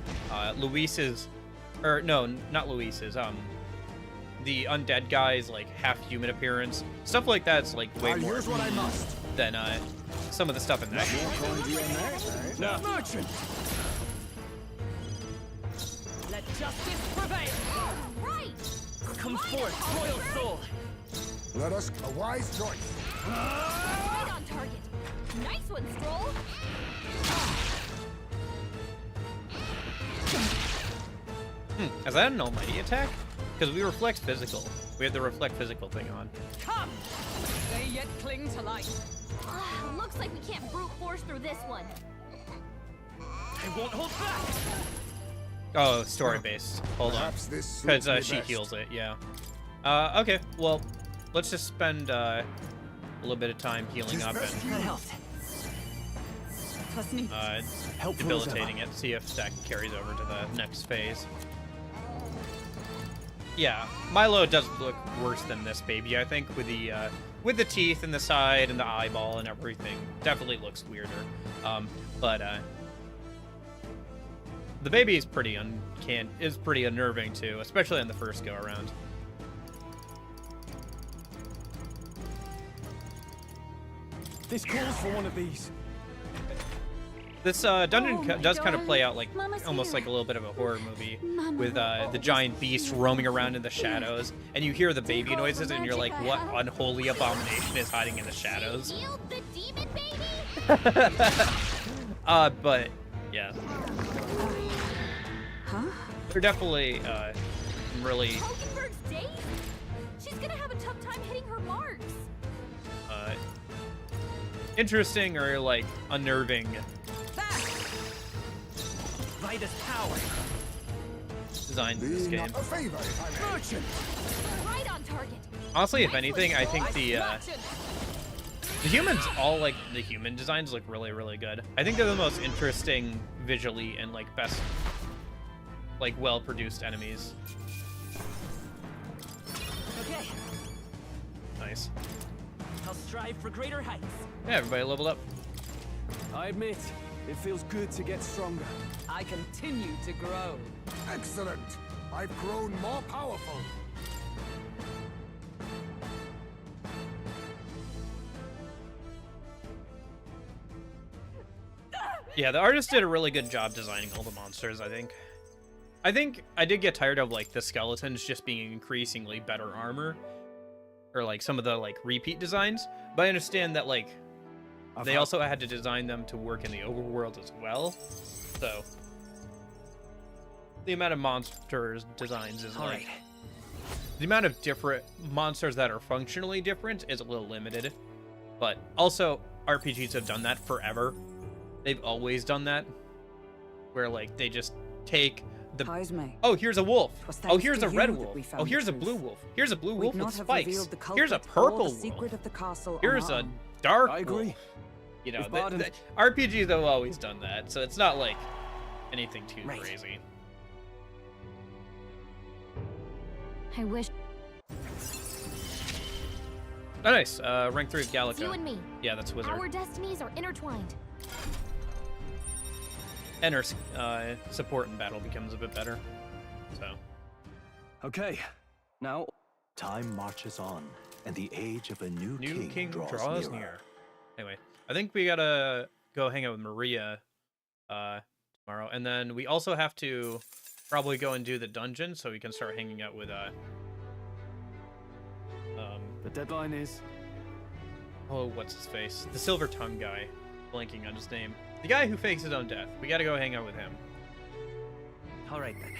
Luis's, or no, not Luis's, the undead guy's like half human appearance, stuff like that's like way I'll more use what I must. than some of the stuff in that game. Coin DNA, No. Merchant! Let justice prevail! Right! Come forth, royal soul! Let us a wise choice. Right on target. Nice one, Stroll. Is that an almighty attack? Because we reflect physical. We have the reflect physical thing on. Come! They yet cling to life. Looks like we can't brute force through this one. I won't hold back! Oh, story based. Hold on. Perhaps this suits Because me she best. heals it, yeah. Okay, well, let's just spend a little bit of time healing up and debilitating it. See if that carries over to the next phase. Yeah, Milo does look worse than this baby, I think, with the teeth in the side and the eyeball and everything. Definitely looks weirder. But the baby is pretty unnerving too, especially on the first go around. This calls for one of these. This dungeon does kind of play out like almost like a little bit of a horror movie with the giant beast roaming around in the shadows, and you hear the baby noises, and you're like, what unholy abomination is hiding in the shadows? The demon baby? But yeah. Huh? They're definitely really Hulkenberg's days? She's gonna have a tough time hitting her marks. interesting or like unnerving Vitus power. designs in this game. A favor, if I may. Merchant! Right on target. Honestly, if anything, I think the humans, all like the human designs look really, really good. I think they're the most interesting visually and like best, like well-produced enemies. Okay, Nice. I'll strive for greater heights. Yeah, everybody leveled up. I admit, it feels good to get stronger. I continue to grow. Excellent. I've grown more powerful. Yeah, the artist did a really good job designing all the monsters, I think. I think I did get tired of like the skeletons just being increasingly better armor, or like some of the like repeat designs, but I understand that like they also had to design them to work in the overworld as well. So the amount of monsters designs is like the amount of different monsters that are functionally different is a little limited, but also RPGs have done that forever. They've always done that, where like they just take the oh, here's a wolf. Oh, here's a red wolf. Oh, here's a blue wolf. Here's a blue wolf with spikes. Here's a purple wolf. Here's a dark wolf. You know, the RPGs have always done that, so it's not like anything too crazy. I wish. Oh, nice. Rank 3 of Gallica. You and me. Yeah, that's Wizard. Our destinies are intertwined. And our support in battle becomes a bit better. So. Okay, now time marches on, and the age of a new king draws near. Anyway, I think we gotta go hang out with Maria tomorrow, and then we also have to probably go and do the dungeon so we can start hanging out with the deadline is oh, what's his face? The Silver Tongue guy. Blanking on his name. The guy who fakes his own death. We gotta go hang out with him. All right then.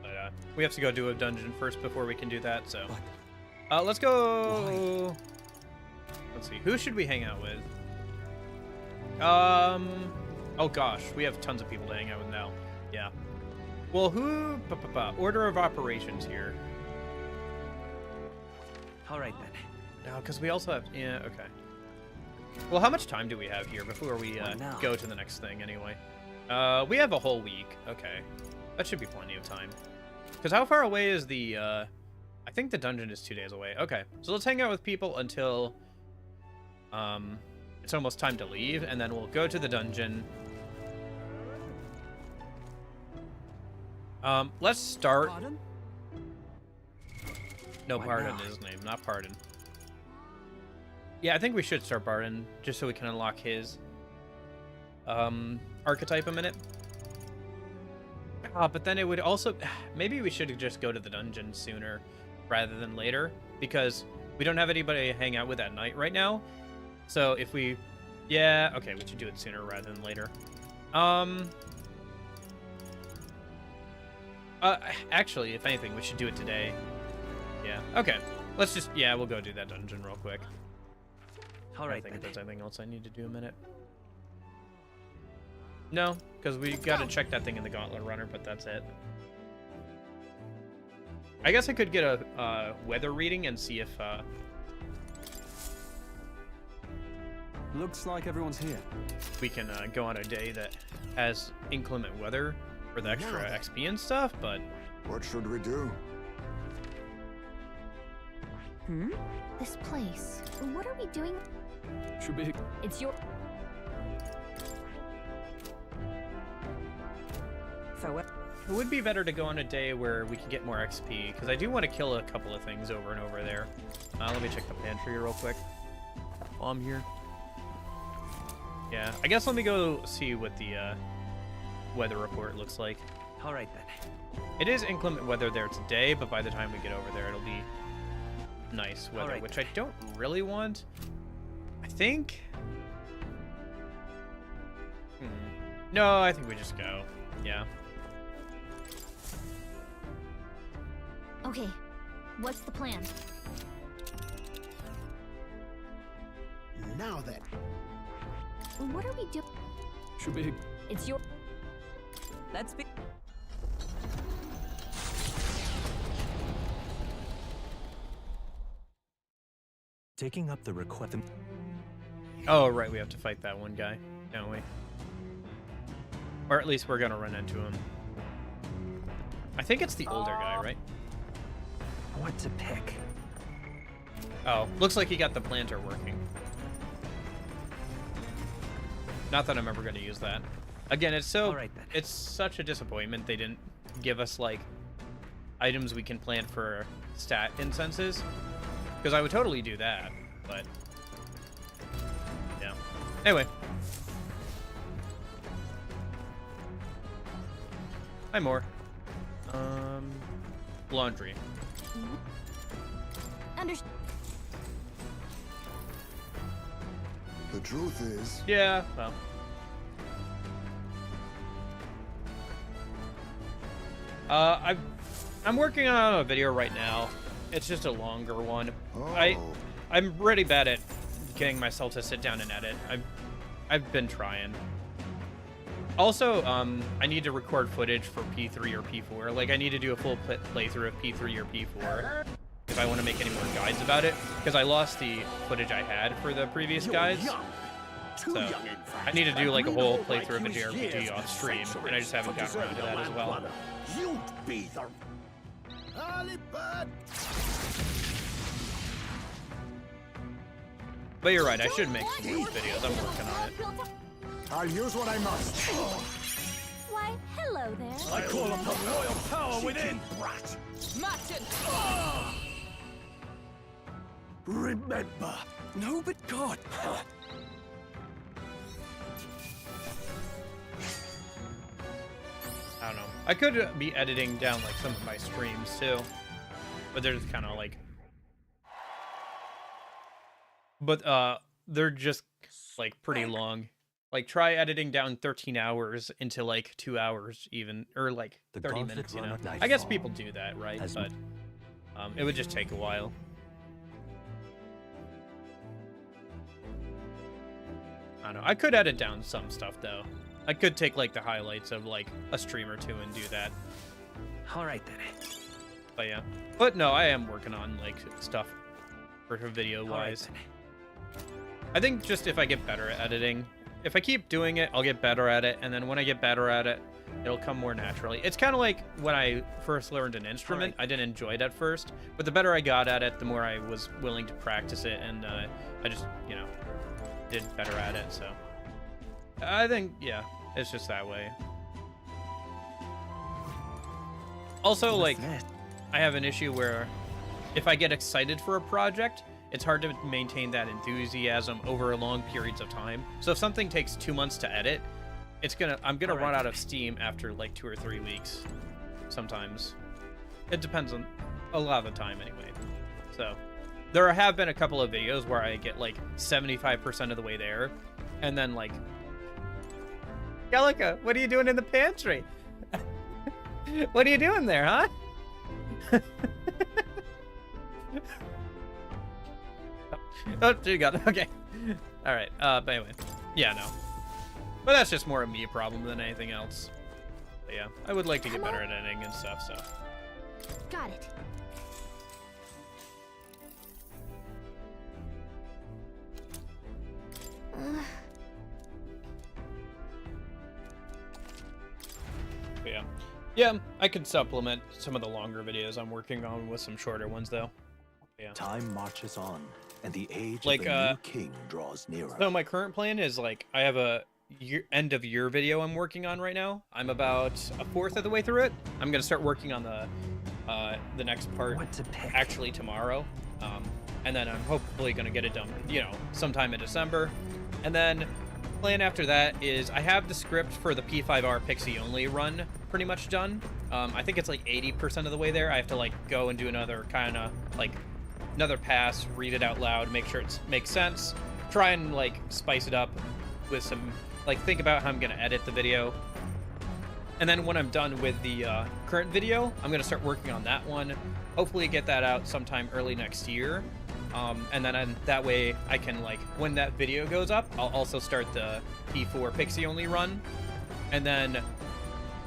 But we have to go do a dungeon first before we can do that. So, let's go. Let's see. Who should we hang out with? Oh gosh, we have tons of people to hang out with now. Yeah. Well, who? Order of operations here. All right then. No, because we also have. Yeah. Okay. Well, how much time do we have here before we go to the next thing? Anyway, we have a whole week. Okay, that should be plenty of time. Because how far away is the? I think the dungeon is 2 days away. Okay, so let's hang out with people until it's almost time to leave, and then we'll go to the dungeon. Let's start. Pardon? No, Pardon is his name, not Pardon. Yeah, I think we should start Pardon, just so we can unlock his archetype a minute. But then it would also... Maybe we should just go to the dungeon sooner rather than later, because we don't have anybody to hang out with at night right now. So if we... Yeah, okay, we should do it sooner rather than later. Actually, if anything, we should do it today. Yeah, okay. Let's just... Yeah, we'll go do that dungeon real quick. All right, I think if there's anything else I need to do a minute. No, because we got to check that thing in the Gauntlet Runner, but that's it. I guess I could get a weather reading and see if Looks like everyone's here. we can go on a day that has inclement weather for the extra XP and stuff, but What should we do? This place. What are we doing? Should be. It's your... Farewell. it would be better to go on a day where we can get more XP, because I do want to kill a couple of things over and over there. Let me check the pantry real quick while I'm here. Yeah, I guess let me go see what the weather report looks like. All right then. It is inclement weather there today, but by the time we get over there, it'll be nice weather, Alright. which I don't really want. I think... No, I think we just go. Yeah. Okay, what's the plan? Now then. What are we doing? Should be. It's your... Let's be. Taking up the request. Oh, right, we have to fight that one guy, don't we? Or at least we're gonna run into him. I think it's the older guy, right? What to pick? Oh, looks like he got the planter working. Not that I'm ever gonna use that. Again, it's so Alright then. it's such a disappointment they didn't give us like items we can plant for stat incenses. Because I would totally do that, but yeah. Anyway. Hi, more. Laundry. The truth is, Yeah, well. I'm working on a video right now. It's just a longer one. oh, I'm really bad at getting myself to sit down and edit. I've been trying. Also, I need to record footage for P3 or P4. Like, I need to do a full playthrough of P3 or P4 if I want to make any more guides about it. Because I lost the footage I had for the previous guides. So, I need to do like a whole playthrough of a JRPG off stream, and I just haven't gotten around to that as well. You'd be the early bird. But you're right, I should make some more videos. I'm working on it. I'll use what I must. Why, hello there. I call upon royal power within. Brat. Martin! Remember. No, but God. I don't know. I could be editing down like some of my streams too, but they're just kind of like, they're just like pretty long. Like try editing down 13 hours into like 2 hours even, or like 30 minutes, you know. I guess people do that, right? But it would just take a while. I don't know. I could edit down some stuff though. I could take like the highlights of like a stream or two and do that. All right then. But yeah. But no, I am working on like stuff for video wise. I think just if I get better at editing, if I keep doing it, I'll get better at it, and then when I get better at it, it'll come more naturally. It's kind of like when I first learned an instrument. I didn't enjoy it at first, but the better I got at it, the more I was willing to practice it, and I just, you know, did better at it. So I think, yeah, it's just that way. Also, like, I have an issue where if I get excited for a project, it's hard to maintain that enthusiasm over long periods of time. So if something takes 2 months to edit, I'm gonna run out of steam after like 2 or 3 weeks. Sometimes. It depends on a lot of the time anyway. So there have been a couple of videos where I get like 75% of the way there, and then like, Gallica, what are you doing in the pantry? What are you doing there, huh? Oh, you got it. Okay. All right. But anyway, yeah, no. But that's just more a me problem than anything else. But yeah, I would like to get better at editing and stuff. So. Got it. But yeah. Yeah, I could supplement some of the longer videos I'm working on with some shorter ones, though. Yeah. Time marches on, and the age Like, of the new king draws nearer. So my current plan is, like, I have a end of year video I'm working on right now. I'm about a fourth of the way through it. I'm gonna start working on the next part actually tomorrow, and then I'm hopefully gonna get it done, you know, sometime in December. And then plan after that is I have the script for the P5R Pixie only run pretty much done. I think it's like 80% of the way there. I have to like go and do another kind of like another pass, read it out loud, make sure it makes sense, try and like spice it up with some like think about how I'm gonna edit the video. And then when I'm done with the current video, I'm gonna start working on that one. Hopefully get that out sometime early next year. And then that way I can, like, when that video goes up, I'll also start the P4 Pixie only run. And then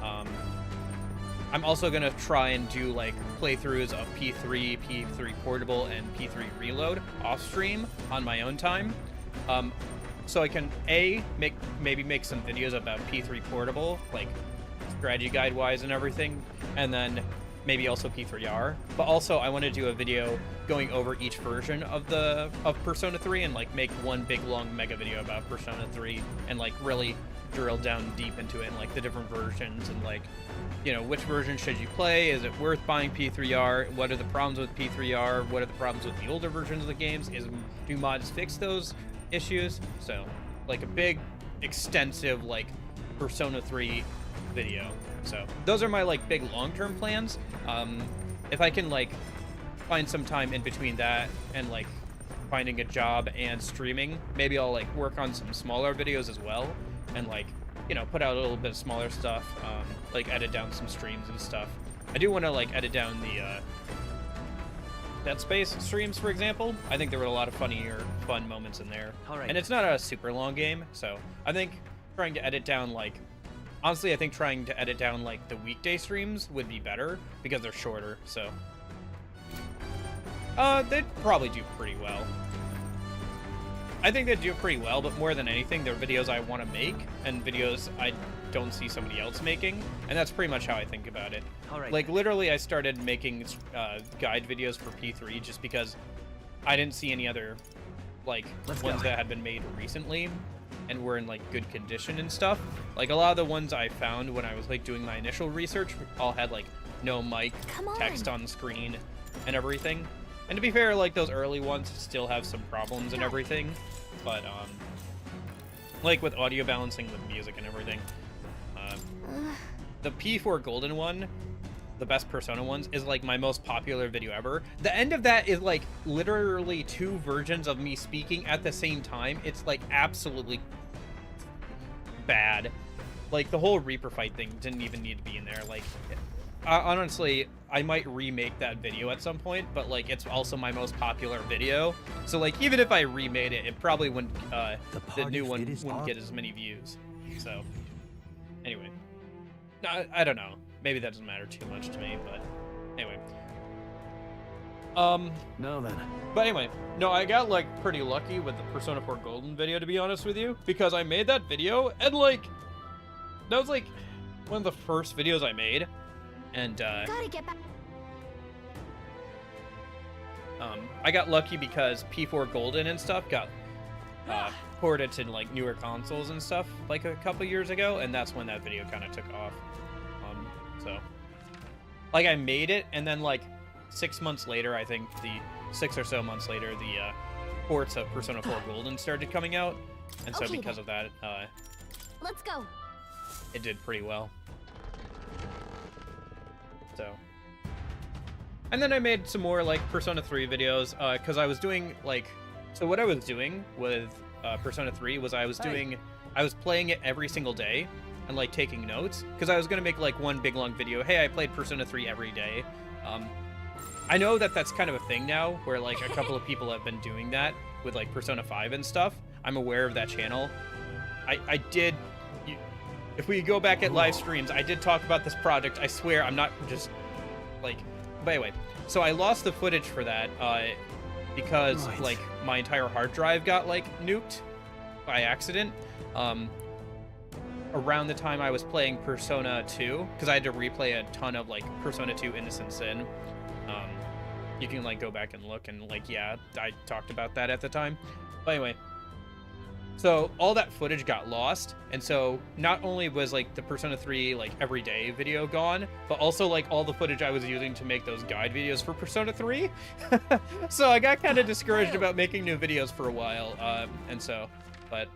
I'm also gonna try and do like playthroughs of P3, P3 Portable, and P3 Reload off stream on my own time. So I can maybe make some videos about P3 Portable, like strategy guide wise and everything, and then maybe also P3R. But also I want to do a video going over each version of Persona 3 and like make one big long mega video about Persona 3 and like really drill down deep into it and like the different versions and like, you know, which version should you play? Is it worth buying P3R? What are the problems with P3R? What are the problems with the older versions of the games? Do mods fix those issues? So like a big extensive like Persona 3 video. So those are my like big long-term plans. If I can like find some time in between that and like finding a job and streaming, maybe I'll like work on some smaller videos as well and like, you know, put out a little bit of smaller stuff, like edit down some streams and stuff. I do want to like edit down the Dead Space streams, for example. I think there were a lot of fun moments in there. And it's not a super long game, so I think trying to edit down like, honestly, I think trying to edit down like the weekday streams would be better because they're shorter, so they'd probably do pretty well. I think they'd do pretty well, but more than anything, they're videos I want to make and videos I don't see somebody else making, and that's pretty much how I think about it. Like, literally, I started making guide videos for P3 just because I didn't see any other, like, ones that had been made recently and were in, like, good condition and stuff. Like, a lot of the ones I found when I was, like, doing my initial research all had, like, no mic, text on screen, and everything. And to be fair, like, those early ones still have some problems and everything, but, like, with audio balancing with music and everything. The P4 Golden one, the best Persona ones, is, like, my most popular video ever. The end of that is, like, literally 2 versions of me speaking at the same time. It's, like, absolutely bad. Like, the whole Reaper fight thing didn't even need to be in there. Like, honestly, I might remake that video at some point, but like it's also my most popular video. So like even if I remade it, it probably wouldn't the new one wouldn't get as many views. So anyway. I don't know. Maybe that doesn't matter too much to me, but anyway. No then. But anyway, no, I got like pretty lucky with the Persona 4 Golden video, to be honest with you, because I made that video and like that was like one of the first videos I made. And Gotta get back. I got lucky because P4 Golden and stuff got ported to like newer consoles and stuff like a couple years ago, and that's when that video kind of took off. So like I made it, and then like 6 months later, I think 6 or so months later, the ports of Persona 4 Golden started coming out, and so because of that, Let's go. it did pretty well. So, and then I made some more like Persona 3 videos because I was doing like, so what I was doing with Persona 3 was I was playing it every single day and like taking notes because I was gonna make like one big long video. Hey, I played Persona 3 every day. I know that that's kind of a thing now where like a couple of people have been doing that with like Persona 5 and stuff. I'm aware of that channel. I did. If we go back at live streams, I did talk about this project. I swear I'm not just like, but anyway, so I lost the footage for that because like my entire hard drive got like nuked by accident. Around the time I was playing Persona 2, because I had to replay a ton of like Persona 2 Innocent Sin. You can like go back and look, and like, yeah, I talked about that at the time. But anyway, so all that footage got lost, and so not only was like the Persona 3 like everyday video gone, but also like all the footage I was using to make those guide videos for Persona 3. So I got kind of discouraged about making new videos for a while, and so, but